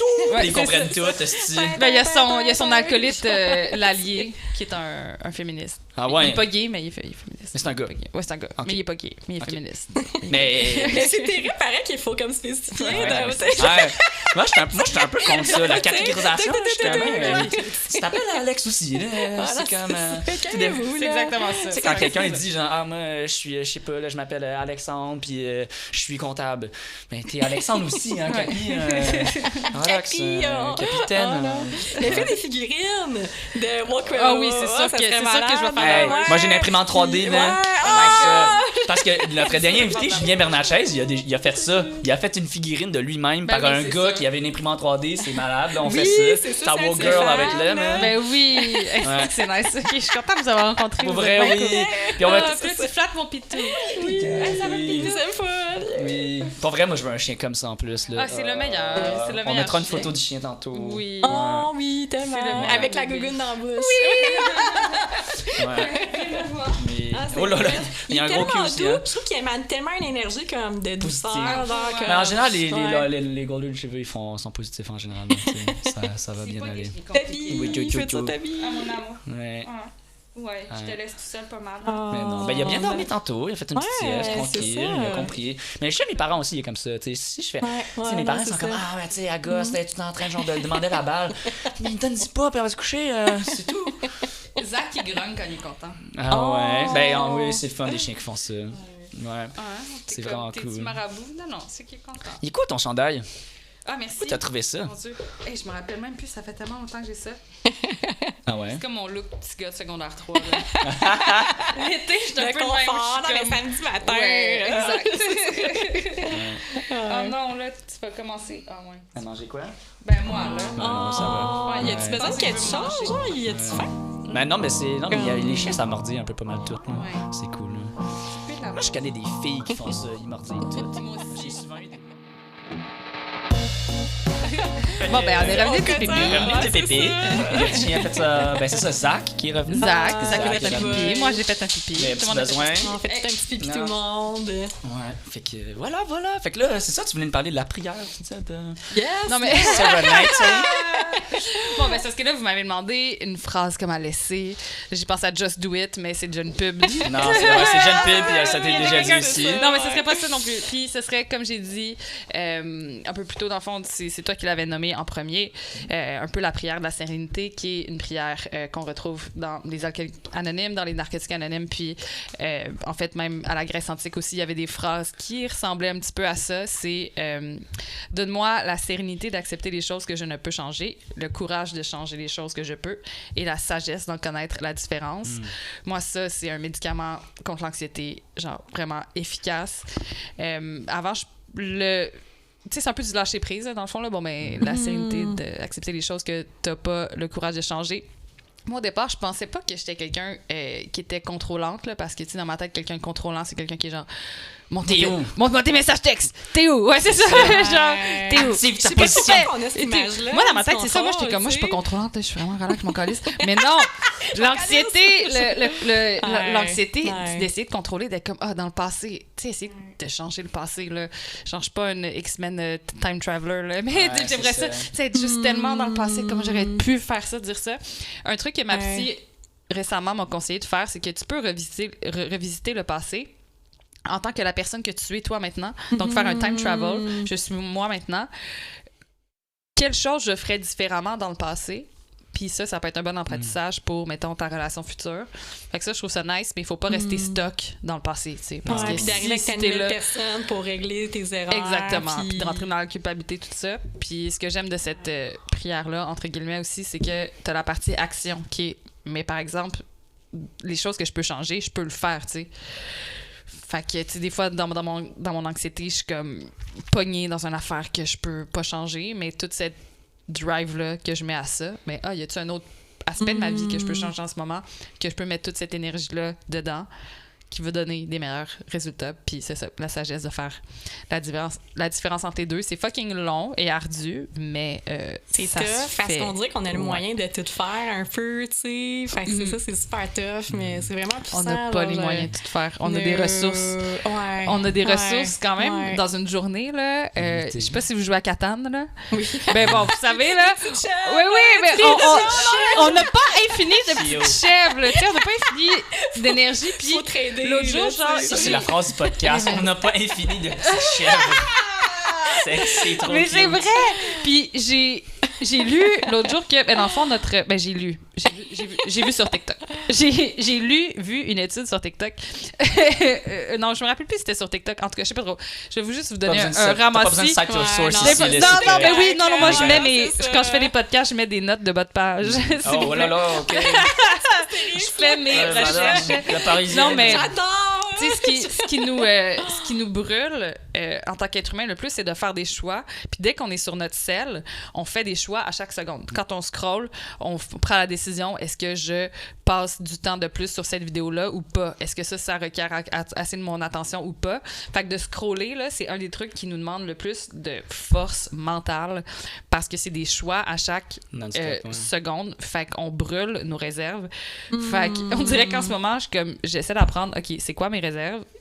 [SPEAKER 2] ils comprennent tout.
[SPEAKER 3] Il y a son acolyte, l'allié. qui est un féministe.
[SPEAKER 2] Ah ouais?
[SPEAKER 3] Il est pas gay, mais il est féministe.
[SPEAKER 2] Mais c'est un gars.
[SPEAKER 3] Ouais, c'est un gars.
[SPEAKER 2] Ok.
[SPEAKER 3] Mais il est pas gay, mais il est
[SPEAKER 2] Ok.
[SPEAKER 3] féministe.
[SPEAKER 2] Mais.
[SPEAKER 1] Mais c'est terrible, pareil qu'il faut comme spécifier.
[SPEAKER 2] Ouais,
[SPEAKER 1] dans-
[SPEAKER 2] ouais. Moi, j'étais un peu contre ça, la catégorisation. Je suis comme, tu t'appelles Alex aussi, là. C'est comme.
[SPEAKER 1] C'est
[SPEAKER 3] C'est exactement ça.
[SPEAKER 2] Tu sais, quand quelqu'un il dit, genre, ah, moi, je sais pas, là, je m'appelle Alexandre, puis je suis comptable. Mais t'es Alexandre aussi, hein, Capi. Relax,
[SPEAKER 1] Capi, oh.
[SPEAKER 2] capitaine.
[SPEAKER 1] Oh, non. Mais fais des figurines de Walk
[SPEAKER 3] Ah oui, c'est sûr que je vais faire
[SPEAKER 2] Hey,
[SPEAKER 3] ouais.
[SPEAKER 2] moi, j'ai une imprimante 3D, là. Parce que notre dernier invité, Julien Bernatchez, il a fait ça. Il a fait une figurine de lui-même
[SPEAKER 3] Ben
[SPEAKER 2] par
[SPEAKER 3] oui,
[SPEAKER 2] un
[SPEAKER 3] c'est
[SPEAKER 2] gars
[SPEAKER 3] ça.
[SPEAKER 2] qui avait une imprimante 3D. C'est malade, là, on
[SPEAKER 1] Oui,
[SPEAKER 2] fait
[SPEAKER 1] c'est
[SPEAKER 2] ça.
[SPEAKER 1] ça,
[SPEAKER 2] Towel
[SPEAKER 1] c'est
[SPEAKER 2] Girl
[SPEAKER 1] fan,
[SPEAKER 2] avec l'homme.
[SPEAKER 1] là.
[SPEAKER 2] Hein.
[SPEAKER 3] Ben oui,
[SPEAKER 2] Ouais.
[SPEAKER 3] c'est nice. Ok, je suis contente de vous avoir rencontré.
[SPEAKER 2] Pour
[SPEAKER 3] vous
[SPEAKER 2] vrai,
[SPEAKER 3] êtes bien
[SPEAKER 2] oui.
[SPEAKER 3] cool.
[SPEAKER 2] Puis on va
[SPEAKER 3] Ah, puis là, tu flattes mon pitou.
[SPEAKER 1] Oui, ça va
[SPEAKER 2] Oui.
[SPEAKER 1] bien, c'est fun.
[SPEAKER 2] Oui. Pour vrai, moi, je veux un chien comme ça en plus. Là.
[SPEAKER 3] Ah, c'est le meilleur. C'est le
[SPEAKER 2] On
[SPEAKER 3] meilleur
[SPEAKER 2] mettra une
[SPEAKER 3] chien.
[SPEAKER 2] photo du chien tantôt.
[SPEAKER 3] Oui.
[SPEAKER 1] Oh oui,
[SPEAKER 3] C'est le
[SPEAKER 1] tellement.
[SPEAKER 3] meilleur
[SPEAKER 1] Avec la
[SPEAKER 3] bébé.
[SPEAKER 1] gougoune dans la bouche.
[SPEAKER 2] Ouais. Mais...
[SPEAKER 1] Ah, c'est
[SPEAKER 2] Oh là là,
[SPEAKER 1] vrai.
[SPEAKER 2] il y a un
[SPEAKER 1] est
[SPEAKER 2] gros cul
[SPEAKER 1] tellement
[SPEAKER 2] aussi.
[SPEAKER 1] doux,
[SPEAKER 2] Hein.
[SPEAKER 1] je trouve qu'il émane tellement une énergie comme de douceur.
[SPEAKER 2] Positive.
[SPEAKER 1] Genre, comme...
[SPEAKER 2] Mais en général,
[SPEAKER 1] Ouais.
[SPEAKER 2] les Golden Retrievers, ils sont positifs en général. Donc, tu sais, ça va bien aller.
[SPEAKER 1] Tabi,
[SPEAKER 2] Oui,
[SPEAKER 1] fais ça,
[SPEAKER 2] tchou.
[SPEAKER 1] Tabi.
[SPEAKER 3] Ah, mon amour.
[SPEAKER 2] Ouais.
[SPEAKER 3] Ouais, je
[SPEAKER 2] Ouais.
[SPEAKER 3] te laisse tout seul pas mal.
[SPEAKER 2] Mais non, ben, il a bien dormi tantôt, il a fait une petite
[SPEAKER 1] Ouais,
[SPEAKER 2] sieste
[SPEAKER 1] c'est
[SPEAKER 2] tranquille,
[SPEAKER 1] ça.
[SPEAKER 2] il a compris. Mais chez mes parents aussi, il est comme ça. Tu sais, si je fais.
[SPEAKER 1] Ouais,
[SPEAKER 2] Tu sais, mes
[SPEAKER 1] non,
[SPEAKER 2] parents
[SPEAKER 1] c'est
[SPEAKER 2] sont comme
[SPEAKER 1] ça.
[SPEAKER 2] ah, ouais, tu sais, à gosse, tu es en train genre, de demander la balle. Mais il donne pas, puis elle va se coucher, c'est tout.
[SPEAKER 3] Zach, il grogne quand il est content.
[SPEAKER 2] Ah ouais,
[SPEAKER 1] Oh.
[SPEAKER 2] ben oui, c'est le fun des chiens qui font ça. Ouais. C'est vraiment
[SPEAKER 3] T'es-tu
[SPEAKER 2] cool.
[SPEAKER 3] marabout? Non, c'est qui est content.
[SPEAKER 2] Il est quoi ton chandail?
[SPEAKER 3] Ah, merci.
[SPEAKER 2] Où t'as trouvé ça?
[SPEAKER 3] Mon Dieu. Hey, je me rappelle même plus, ça fait tellement longtemps que j'ai ça.
[SPEAKER 2] Ah ouais?
[SPEAKER 3] C'est comme mon look petit gars de secondaire 3. Là. L'été, je suis un
[SPEAKER 1] Le
[SPEAKER 3] peu de même.
[SPEAKER 1] confort,
[SPEAKER 3] je
[SPEAKER 1] dans
[SPEAKER 3] suis
[SPEAKER 1] les
[SPEAKER 3] comme...
[SPEAKER 1] samedis matins.
[SPEAKER 3] Ouais,
[SPEAKER 1] là.
[SPEAKER 3] exact. Oh non, là, tu vas commencer. Ah ouais.
[SPEAKER 2] T'as mangé quoi?
[SPEAKER 3] Ben moi, là.
[SPEAKER 2] Non, ça va.
[SPEAKER 1] Oh, y a-tu
[SPEAKER 3] Ouais.
[SPEAKER 1] besoin de quelque
[SPEAKER 3] Je veux
[SPEAKER 1] chose?
[SPEAKER 3] manger.
[SPEAKER 1] Genre, y a-tu faim?
[SPEAKER 2] Ben non, mais les chiens, ça mordit un peu pas mal tout. Là.
[SPEAKER 3] Ouais.
[SPEAKER 2] C'est cool. Là.
[SPEAKER 3] Je peux la
[SPEAKER 2] Moi, je connais des filles qui font ça, ils mordillent tout.
[SPEAKER 3] Moi aussi.
[SPEAKER 2] J'ai souvent eu des...
[SPEAKER 3] Bon, ben, on est revenu de
[SPEAKER 1] On
[SPEAKER 3] pipi.
[SPEAKER 1] fait ça.
[SPEAKER 2] Revenu de
[SPEAKER 1] Ouais,
[SPEAKER 2] pépé.
[SPEAKER 1] c'est
[SPEAKER 2] Le chien a fait ça. Ben, c'est ça, Zach qui est revenu.
[SPEAKER 3] Zach,
[SPEAKER 1] Ah,
[SPEAKER 3] Zach a fait un
[SPEAKER 2] Zach,
[SPEAKER 3] pipi. Moi, j'ai fait un pipi.
[SPEAKER 2] Les
[SPEAKER 3] Tout le
[SPEAKER 2] petits
[SPEAKER 3] monde a fait
[SPEAKER 2] besoins.
[SPEAKER 3] un pipi.
[SPEAKER 1] On fait tout un petit pipi
[SPEAKER 2] Non.
[SPEAKER 1] tout le monde.
[SPEAKER 2] Ouais, fait que voilà. Fait que là, c'est ça, tu voulais nous parler de la prière, tu sais, de...
[SPEAKER 1] Yes!
[SPEAKER 3] Non, mais.
[SPEAKER 2] Seven Night, tu sais.
[SPEAKER 3] Bon, ben, c'est parce que là, vous m'avez demandé une phrase comme à laisser. J'ai pensé à Just Do It, mais c'est déjà une pub.
[SPEAKER 2] Non, c'est Jeune Pub, puis ça t'est déjà dit aussi.
[SPEAKER 3] Non, mais ce serait pas ça non plus. Puis ce serait, comme j'ai dit un peu plus tôt, dans le fond, c'est toi qui l'avais nommé en premier, un peu la prière de la sérénité, qui est une prière qu'on retrouve dans les alcooliques anonymes, dans les narcotiques anonymes, puis en fait, même à la Grèce antique aussi, il y avait des phrases qui ressemblaient un petit peu à ça. C'est donne-moi la sérénité d'accepter les choses que je ne peux changer, le courage de changer les choses que je peux, et la sagesse d'en connaître la différence. Moi, ça, c'est un médicament contre l'anxiété, genre vraiment efficace. Avant, tu sais, c'est un peu du lâcher prise, là, dans le fond. Là. Bon, mais la sérénité d'accepter les choses que t'as pas le courage de changer. Moi, au départ, je pensais pas que j'étais quelqu'un qui était contrôlante, là, parce que, tu sais, dans ma tête, quelqu'un de contrôlant, c'est quelqu'un qui est genre... Montre-moi tes messages textes! T'es où? Ouais, c'est ça! genre, t'es où?
[SPEAKER 2] Active ta
[SPEAKER 3] Je sais pas
[SPEAKER 2] position.
[SPEAKER 3] ce que tu fais.
[SPEAKER 1] On a cette
[SPEAKER 3] Et puis,
[SPEAKER 1] image-là,
[SPEAKER 3] moi, dans ma
[SPEAKER 1] du
[SPEAKER 3] tête, c'est ça. Moi, j'étais comme, moi, je suis pas
[SPEAKER 1] contrôle,
[SPEAKER 3] contrôlante, je suis vraiment relax, mon calice. Mais non! L'anxiété,
[SPEAKER 1] Ouais,
[SPEAKER 3] l'anxiété
[SPEAKER 1] ouais.
[SPEAKER 3] d'essayer de contrôler, d'être comme, dans le passé, tu sais, essayer de changer le passé, là. Genre, je suis pas une X-Men time traveler, là. Mais
[SPEAKER 2] Ouais,
[SPEAKER 3] j'aimerais
[SPEAKER 2] c'est
[SPEAKER 3] ça,
[SPEAKER 2] ça.
[SPEAKER 3] tu sais, être juste tellement dans le passé, comme j'aurais pu faire ça, dire ça. Un truc que ma psy récemment m'a conseillé de faire, c'est que tu peux revisiter le passé en tant que la personne que tu es toi maintenant. Donc, faire un time travel. Je suis moi maintenant. Quelle chose je ferais différemment dans le passé? Puis ça peut être un bon apprentissage pour, mettons, ta relation future. Fait que ça, je trouve ça nice, mais il faut pas rester stock dans le passé, tu sais. Parce
[SPEAKER 1] Ouais,
[SPEAKER 3] que
[SPEAKER 1] puis d'arriver avec ta
[SPEAKER 3] t'es
[SPEAKER 1] nouvelle
[SPEAKER 3] là...
[SPEAKER 1] personne pour régler tes erreurs.
[SPEAKER 3] Exactement.
[SPEAKER 1] Puis
[SPEAKER 3] Puis de rentrer dans la culpabilité, tout ça. Puis ce que j'aime de cette prière-là, entre guillemets aussi, c'est que t'as la partie action qui est... Mais par exemple, les choses que je peux changer, je peux le faire, tu sais. Fait que, tu sais, des fois, dans mon anxiété, je suis comme pognée dans une affaire que je peux pas changer, mais toute cette drive-là que je mets à ça, mais y a-tu un autre aspect de ma vie que je peux changer en ce moment, que je peux mettre toute cette énergie-là dedans, qui va donner des meilleurs résultats. Puis c'est ça, la sagesse de faire la différence entre les deux. C'est fucking long et ardu, mais
[SPEAKER 1] c'est
[SPEAKER 3] ça
[SPEAKER 1] tough
[SPEAKER 3] se
[SPEAKER 1] parce
[SPEAKER 3] fait.
[SPEAKER 1] qu'on dirait qu'on a le moyen de tout faire un peu, tu sais. Fait que c'est ça, c'est super tough, mais c'est vraiment puissant.
[SPEAKER 3] On n'a pas les moyens de tout faire. On a des ressources.
[SPEAKER 1] Ouais.
[SPEAKER 3] On a des ressources quand même
[SPEAKER 1] ouais.
[SPEAKER 3] dans une journée, là. Je sais pas si vous jouez à Catan, là.
[SPEAKER 1] Oui.
[SPEAKER 3] Ben bon, vous savez, là. Oui, mais on n'a pas infini de petites chèvres, là. Tu sais, on n'a pas infini d'énergie. Puis
[SPEAKER 1] Faut trader,
[SPEAKER 3] l'autre jour,
[SPEAKER 1] là,
[SPEAKER 3] genre.
[SPEAKER 2] Ça, c'est la phrase du podcast. On n'a pas infini de petites chèvres. C'est trop
[SPEAKER 3] Mais
[SPEAKER 2] cute.
[SPEAKER 3] c'est vrai! Puis j'ai lu l'autre jour que, ben dans le fond, j'ai vu sur TikTok. Vu une étude sur TikTok. Non, je me rappelle plus si c'était sur TikTok. En tout cas, je sais pas trop. Je vais juste vous donner un ramassis.
[SPEAKER 2] Pas besoin de cite your sources
[SPEAKER 1] Ouais,
[SPEAKER 2] ici.
[SPEAKER 1] non,
[SPEAKER 2] là,
[SPEAKER 3] Non,
[SPEAKER 2] c'est
[SPEAKER 3] non, mais
[SPEAKER 2] correct.
[SPEAKER 3] oui, non, moi, je mets
[SPEAKER 1] c'est ça.
[SPEAKER 3] quand je fais des podcasts, je mets des notes de bas de page.
[SPEAKER 2] Oh là là, OK.
[SPEAKER 3] Je fais mes recherches.
[SPEAKER 2] La Parisienne.
[SPEAKER 3] Non, mais-
[SPEAKER 1] J'adore!
[SPEAKER 3] Tu sais, ce qui nous brûle en tant qu'être humain le plus, c'est de faire des choix. Puis dès qu'on est sur notre selle, on fait des choix à chaque seconde. Quand on scrolle, on prend la décision, est-ce que je passe du temps de plus sur cette vidéo-là ou pas? Est-ce que ça requiert assez de mon attention ou pas? Fait que de scroller, là, c'est un des trucs qui nous demande le plus de force mentale parce que c'est des choix à chaque
[SPEAKER 2] Non-stop, ouais.
[SPEAKER 3] seconde. Fait qu'on brûle nos réserves. Fait qu'on dirait qu'en ce moment, j'essaie d'apprendre, OK, c'est quoi mes réserves?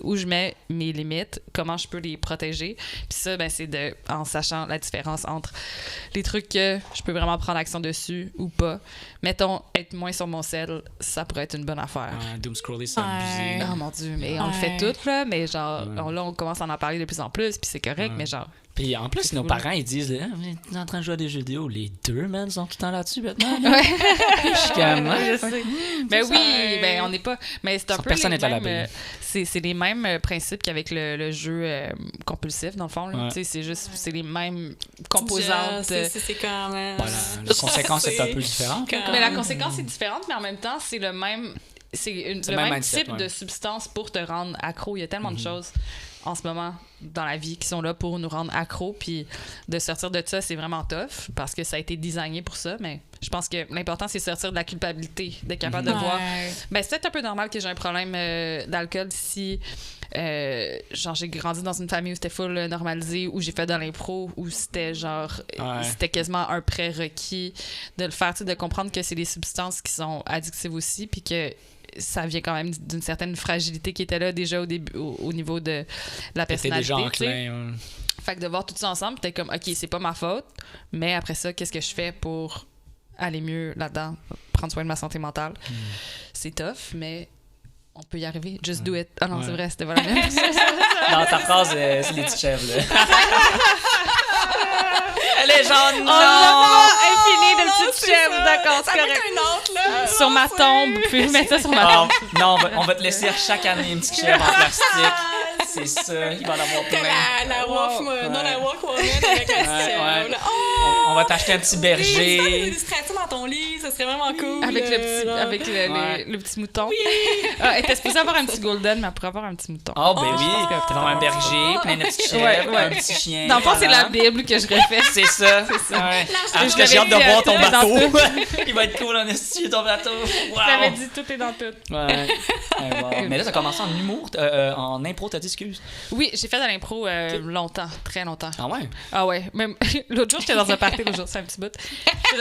[SPEAKER 3] Où je mets mes limites? Comment je peux les protéger? Puis ça, ben, c'est en sachant la différence entre les trucs que je peux vraiment prendre action dessus ou pas. Mettons, être moins sur mon sel, ça pourrait être une bonne affaire.
[SPEAKER 2] Doom scroller, c'est
[SPEAKER 1] Ouais.
[SPEAKER 2] abusé.
[SPEAKER 3] Oh mon Dieu, mais on le
[SPEAKER 1] Ouais.
[SPEAKER 3] fait tout, là, mais genre,
[SPEAKER 2] Ouais.
[SPEAKER 3] là, on commence à en parler de plus en plus, puis c'est correct,
[SPEAKER 2] Ouais.
[SPEAKER 3] mais genre...
[SPEAKER 2] Puis en plus,
[SPEAKER 3] C'est
[SPEAKER 2] nos
[SPEAKER 3] cool.
[SPEAKER 2] parents, ils disent ah, vous êtes en train de jouer à des jeux vidéo. Les deux, man, sont tout le temps là-dessus maintenant.
[SPEAKER 3] Ouais.
[SPEAKER 2] Je suis comme,
[SPEAKER 3] Je sais. Ben oui,
[SPEAKER 1] Ouais.
[SPEAKER 3] ben on n'est pas... Mais c'est un
[SPEAKER 2] Sans
[SPEAKER 3] peu
[SPEAKER 2] personne
[SPEAKER 3] les
[SPEAKER 2] n'est à
[SPEAKER 3] mêmes,
[SPEAKER 2] l'abri.
[SPEAKER 3] c'est les mêmes principes qu'avec le jeu compulsif, dans le fond. là.
[SPEAKER 2] Ouais.
[SPEAKER 3] Tu sais, c'est juste... C'est les mêmes composantes.
[SPEAKER 1] C'est quand même...
[SPEAKER 2] Voilà, la conséquence est un peu différente.
[SPEAKER 1] Quand-
[SPEAKER 3] Mais la conséquence est différente, mais en même temps, c'est le même... C'est le
[SPEAKER 2] même
[SPEAKER 3] même
[SPEAKER 2] mindset,
[SPEAKER 3] type
[SPEAKER 2] ouais.
[SPEAKER 3] de substance pour te rendre accro. Il y a tellement de choses en ce moment dans la vie qui sont là pour nous rendre accro, puis de sortir de ça, c'est vraiment tough parce que ça a été designé pour ça, mais je pense que l'important, c'est de sortir de la culpabilité, d'être capable de voir. Ben, c'est peut-être un peu normal que j'ai un problème d'alcool si genre j'ai grandi dans une famille où c'était full normalisé, où j'ai fait de l'impro, où c'était genre
[SPEAKER 2] Ouais.
[SPEAKER 3] c'était quasiment un prérequis de le faire, tu sais, de comprendre que c'est des substances qui sont addictives aussi, puis que ça vient quand même d'une certaine fragilité qui était là déjà au début, au niveau de la
[SPEAKER 2] T'étais
[SPEAKER 3] personnalité.
[SPEAKER 2] déjà
[SPEAKER 3] tu sais.
[SPEAKER 2] enclin. Ouais.
[SPEAKER 3] Fait que de voir tout ça ensemble, t'es comme, OK, c'est pas ma faute, mais après ça, qu'est-ce que je fais pour aller mieux là-dedans, prendre soin de ma santé mentale? C'est tough, mais on peut y arriver. Just do it. Ah non,
[SPEAKER 2] Ouais.
[SPEAKER 3] c'est vrai, c'était pas la même.
[SPEAKER 2] Non, ta phrase, c'est les petites chèvres, là. Elle est genre, non!
[SPEAKER 3] On n'a pas infini de
[SPEAKER 1] non,
[SPEAKER 3] petites
[SPEAKER 1] c'est
[SPEAKER 3] chèvres,
[SPEAKER 1] ça.
[SPEAKER 3] d'accord,
[SPEAKER 1] Ça
[SPEAKER 3] c'est
[SPEAKER 1] va
[SPEAKER 3] correct.
[SPEAKER 1] être un autre, là.
[SPEAKER 3] Sur ma tombe, vous pouvez mettre ça sur ma tombe.
[SPEAKER 2] Ah, non, on va te laisser chaque année une petite chèvre en plastique. C'est ça, il va en avoir
[SPEAKER 1] Comme
[SPEAKER 2] plein.
[SPEAKER 1] la walk, non, la walk woman avec la
[SPEAKER 2] Ouais,
[SPEAKER 1] petite
[SPEAKER 2] ouais.
[SPEAKER 1] là. Oh!
[SPEAKER 2] On va t'acheter un petit
[SPEAKER 1] Des
[SPEAKER 2] berger.
[SPEAKER 1] illustrations dans ton lit, ça serait vraiment cool.
[SPEAKER 3] Avec le petit,
[SPEAKER 1] genre.
[SPEAKER 3] avec
[SPEAKER 2] Ouais.
[SPEAKER 3] le petit mouton. Ah, elle était supposée avoir un petit golden, mais elle pourrait avoir un petit mouton.
[SPEAKER 2] Oh, ben
[SPEAKER 1] Oh,
[SPEAKER 2] oui,
[SPEAKER 1] je pense
[SPEAKER 2] t'as un berger, plein de petites chèvres,
[SPEAKER 3] Ouais, ouais.
[SPEAKER 2] un petit chien.
[SPEAKER 3] Dans le fond, c'est
[SPEAKER 2] voilà.
[SPEAKER 3] la Bible que je refais.
[SPEAKER 2] C'est ça.
[SPEAKER 3] C'est ça.
[SPEAKER 2] Ouais.
[SPEAKER 1] L'argent.
[SPEAKER 2] Ah,
[SPEAKER 3] Je
[SPEAKER 2] j'ai hâte de
[SPEAKER 3] l'avais
[SPEAKER 2] voir
[SPEAKER 3] dit à
[SPEAKER 2] ton
[SPEAKER 3] toi, dans
[SPEAKER 2] bateau. Il va être cool en esti, ton bateau. Wow.
[SPEAKER 3] Je t'avais dit tout est dans tout.
[SPEAKER 2] Ouais. Ouais, wow. Mais là, t'as commencé en humour, en impro, t'as dit excuse.
[SPEAKER 3] Oui, j'ai fait de l'impro longtemps, très longtemps.
[SPEAKER 2] Ah ouais?
[SPEAKER 3] Ah ouais, même l'autre jour, j'étais dans un party, l'autre jour, c'est un petit bout.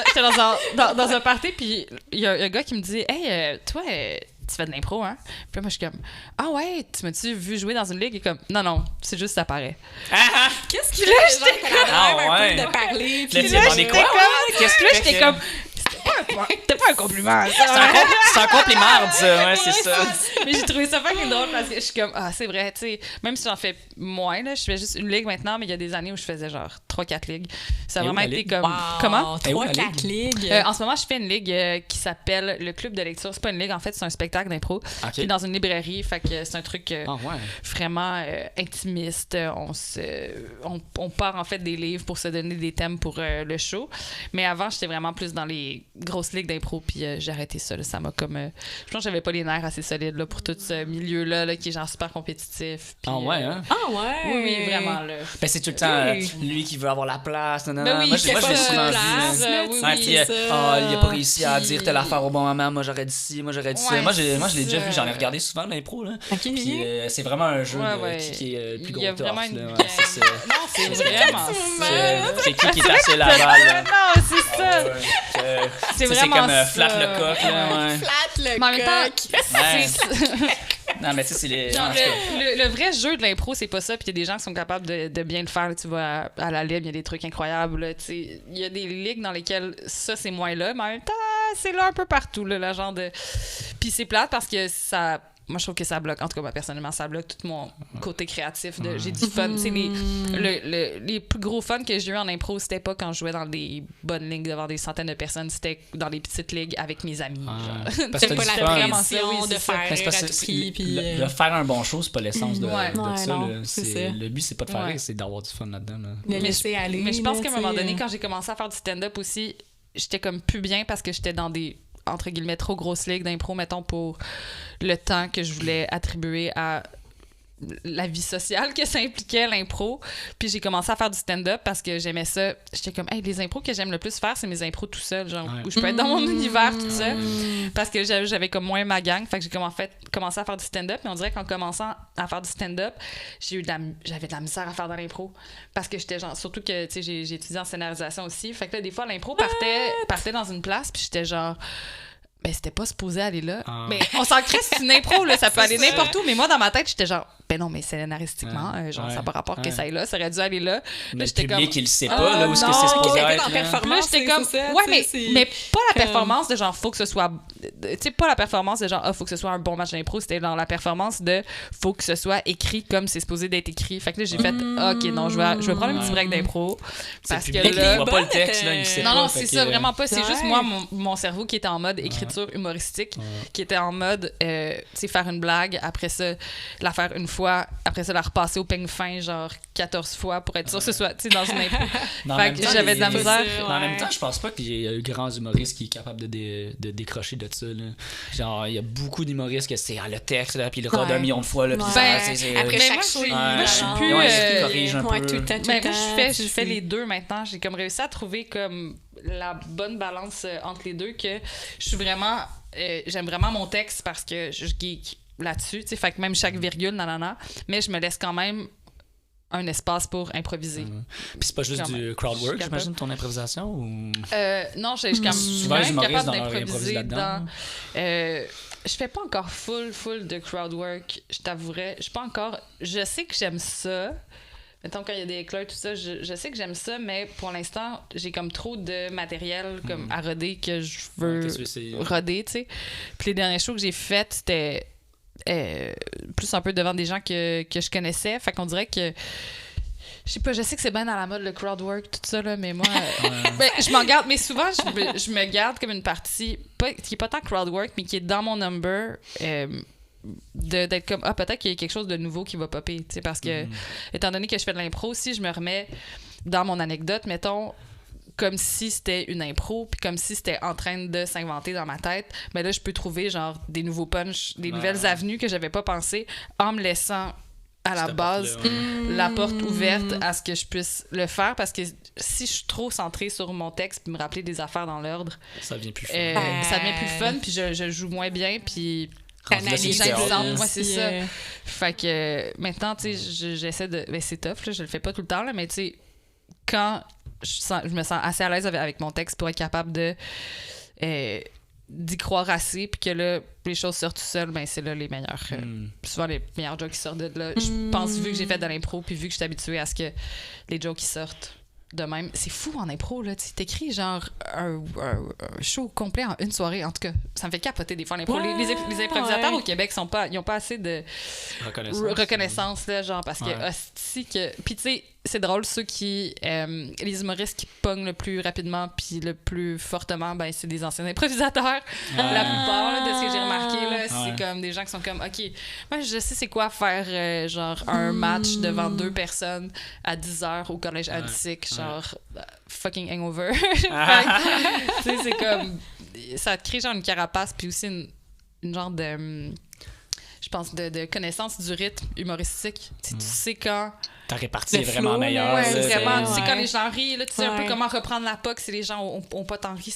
[SPEAKER 3] J'étais dans un party, puis il y a un gars qui me dit « Hey, toi, tu fais de l'impro, hein? » Puis moi, je suis comme « Ah ouais, tu m'as-tu vu jouer dans une ligue? » Il est comme « Non, non, c'est juste ça paraît.
[SPEAKER 2] Ah!
[SPEAKER 1] Qu'est-ce qu'il
[SPEAKER 3] Là,
[SPEAKER 1] fait?
[SPEAKER 3] j'étais
[SPEAKER 1] Genre, qu'elle a
[SPEAKER 2] comme-
[SPEAKER 1] l'air
[SPEAKER 2] Ah
[SPEAKER 1] un
[SPEAKER 2] ouais.
[SPEAKER 1] peu de parler.
[SPEAKER 2] Là,
[SPEAKER 1] Puis
[SPEAKER 2] tu
[SPEAKER 1] là,
[SPEAKER 2] as demandé
[SPEAKER 3] j'étais
[SPEAKER 2] quoi?
[SPEAKER 3] comme-
[SPEAKER 2] Qu'est-ce que
[SPEAKER 3] Là, j'étais comme C'était pas un compliment, ça.
[SPEAKER 2] C'est un compliment, ça. Ouais, c'est ça.
[SPEAKER 3] Mais j'ai trouvé ça fucking drôle parce que je suis comme, ah, c'est vrai, tu sais, même si j'en fais moins, là, je fais juste une ligue maintenant, mais il y a des années où je faisais genre 3-4 ligues. Ça a
[SPEAKER 2] Et où
[SPEAKER 3] vraiment
[SPEAKER 2] la
[SPEAKER 3] été
[SPEAKER 2] ligue?
[SPEAKER 3] comme.
[SPEAKER 1] wow,
[SPEAKER 3] Comment?
[SPEAKER 2] Et où la
[SPEAKER 1] 3-4 ligues.
[SPEAKER 3] En ce moment, je fais une ligue qui s'appelle le Club de lecture. C'est pas une ligue, en fait, c'est un spectacle d'impro.
[SPEAKER 2] Ok.
[SPEAKER 3] Puis dans une librairie, fait que c'est un truc
[SPEAKER 2] Ah ouais.
[SPEAKER 3] vraiment intimiste. On part en fait des livres pour se donner des thèmes pour le show. Mais avant, j'étais vraiment plus dans les grosse ligue d'impro, puis j'ai arrêté ça. Là, ça m'a comme... je pense que j'avais pas les nerfs assez solides là, pour tout ce milieu-là là, qui est genre super compétitif. Puis,
[SPEAKER 2] Ah ouais, hein?
[SPEAKER 1] Ah ouais!
[SPEAKER 3] Oui, vraiment, là.
[SPEAKER 2] Ben, c'est tout le temps lui qui veut avoir la place. Non, non,
[SPEAKER 3] Ben
[SPEAKER 2] non.
[SPEAKER 3] oui,
[SPEAKER 2] Moi,
[SPEAKER 3] qui
[SPEAKER 2] j'ai
[SPEAKER 3] a pas
[SPEAKER 2] souvent
[SPEAKER 3] de
[SPEAKER 2] vu.
[SPEAKER 3] place,
[SPEAKER 2] là.
[SPEAKER 3] oui,
[SPEAKER 2] Ouais,
[SPEAKER 3] oui,
[SPEAKER 2] puis,
[SPEAKER 1] ça.
[SPEAKER 2] il a pas réussi à
[SPEAKER 3] Puis-
[SPEAKER 2] dire telle affaire au bon moment. Moi, j'aurais dit ci, moi, j'aurais dit ça.
[SPEAKER 3] Ouais,
[SPEAKER 2] Moi, je l'ai déjà
[SPEAKER 3] ça.
[SPEAKER 2] vu. J'en ai regardé souvent de l'impro. Là.
[SPEAKER 1] Ok.
[SPEAKER 2] Puis, c'est vraiment un jeu
[SPEAKER 3] Ouais,
[SPEAKER 2] qui est le plus
[SPEAKER 3] Il y a
[SPEAKER 2] gros
[SPEAKER 3] vraiment
[SPEAKER 2] torse.
[SPEAKER 3] une
[SPEAKER 2] là.
[SPEAKER 3] gang.
[SPEAKER 2] Ouais, c'est ça.
[SPEAKER 3] Non, c'est vraiment ça.
[SPEAKER 2] C'est qui est assez Laval. là.
[SPEAKER 3] Non, c'est ça.
[SPEAKER 2] C'est
[SPEAKER 3] vraiment
[SPEAKER 2] comme
[SPEAKER 3] ça.
[SPEAKER 2] flat le coq. Là, ouais.
[SPEAKER 1] Flatte le
[SPEAKER 3] Mais en même temps,
[SPEAKER 1] coq.
[SPEAKER 2] Ouais.
[SPEAKER 3] c'est...
[SPEAKER 2] Non, mais tu sais, c'est les.
[SPEAKER 3] Genre,
[SPEAKER 2] en tout cas.
[SPEAKER 3] le vrai jeu de l'impro, c'est pas ça. Puis il y a des gens qui sont capables de bien le faire. Là, tu vas à la Libre, il y a des trucs incroyables. Là, tu sais. Il y a des ligues dans lesquelles ça, c'est moins là. Mais en même temps, c'est là un peu partout. Là, le genre de... Puis c'est plate parce que ça... Moi, je trouve que ça bloque. En tout cas, moi, personnellement, ça bloque tout mon côté créatif. J'ai du fun. Tu sais, les plus gros fun que j'ai eu en impro, c'était pas quand je jouais dans des bonnes ligues devant des centaines de personnes. C'était dans les petites ligues avec mes amis. genre.
[SPEAKER 2] Parce que
[SPEAKER 1] C'est pas
[SPEAKER 2] t'as
[SPEAKER 1] la
[SPEAKER 2] du fun.
[SPEAKER 3] vraiment
[SPEAKER 1] pression
[SPEAKER 3] ça, oui,
[SPEAKER 1] de
[SPEAKER 3] c'est ça.
[SPEAKER 1] faire
[SPEAKER 2] Mais c'est parce
[SPEAKER 1] à
[SPEAKER 2] que
[SPEAKER 1] tout prix. Puis,
[SPEAKER 2] le faire un bon show, c'est pas l'essence de
[SPEAKER 3] Ouais.
[SPEAKER 1] Ouais,
[SPEAKER 2] ça.
[SPEAKER 1] non,
[SPEAKER 2] Là.
[SPEAKER 1] c'est
[SPEAKER 2] C'est-
[SPEAKER 1] ça.
[SPEAKER 2] Le but, c'est pas de faire
[SPEAKER 3] Ouais.
[SPEAKER 2] rire, c'est d'avoir du fun là-dedans. Là.
[SPEAKER 1] le laisser aller.
[SPEAKER 3] Mais je pense
[SPEAKER 1] là,
[SPEAKER 3] qu'à un moment
[SPEAKER 1] tu sais.
[SPEAKER 3] donné, quand j'ai commencé à faire du stand-up aussi, j'étais comme plus bien parce que j'étais dans des, entre guillemets, trop grosses ligues d'impro, mettons, pour le temps que je voulais attribuer à la vie sociale que ça impliquait, l'impro. Puis j'ai commencé à faire du stand-up parce que j'aimais ça. J'étais comme, hey, les impros que j'aime le plus faire, c'est mes impros tout seul, genre,
[SPEAKER 2] Ouais.
[SPEAKER 3] où je peux être dans mon univers tout seul. Parce que j'avais comme moins ma gang. Fait que j'ai commencé à faire du stand-up. Mais on dirait qu'en commençant à faire du stand-up, j'avais de la misère à faire dans l'impro. Parce que j'étais genre, surtout que, tu sais, j'ai étudié en scénarisation aussi. Fait que là, des fois, l'impro partait dans une place, puis j'étais genre, ben, c'était pas supposé aller là.
[SPEAKER 2] Ah.
[SPEAKER 3] Mais on s'en crée, c'est une impro, là, ça peut aller
[SPEAKER 1] ça.
[SPEAKER 3] n'importe où. Mais moi, dans ma tête, j'étais genre, ben non, mais scénaristiquement, genre,
[SPEAKER 2] Ouais.
[SPEAKER 3] ça n'a pas rapport que
[SPEAKER 2] Ouais.
[SPEAKER 3] ça aille là, ça aurait dû aller là.
[SPEAKER 2] Mais
[SPEAKER 3] Là,
[SPEAKER 2] le
[SPEAKER 3] j'étais
[SPEAKER 2] public,
[SPEAKER 3] comme,
[SPEAKER 2] il le sait pas, là, où est-ce que
[SPEAKER 3] non,
[SPEAKER 2] c'est supposé
[SPEAKER 1] quelqu'un
[SPEAKER 2] être.
[SPEAKER 1] dans
[SPEAKER 2] là.
[SPEAKER 1] performance.
[SPEAKER 3] puis là, j'étais
[SPEAKER 1] c'est
[SPEAKER 3] comme,
[SPEAKER 1] ça,
[SPEAKER 3] ouais,
[SPEAKER 1] tu
[SPEAKER 3] mais,
[SPEAKER 1] sais, c'est
[SPEAKER 3] mais pas la
[SPEAKER 1] comme-
[SPEAKER 3] performance de genre, faut que ce soit, tu sais, pas la performance de genre, faut que ce soit un bon match d'impro, c'était dans la performance de, faut que ce soit écrit comme c'est supposé d'être écrit. Fait que là, j'ai fait, ok, non, je vais prendre un petit break d'impro. Parce
[SPEAKER 2] C'est
[SPEAKER 3] que
[SPEAKER 2] le public,
[SPEAKER 3] là,
[SPEAKER 2] il voit pas le
[SPEAKER 1] bonne
[SPEAKER 2] texte, là, il sait
[SPEAKER 3] non,
[SPEAKER 2] pas.
[SPEAKER 3] non,
[SPEAKER 2] fait
[SPEAKER 3] c'est
[SPEAKER 2] que,
[SPEAKER 3] ça, vraiment pas. C'est
[SPEAKER 1] Ouais.
[SPEAKER 3] juste moi, mon cerveau qui était en mode écriture humoristique, qui était en mode, tu sais, faire une blague, après ça, la faire une fois, après ça, la repasser au peigne fin, genre 14 fois pour être sûr que ce soit, tu sais, dans une impro.
[SPEAKER 2] Mais en
[SPEAKER 3] Fait
[SPEAKER 2] même
[SPEAKER 3] que
[SPEAKER 2] temps,
[SPEAKER 3] j'avais de la
[SPEAKER 2] il-
[SPEAKER 3] misère.
[SPEAKER 2] Mais en même temps, je pense pas qu'il y ait eu grands humoristes qui est capable de décrocher de ça. Là. Genre, il y a beaucoup d'humoristes que c'est le texte, là, puis il le rôde
[SPEAKER 1] Ouais.
[SPEAKER 2] 1 million de fois. Là, puis
[SPEAKER 1] Ouais.
[SPEAKER 2] ça, c'est-
[SPEAKER 1] Après
[SPEAKER 3] Mais
[SPEAKER 1] chaque
[SPEAKER 3] moi,
[SPEAKER 1] show,
[SPEAKER 3] moi, je suis
[SPEAKER 1] ouais.
[SPEAKER 3] plus,
[SPEAKER 2] Ouais, il corrige un
[SPEAKER 1] Ouais,
[SPEAKER 2] peu.
[SPEAKER 1] tout le temps, tout
[SPEAKER 3] Mais
[SPEAKER 1] le
[SPEAKER 3] moi,
[SPEAKER 1] temps.
[SPEAKER 3] je fais les deux maintenant. J'ai comme réussi à trouver comme la bonne balance entre les deux, que je suis vraiment... j'aime vraiment mon texte parce que je geek là-dessus, tu sais, fait que même chaque virgule, nanana, mais je me laisse quand même un espace pour improviser.
[SPEAKER 2] Puis c'est pas juste
[SPEAKER 3] Quand
[SPEAKER 2] du
[SPEAKER 3] même.
[SPEAKER 2] crowd
[SPEAKER 3] Je suis
[SPEAKER 2] work,
[SPEAKER 3] capable.
[SPEAKER 2] j'imagine, ton improvisation? Ou...
[SPEAKER 3] Non, je suis quand
[SPEAKER 2] Souvent, les
[SPEAKER 3] même
[SPEAKER 2] humoristes
[SPEAKER 3] capable
[SPEAKER 2] dans leur
[SPEAKER 3] d'improviser
[SPEAKER 2] improvisent là-dedans.
[SPEAKER 3] dans... je fais pas encore full de crowd work, je t'avouerais. Je suis pas encore... Je sais que j'aime ça. Mettons, quand il y a des éclairs, tout ça, je sais que j'aime ça, mais pour l'instant, j'ai comme trop de matériel comme à roder que je veux
[SPEAKER 2] Ouais, qu'est-ce que c'est?
[SPEAKER 3] roder, tu sais. Puis les derniers shows que j'ai faits, c'était plus un peu devant des gens que je connaissais. Fait qu'on dirait que... Je sais pas, je sais que c'est bien dans la mode le crowd work, tout ça, là, mais moi... ben, je m'en garde, mais souvent, je me garde comme une partie qui est pas tant crowd work, mais qui est dans mon number... d'être comme peut-être qu'il y a quelque chose de nouveau qui va popper, tu sais, parce que étant donné que je fais de l'impro, si je me remets dans mon anecdote, mettons, comme si c'était une impro, puis comme si c'était en train de s'inventer dans ma tête, ben là je peux trouver genre des nouveaux punchs, des nouvelles avenues que j'avais pas pensé, en me laissant à la
[SPEAKER 2] Cette
[SPEAKER 3] base
[SPEAKER 2] porte-là, ouais.
[SPEAKER 3] la porte ouverte à ce que je puisse le faire, parce que si je suis trop centrée sur mon texte puis me rappeler des affaires dans l'ordre,
[SPEAKER 2] Ça devient plus fun.
[SPEAKER 3] ça devient plus fun, puis je joue moins bien, puis
[SPEAKER 2] Rendu là, c'est
[SPEAKER 3] les gens
[SPEAKER 2] du
[SPEAKER 3] qui
[SPEAKER 2] théâtre,
[SPEAKER 3] sentent,
[SPEAKER 2] là.
[SPEAKER 3] moi, c'est ça. Fait que maintenant, tu sais, j'essaie de... Ben, c'est tough, là, je le fais pas tout le temps, là, mais tu sais, quand je me sens assez à l'aise avec mon texte pour être capable de d'y croire assez, puis que là, les choses sortent tout seules, ben c'est là les meilleurs... souvent, les meilleurs jokes qui sortent de là. Je pense, vu que j'ai fait de l'impro, puis vu que je suis habituée à ce que les jokes qui sortent de même. C'est fou en impro, là. Tu t'écris genre un show complet en une soirée. En tout cas, ça me fait capoter des fois l'impro.
[SPEAKER 1] Ouais,
[SPEAKER 3] Les improvisateurs
[SPEAKER 1] ouais.
[SPEAKER 3] au Québec ils ont pas assez de reconnaissance, là, genre, parce que
[SPEAKER 2] Ouais.
[SPEAKER 3] hostie que... Puis tu sais, c'est drôle, ceux qui... les humoristes qui pognent le plus rapidement puis le plus fortement, ben c'est des anciens improvisateurs. La plupart, là, de ce que j'ai remarqué, là, c'est
[SPEAKER 2] Ouais.
[SPEAKER 3] comme des gens qui sont comme, OK, moi, je sais c'est quoi faire, genre, un match devant 2 personnes à 10 heures au collège Antique, genre... fucking hangover. Fait que, tu sais, c'est comme... Ça te crée genre une carapace, puis aussi une genre de... je pense, de connaissance du rythme humoristique. Tu sais quand...
[SPEAKER 2] Ta répartie est
[SPEAKER 1] Le
[SPEAKER 2] vraiment
[SPEAKER 1] flow,
[SPEAKER 2] meilleure.
[SPEAKER 3] Ouais,
[SPEAKER 2] là,
[SPEAKER 3] vraiment. Tu sais,
[SPEAKER 1] ouais.
[SPEAKER 3] quand les gens rient, là, tu sais un peu
[SPEAKER 1] Ouais.
[SPEAKER 3] comment reprendre la POC si les gens ont pas tant ri.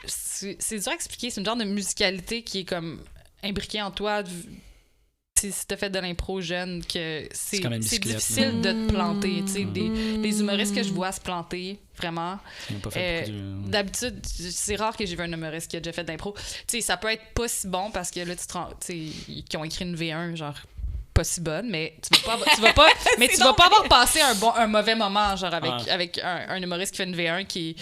[SPEAKER 3] C'est dur à expliquer. C'est une genre de musicalité qui est comme imbriquée en toi. Si t'as fait de l'impro jeune, que c'est
[SPEAKER 2] comme une bicyclette,
[SPEAKER 3] difficile de te planter. Tu sais, les humoristes que je vois se planter, vraiment.
[SPEAKER 2] Ils n'ont pas fait beaucoup de...
[SPEAKER 3] D'habitude, c'est rare que j'ai vu un humoriste qui a déjà fait de l'impro. Tu sais, ça peut être pas si bon parce que là, tu sais, qui ont écrit une V1, genre pas si bonne, mais tu vas pas avoir passé un mauvais moment, genre avec un humoriste qui fait une V1 qui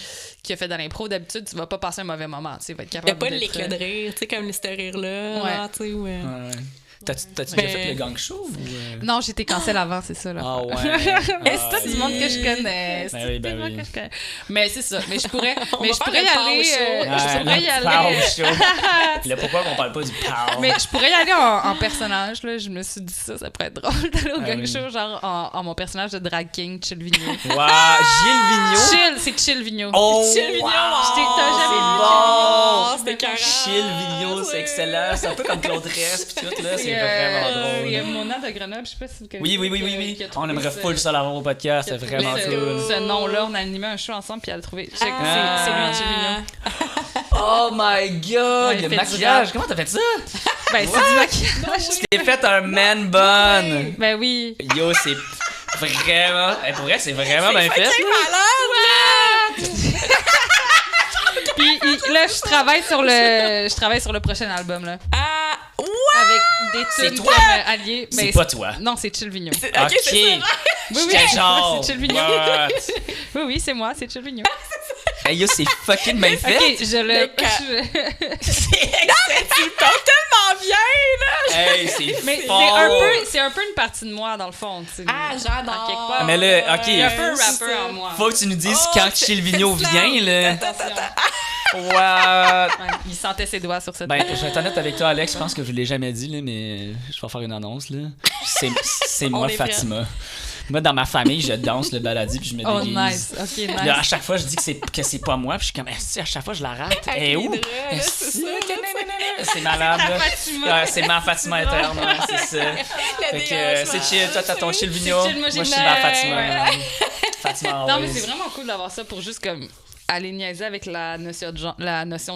[SPEAKER 3] a fait de l'impro. D'habitude, tu vas pas passer un mauvais moment. Tu sais, va être
[SPEAKER 1] Il n'y a
[SPEAKER 3] capable
[SPEAKER 1] pas de
[SPEAKER 3] d'être...
[SPEAKER 1] l'éclat de rire, tu sais, comme ce rire-là.
[SPEAKER 3] Ouais.
[SPEAKER 1] Là, tu sais, ouais.
[SPEAKER 2] Ouais. T'as-tu déjà fait le gang show? Ou...
[SPEAKER 3] Non, j'étais cancel avant, c'est ça. Là.
[SPEAKER 2] Ah ouais.
[SPEAKER 3] Mais c'est tout du monde que je connais.
[SPEAKER 2] Ben oui, ben
[SPEAKER 3] tout du monde
[SPEAKER 2] oui.
[SPEAKER 3] que je connais. Mais c'est ça. Mais je pourrais
[SPEAKER 1] va
[SPEAKER 3] y
[SPEAKER 1] faire
[SPEAKER 3] aller.
[SPEAKER 1] le power
[SPEAKER 3] Je pourrais y aller.
[SPEAKER 2] Là, pourquoi qu'on parle pas du power?
[SPEAKER 3] Mais je pourrais y aller en personnage. Là. Je me suis dit ça pourrait être drôle d'aller au gang
[SPEAKER 2] oui.
[SPEAKER 3] show, genre en mon personnage de drag king, Chill Vigneault.
[SPEAKER 2] Wow, Gilles Vigneault.
[SPEAKER 3] Chill, c'est Chill Vigneault.
[SPEAKER 2] Oh,
[SPEAKER 1] Chill Vigneault,
[SPEAKER 2] wow,
[SPEAKER 3] t'as jamais
[SPEAKER 2] c'est
[SPEAKER 3] vu
[SPEAKER 2] bon.
[SPEAKER 1] C'était carré.
[SPEAKER 2] Chill Vigneault, c'est excellent. C'est un peu comme Claude Rest pis tout, là. C'est vraiment
[SPEAKER 3] Il y a
[SPEAKER 2] drôle.
[SPEAKER 3] Mona de Grenoble, je sais pas si vous connaissez.
[SPEAKER 2] Oui.
[SPEAKER 3] qui a
[SPEAKER 2] On
[SPEAKER 3] trouvé
[SPEAKER 2] aimerait
[SPEAKER 3] ce-
[SPEAKER 2] full ça l'avoir au podcast, c'est
[SPEAKER 3] qui a trouvé
[SPEAKER 2] vraiment
[SPEAKER 3] ce-
[SPEAKER 2] cool.
[SPEAKER 3] Ce nom-là, on a animé un show ensemble, puis elle a trouvé. C'est lui,
[SPEAKER 1] Ah.
[SPEAKER 3] Chill Vigneault.
[SPEAKER 2] Oh my god,
[SPEAKER 3] Ouais,
[SPEAKER 2] le
[SPEAKER 3] fait du
[SPEAKER 2] maquillage,
[SPEAKER 3] rap.
[SPEAKER 2] comment t'as fait ça?
[SPEAKER 3] Ben, c'est du maquillage.
[SPEAKER 2] T'es fait un man bun.
[SPEAKER 3] Ben oui.
[SPEAKER 2] Yo, c'est vraiment... Pour vrai, c'est vraiment bien fait.
[SPEAKER 1] C'est malade!
[SPEAKER 3] Puis là, je travaille sur le prochain album, là.
[SPEAKER 1] Ah, ouais!
[SPEAKER 3] Avec des
[SPEAKER 2] C'est
[SPEAKER 3] tunes
[SPEAKER 2] toi?
[SPEAKER 3] comme alliés.
[SPEAKER 2] C'est
[SPEAKER 3] Mais
[SPEAKER 2] pas toi.
[SPEAKER 3] Non, c'est Chill Vigneault.
[SPEAKER 1] Ok,
[SPEAKER 2] Ok.
[SPEAKER 1] c'est ça.
[SPEAKER 3] Oui, oui,
[SPEAKER 2] J'étais genre...
[SPEAKER 3] c'est Chill Vigneault.
[SPEAKER 2] What?
[SPEAKER 3] Oui, c'est moi, c'est Chill Vigneault.
[SPEAKER 2] Hey, yo, c'est fucking bien fait.
[SPEAKER 3] Ok, je le.
[SPEAKER 2] C'est excellent.
[SPEAKER 1] Tu tombes tellement bien, là!
[SPEAKER 2] Hey, c'est
[SPEAKER 3] Mais
[SPEAKER 2] fort.
[SPEAKER 3] c'est un peu une partie de moi, dans le fond. Tu sais.
[SPEAKER 1] Ah, j'adore!
[SPEAKER 3] En quelque part.
[SPEAKER 2] Mais là, ok.
[SPEAKER 3] Il y a un peu un
[SPEAKER 1] c'est
[SPEAKER 3] rappeur
[SPEAKER 1] ça.
[SPEAKER 3] en moi.
[SPEAKER 2] Faut que tu nous dises
[SPEAKER 1] Oh,
[SPEAKER 2] quand
[SPEAKER 1] c'est
[SPEAKER 2] Chill Vigneault
[SPEAKER 1] excellent.
[SPEAKER 2] vient, là.
[SPEAKER 3] Attention.
[SPEAKER 2] What?
[SPEAKER 3] Ouais, il sentait ses doigts sur cette
[SPEAKER 2] Ben, je vais être honnête avec toi, Alex. Je pense que je l'ai jamais dit, là, mais je vais faire une annonce, là. C'est moi,
[SPEAKER 1] est
[SPEAKER 2] Fatima. Moi, dans ma famille, je danse le baladi puis je me
[SPEAKER 3] Oh,
[SPEAKER 2] déguise.
[SPEAKER 3] nice. Ok,
[SPEAKER 2] Puis là, à
[SPEAKER 3] nice.
[SPEAKER 2] chaque fois, je dis que c'est pas moi, puis je suis comme, si à chaque fois, je la rate.
[SPEAKER 1] Avec
[SPEAKER 2] Et
[SPEAKER 1] les
[SPEAKER 2] où?
[SPEAKER 1] draps, là, c'est
[SPEAKER 2] Esti,
[SPEAKER 1] ça,
[SPEAKER 2] ok,
[SPEAKER 1] là,
[SPEAKER 2] nanana. C'est malade, là.
[SPEAKER 3] Fatima.
[SPEAKER 2] Ouais, c'est ma Fatima interne, ouais, c'est ça. Fait que c'est chill, toi, t'as ton chill Vigneault.
[SPEAKER 3] C'est chill, moi,
[SPEAKER 2] Moi, je
[SPEAKER 3] j'ai
[SPEAKER 2] suis ma
[SPEAKER 3] le-
[SPEAKER 2] Fatima.
[SPEAKER 3] ouais.
[SPEAKER 2] Fatima,
[SPEAKER 3] Non, mais
[SPEAKER 2] always.
[SPEAKER 3] c'est vraiment cool d'avoir ça pour juste comme aller niaiser avec la notion de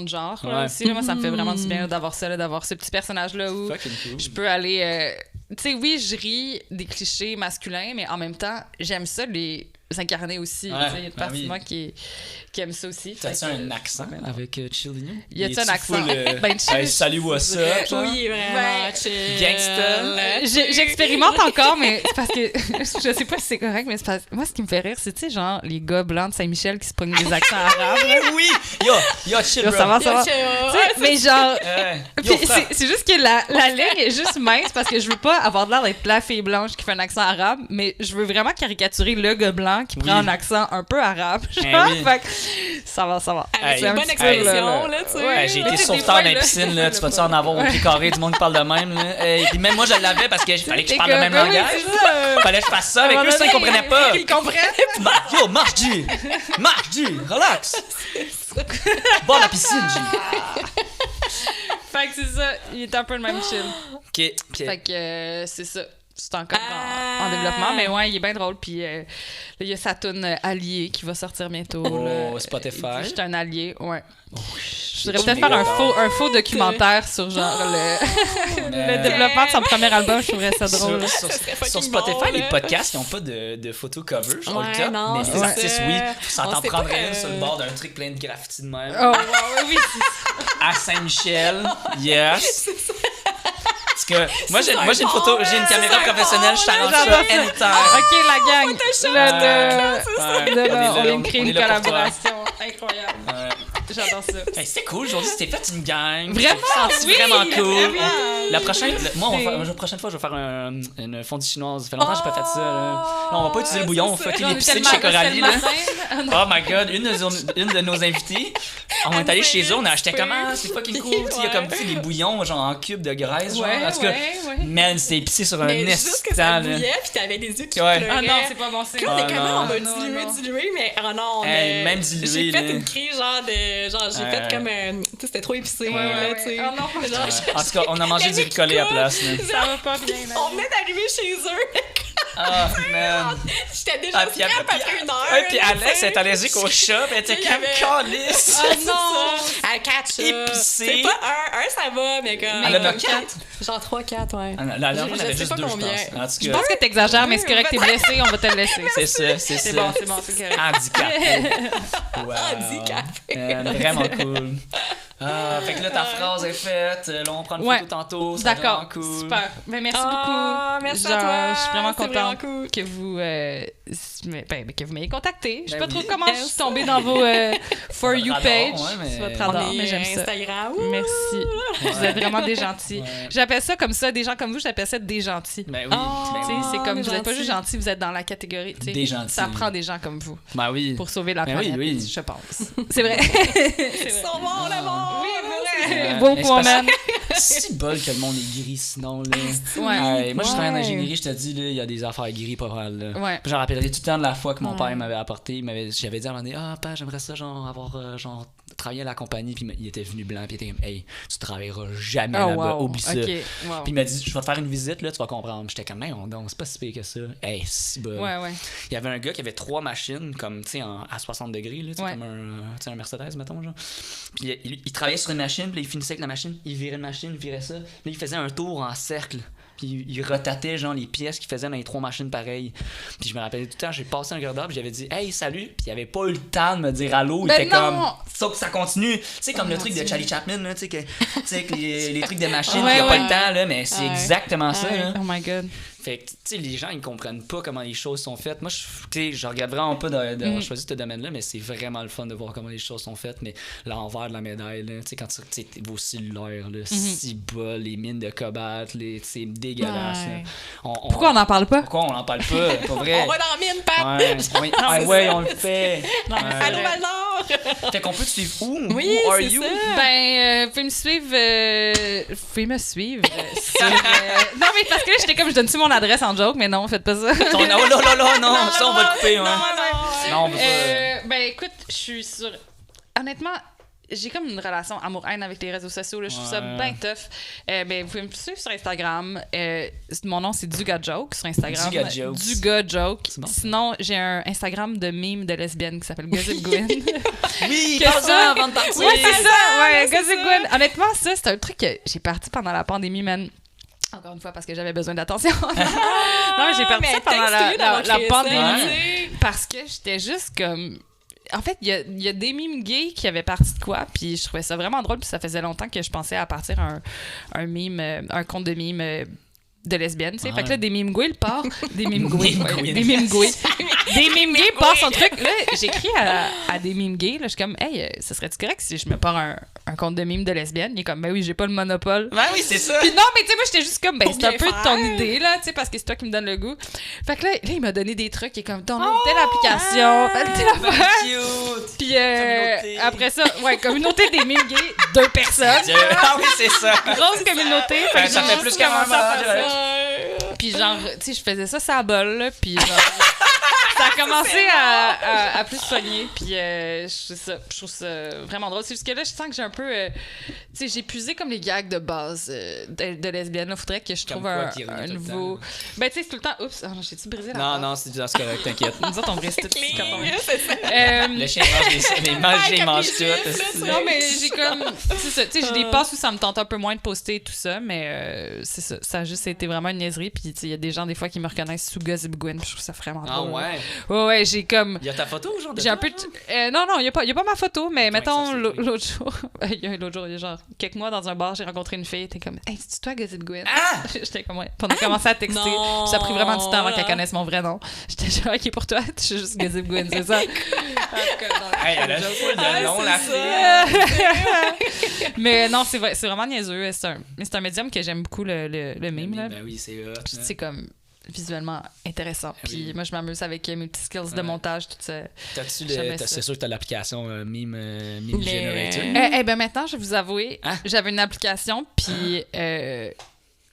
[SPEAKER 3] genre. Là,
[SPEAKER 2] Ouais.
[SPEAKER 3] aussi, là, moi, ça me fait vraiment du bien d'avoir ça, là, d'avoir ce petit personnage-là où
[SPEAKER 2] Fucking cool.
[SPEAKER 3] je peux aller... tu sais, oui, je ris des clichés masculins, mais en même temps, j'aime ça les incarner aussi.
[SPEAKER 2] Ouais,
[SPEAKER 3] Tu sais, il y a une
[SPEAKER 2] ben
[SPEAKER 3] partie
[SPEAKER 2] oui.
[SPEAKER 3] de moi qui aime ça aussi.
[SPEAKER 2] T'as-tu
[SPEAKER 3] Fait que-
[SPEAKER 2] un accent avec Chill Vigneault?
[SPEAKER 3] Y a-tu un
[SPEAKER 2] Es-tu
[SPEAKER 3] accent?
[SPEAKER 2] full,
[SPEAKER 3] Ben, chill,
[SPEAKER 2] hey, salut, what's up? genre?
[SPEAKER 1] Oui, vraiment
[SPEAKER 3] Ben,
[SPEAKER 1] chill.
[SPEAKER 2] gangsta.
[SPEAKER 3] J'expérimente encore, mais c'est parce que je sais pas si c'est correct, mais c'est parce moi, ce qui me fait rire, c'est, tu sais, genre, les gars blancs de Saint-Michel qui se pognent des accents arabes. là.
[SPEAKER 2] Oui! Yo, chill,
[SPEAKER 3] Yo,
[SPEAKER 2] bro.
[SPEAKER 3] ça va, ça va.
[SPEAKER 1] Yo, chill.
[SPEAKER 3] Tu sais, mais genre,
[SPEAKER 2] Yo,
[SPEAKER 3] puis
[SPEAKER 2] frère.
[SPEAKER 3] c'est juste que la ligne est juste mince parce que je veux pas avoir l'air d'être la fille blanche qui fait un accent arabe, mais je veux vraiment caricaturer le gars blanc qui prend
[SPEAKER 2] Oui.
[SPEAKER 3] un accent un peu arabe.
[SPEAKER 2] Eh
[SPEAKER 3] Genre,
[SPEAKER 2] oui.
[SPEAKER 3] fait que ça va, ça va.
[SPEAKER 1] Avec
[SPEAKER 3] C'est
[SPEAKER 1] une
[SPEAKER 3] un
[SPEAKER 1] bonne
[SPEAKER 3] petit peu,
[SPEAKER 1] expression, là, tu sais.
[SPEAKER 3] Ouais,
[SPEAKER 2] J'ai
[SPEAKER 3] mais
[SPEAKER 2] été
[SPEAKER 3] tu sais, des
[SPEAKER 2] sauveteur
[SPEAKER 3] fois,
[SPEAKER 2] dans la
[SPEAKER 3] là,
[SPEAKER 2] piscine, là. Tu
[SPEAKER 3] le
[SPEAKER 2] peux-tu en avoir au pied carré du monde qui parle de même, là? Et puis même moi, je l'avais parce qu'il fallait que je parle le même
[SPEAKER 3] Ben oui,
[SPEAKER 2] langage.
[SPEAKER 3] c'est ça.
[SPEAKER 2] Fallait que je fasse ça avec eux, ça, ils comprenaient pas.
[SPEAKER 3] Ils comprenaient pas.
[SPEAKER 2] Yo, marche, G! Marche, G! Relax! Bon, la piscine, G!
[SPEAKER 3] Fait que c'est ça, il est un peu le même chill.
[SPEAKER 2] Ok, ok.
[SPEAKER 3] Fait que c'est ça. C'est encore en
[SPEAKER 1] Ah.
[SPEAKER 3] développement, mais ouais, il est bien drôle. Puis là, il y a sa toune Allié qui va sortir bientôt.
[SPEAKER 2] Oh,
[SPEAKER 3] là.
[SPEAKER 2] Spotify.
[SPEAKER 3] Il dit, j'étais un allié, ouais. Je voudrais
[SPEAKER 2] shit.
[SPEAKER 3] peut-être faire un faux documentaire sur genre le développement de son premier album. Je trouverais ça drôle.
[SPEAKER 2] Sur
[SPEAKER 1] serait fucking
[SPEAKER 2] sur Spotify,
[SPEAKER 1] bon,
[SPEAKER 2] les
[SPEAKER 1] là.
[SPEAKER 2] podcasts, ils n'ont pas de photos cover, je crois,
[SPEAKER 1] Ouais,
[SPEAKER 2] le top,
[SPEAKER 1] non,
[SPEAKER 2] mais
[SPEAKER 1] c'est
[SPEAKER 2] les
[SPEAKER 1] ça.
[SPEAKER 2] artistes, oui. Ça
[SPEAKER 1] On
[SPEAKER 2] t'en
[SPEAKER 1] sait
[SPEAKER 2] prendrait
[SPEAKER 1] pas,
[SPEAKER 2] une sur le bord d'un truc plein de graffitis de même.
[SPEAKER 3] Oh, ouais, oui, c'est
[SPEAKER 2] À Saint-Michel, yes. Parce que moi, j'ai une
[SPEAKER 1] bon,
[SPEAKER 2] photo, j'ai une
[SPEAKER 1] là.
[SPEAKER 2] caméra
[SPEAKER 1] C'est un
[SPEAKER 2] professionnelle,
[SPEAKER 1] bon,
[SPEAKER 2] je t'arrange
[SPEAKER 3] là.
[SPEAKER 2] ça
[SPEAKER 3] J'adore ça.
[SPEAKER 2] anytime.
[SPEAKER 3] OK, la gang. On vient de créer
[SPEAKER 2] On est
[SPEAKER 3] une
[SPEAKER 2] là pour toi.
[SPEAKER 3] collaboration incroyable.
[SPEAKER 2] Ouais.
[SPEAKER 3] J'adore ça.
[SPEAKER 2] Hey, c'était cool, aujourd'hui, c'était fait une gang.
[SPEAKER 3] Vraiment,
[SPEAKER 2] Je me suis senti
[SPEAKER 3] oui,
[SPEAKER 2] vraiment cool.
[SPEAKER 3] vraiment.
[SPEAKER 2] La prochaine fois, je vais faire une fondue chinoise. Ça fait longtemps que j'ai pas fait ça. Là. Non, on va pas utiliser le bouillon, on va fucker l'épicé de chez Coralie. Là. Oh my god, une de nos invités, on est allé chez eux, on a acheté comment? C'est fucking cool. Il y a comme des bouillons genre en cubes de graisse. Genre. En tout cas, man, c'était épicé sur un
[SPEAKER 1] juste que ça bouillait, puis t'avais des yeux qui pleuraient.
[SPEAKER 3] Ah non, c'est pas bon signe.
[SPEAKER 1] Là, on est comment? On va diluer, mais oh non.
[SPEAKER 2] Même dilué.
[SPEAKER 1] J'ai fait une crise j'ai fait comme... tu sais, c'était trop épicé.
[SPEAKER 3] Oh non.
[SPEAKER 2] En tout cas, on a mangé du ricolé à place.
[SPEAKER 3] Ça va pas bien.
[SPEAKER 1] On venait d'arriver chez eux.
[SPEAKER 2] Ah, man.
[SPEAKER 1] J'étais déjà scrap après une heure.
[SPEAKER 2] Puis Alex est allergique au chat, elle était comme calice.
[SPEAKER 1] Oh non! À 4 chats.
[SPEAKER 2] Épicé.
[SPEAKER 1] C'est pas un, ça va, mais comme...
[SPEAKER 2] Elle en a 4?
[SPEAKER 1] Genre 3-4, ouais.
[SPEAKER 2] Là, on avait juste 2, je pense.
[SPEAKER 3] Je pense que t'exagères, mais c'est correct, t'es blessé, on va te le laisser.
[SPEAKER 2] C'est ça.
[SPEAKER 3] C'est bon, c'est correct.
[SPEAKER 2] Handicapé. Wow.
[SPEAKER 1] Handicapé.
[SPEAKER 2] Vraiment cool. Fait que là, ta phrase est faite. Là, on prend une photo tantôt.
[SPEAKER 3] D'accord,
[SPEAKER 2] cool.
[SPEAKER 3] super. Mais merci beaucoup.
[SPEAKER 1] Merci à toi.
[SPEAKER 3] Je suis vraiment contente
[SPEAKER 1] cool.
[SPEAKER 3] que vous m'ayez contacté. Je sais pas trop
[SPEAKER 2] oui.
[SPEAKER 3] comment je suis tombée dans vos For You page.
[SPEAKER 2] Ouais,
[SPEAKER 3] Votre radar, mais j'aime ça.
[SPEAKER 1] Instagram.
[SPEAKER 3] Merci. Vous êtes vraiment des gentils.
[SPEAKER 2] Ouais.
[SPEAKER 3] J'appelle ça comme ça, des gens comme vous, j'appelle ça des gentils.
[SPEAKER 2] Ben oui.
[SPEAKER 3] Tu sais, c'est comme
[SPEAKER 1] des
[SPEAKER 3] vous n'êtes pas
[SPEAKER 1] gentils.
[SPEAKER 3] juste gentils, vous êtes dans la catégorie. Tu sais,
[SPEAKER 2] Des gentils.
[SPEAKER 3] Ça prend des gens comme vous
[SPEAKER 2] Ben oui.
[SPEAKER 3] pour sauver la
[SPEAKER 2] Ben
[SPEAKER 3] planète,
[SPEAKER 2] oui.
[SPEAKER 3] je pense. C'est vrai.
[SPEAKER 1] Ils sont bons, le monde.
[SPEAKER 3] Oui, c'est
[SPEAKER 2] Ouais.
[SPEAKER 3] vrai. Beau
[SPEAKER 2] Mais
[SPEAKER 3] point,
[SPEAKER 2] c'est
[SPEAKER 3] man.
[SPEAKER 2] C'est bol que le monde est gris sinon là.
[SPEAKER 3] Ouais.
[SPEAKER 2] Moi je travaille en
[SPEAKER 1] Ouais.
[SPEAKER 2] ingénierie, je te dis là, il y a des affaires gris pas mal là.
[SPEAKER 3] Ouais.
[SPEAKER 2] Puis j'en rappellerai tout le temps de la fois que mon père m'avait apporté, j'avais dit à un moment donné, père, j'aimerais ça genre avoir travailler à la compagnie, puis il était venu blanc, puis il était comme hey, tu travailleras jamais là-bas, oublie ça.
[SPEAKER 3] Ok,
[SPEAKER 2] Puis
[SPEAKER 3] wow.
[SPEAKER 2] il m'a dit je vais te faire une visite là, tu vas comprendre. J'étais comme non, donc c'est pas si pire que ça. Hey, si bol.
[SPEAKER 3] Ouais.
[SPEAKER 2] Il y avait un gars qui avait 3 machines comme tu sais à 60 degrés là, tu sais,
[SPEAKER 3] Ouais.
[SPEAKER 2] comme un Mercedes mettons genre. Puis il travaillait sur une machine, puis il finissait avec la machine, il virait une machine, il virait ça. Puis il faisait un tour en cercle. Puis il rotatait genre les pièces qu'il faisait dans les 3 machines pareilles. Puis je me rappelais tout le temps, j'ai passé un regard, puis j'avais dit hey, salut. Puis il avait pas eu le temps de me dire allô, il
[SPEAKER 3] Ben
[SPEAKER 2] était
[SPEAKER 3] non!
[SPEAKER 2] comme sauf que ça continue. Tu sais comme le truc de Charlie Chaplin là, tu sais que les trucs de machine,
[SPEAKER 3] Ouais,
[SPEAKER 2] il y a pas
[SPEAKER 3] ouais.
[SPEAKER 2] le temps là, mais c'est
[SPEAKER 1] Ouais.
[SPEAKER 2] exactement ça là.
[SPEAKER 3] Oh my god.
[SPEAKER 2] Fait que, tu sais, les gens, ils comprennent pas comment les choses sont faites. Moi, je regrette vraiment pas d'avoir choisi ce domaine-là, mais c'est vraiment le fun de voir comment les choses sont faites. Mais l'envers de la médaille, là, tu sais, quand tu sais, vos cellulaires, là, si bas, les mines de cobalt, c'est dégueulasse.
[SPEAKER 1] Ouais.
[SPEAKER 2] Là.
[SPEAKER 3] Pourquoi on n'en parle pas?
[SPEAKER 2] Pourquoi on n'en parle pas? Pas vrai.
[SPEAKER 1] On va dans la mine, Pat.
[SPEAKER 2] Ouais, on le fait.
[SPEAKER 1] Allô, Val-d'Or.
[SPEAKER 2] Fait qu'on peut te suivre où?
[SPEAKER 1] Oui,
[SPEAKER 2] Who are
[SPEAKER 1] c'est
[SPEAKER 2] you?
[SPEAKER 1] ça.
[SPEAKER 3] Ben, vous pouvez me suivre sur... Non, mais parce que là, j'étais comme, je donne-tu mon adresse en joke, mais non, faites pas ça.
[SPEAKER 2] Oh là, non, ça, on va le couper, ouais. Non, on veut pas.
[SPEAKER 3] Ben, écoute, je suis sur... Honnêtement, j'ai comme une relation amour-haine avec les réseaux sociaux. Là. Je trouve ça
[SPEAKER 2] Ouais.
[SPEAKER 3] bien tough. Ben, vous pouvez me suivre sur Instagram. Mon nom, c'est Duga-Joke sur Instagram.
[SPEAKER 2] Duga-Jokes.
[SPEAKER 3] Duga-Joke.
[SPEAKER 2] C'est bon.
[SPEAKER 3] Sinon, j'ai un Instagram de meme de lesbienne qui s'appelle Gossip Gwen.
[SPEAKER 2] Oui,
[SPEAKER 3] Que
[SPEAKER 2] parle-en
[SPEAKER 3] ça-
[SPEAKER 2] avant de partir.
[SPEAKER 3] Ouais, c'est ça. Ouais,
[SPEAKER 1] c'est
[SPEAKER 3] Gossip
[SPEAKER 1] ça.
[SPEAKER 3] Gwen. Honnêtement, ça, c'est un truc que j'ai parti pendant la pandémie, man. Encore une fois, parce que j'avais besoin d'attention. Non, mais j'ai parti
[SPEAKER 1] mais
[SPEAKER 3] ça pendant
[SPEAKER 1] thanks to you d'avoir
[SPEAKER 3] la
[SPEAKER 1] créé ça,
[SPEAKER 3] pandémie.
[SPEAKER 1] tu sais.
[SPEAKER 3] Parce que j'étais juste comme... En fait, il y a des mimes gays qui avaient parti de quoi, puis je trouvais ça vraiment drôle, puis ça faisait longtemps que je pensais à partir un mime, un compte de mimes de lesbiennes, tu sais. Fait que là, des mimes gays, part. Des mimes gays.
[SPEAKER 2] Mime
[SPEAKER 3] Ouais,
[SPEAKER 2] gays.
[SPEAKER 3] des mimes gays. Des mimes gays part son truc. Là, j'écris à des mimes gays, là, je suis comme, hey, ça serait-tu correct si je me pars un compte de mimes de lesbiennes? Il est comme, ben oui, j'ai pas le monopole.
[SPEAKER 2] Ben oui, c'est ça.
[SPEAKER 3] Puis non, mais tu sais, moi, j'étais juste comme, ben,
[SPEAKER 1] Pour
[SPEAKER 3] c'est un
[SPEAKER 1] bien
[SPEAKER 3] peu
[SPEAKER 1] faire.
[SPEAKER 3] ton idée, là, tu sais, parce que c'est toi qui me donne le goût. Fait que là il m'a donné des trucs, il est comme, download telle application, telle affaire.
[SPEAKER 2] Cute.
[SPEAKER 3] Puis
[SPEAKER 2] Communauté.
[SPEAKER 3] après ça, ouais, communauté des mimes gays, 2 personnes.
[SPEAKER 2] Ah oui, c'est ça.
[SPEAKER 3] Grosse communauté. Fait que
[SPEAKER 2] Ça
[SPEAKER 3] genre,
[SPEAKER 2] fait plus qu'un moment.
[SPEAKER 3] puis genre, tu sais, je faisais ça à bol, là, puis genre, ça a commencé à plus soigner, puis je trouve ça vraiment drôle. C'est juste que là, je sens que j'ai un peu, tu sais, j'ai puisé comme les gags de base de lesbienne. Là, faudrait que je
[SPEAKER 2] Comme
[SPEAKER 3] trouve
[SPEAKER 2] quoi qui revient
[SPEAKER 3] un
[SPEAKER 2] tout le
[SPEAKER 3] nouveau...
[SPEAKER 2] temps,
[SPEAKER 3] Ben, tu sais, c'est tout le temps... Oups, j'ai-tu brisé la
[SPEAKER 2] Non,
[SPEAKER 3] base?
[SPEAKER 2] non, c'est correct, t'inquiète.
[SPEAKER 3] Nous autres, on brise tout quand on...
[SPEAKER 1] C'est ça.
[SPEAKER 2] Le chien mange les manger, il mange tout.
[SPEAKER 3] Non, mais j'ai comme... C'est ça, tu sais, j'ai des passes où ça me tente un peu moins de poster et tout ça, mais c'est ça. Ça a juste été vraiment une niaiserie. Puis, tu sais, il y a des gens, des fois, qui me reconnaissent sous Gossip Gwen. Puis je trouve ça vraiment
[SPEAKER 2] Ah
[SPEAKER 3] drôle.
[SPEAKER 2] ouais.
[SPEAKER 3] Ouais, j'ai comme...
[SPEAKER 2] Il y a ta photo, genre, de
[SPEAKER 3] J'ai un
[SPEAKER 2] toi,
[SPEAKER 3] peu...
[SPEAKER 2] genre?
[SPEAKER 3] Non, il y a pas ma photo, mais
[SPEAKER 2] Comment
[SPEAKER 3] mettons,
[SPEAKER 2] ça, c'est
[SPEAKER 3] l'autre jour, il y a genre quelques mois dans un bar, j'ai rencontré une fille, t'es comme « Hey, c'est toi Gossip Gwen? »
[SPEAKER 2] Ah!
[SPEAKER 3] J'étais comme « Ouais. » Puis on a commencé à texter,
[SPEAKER 1] non.
[SPEAKER 3] puis ça a pris vraiment du temps avant qu'elle connaisse mon vrai nom. J'étais genre « Ok, pour toi, je suis juste Gossip Gwen, c'est ça? »
[SPEAKER 2] Hey, elle a full de nom, la fille.
[SPEAKER 3] Mais non, c'est vraiment niaiseux. C'est un médium que j'aime beaucoup, le meme, là.
[SPEAKER 2] Ben oui, c'est hot.
[SPEAKER 3] Puis c'est comme visuellement intéressant. Puis
[SPEAKER 2] oui.
[SPEAKER 3] moi, je m'amuse avec mes petits skills de montage, tout ça. J'aimais ça.
[SPEAKER 2] C'est sûr que t'as l'application Meme
[SPEAKER 1] Les-
[SPEAKER 2] Generator.
[SPEAKER 3] Ben maintenant, je vais vous avouer,
[SPEAKER 2] Hein?
[SPEAKER 3] j'avais une application, puis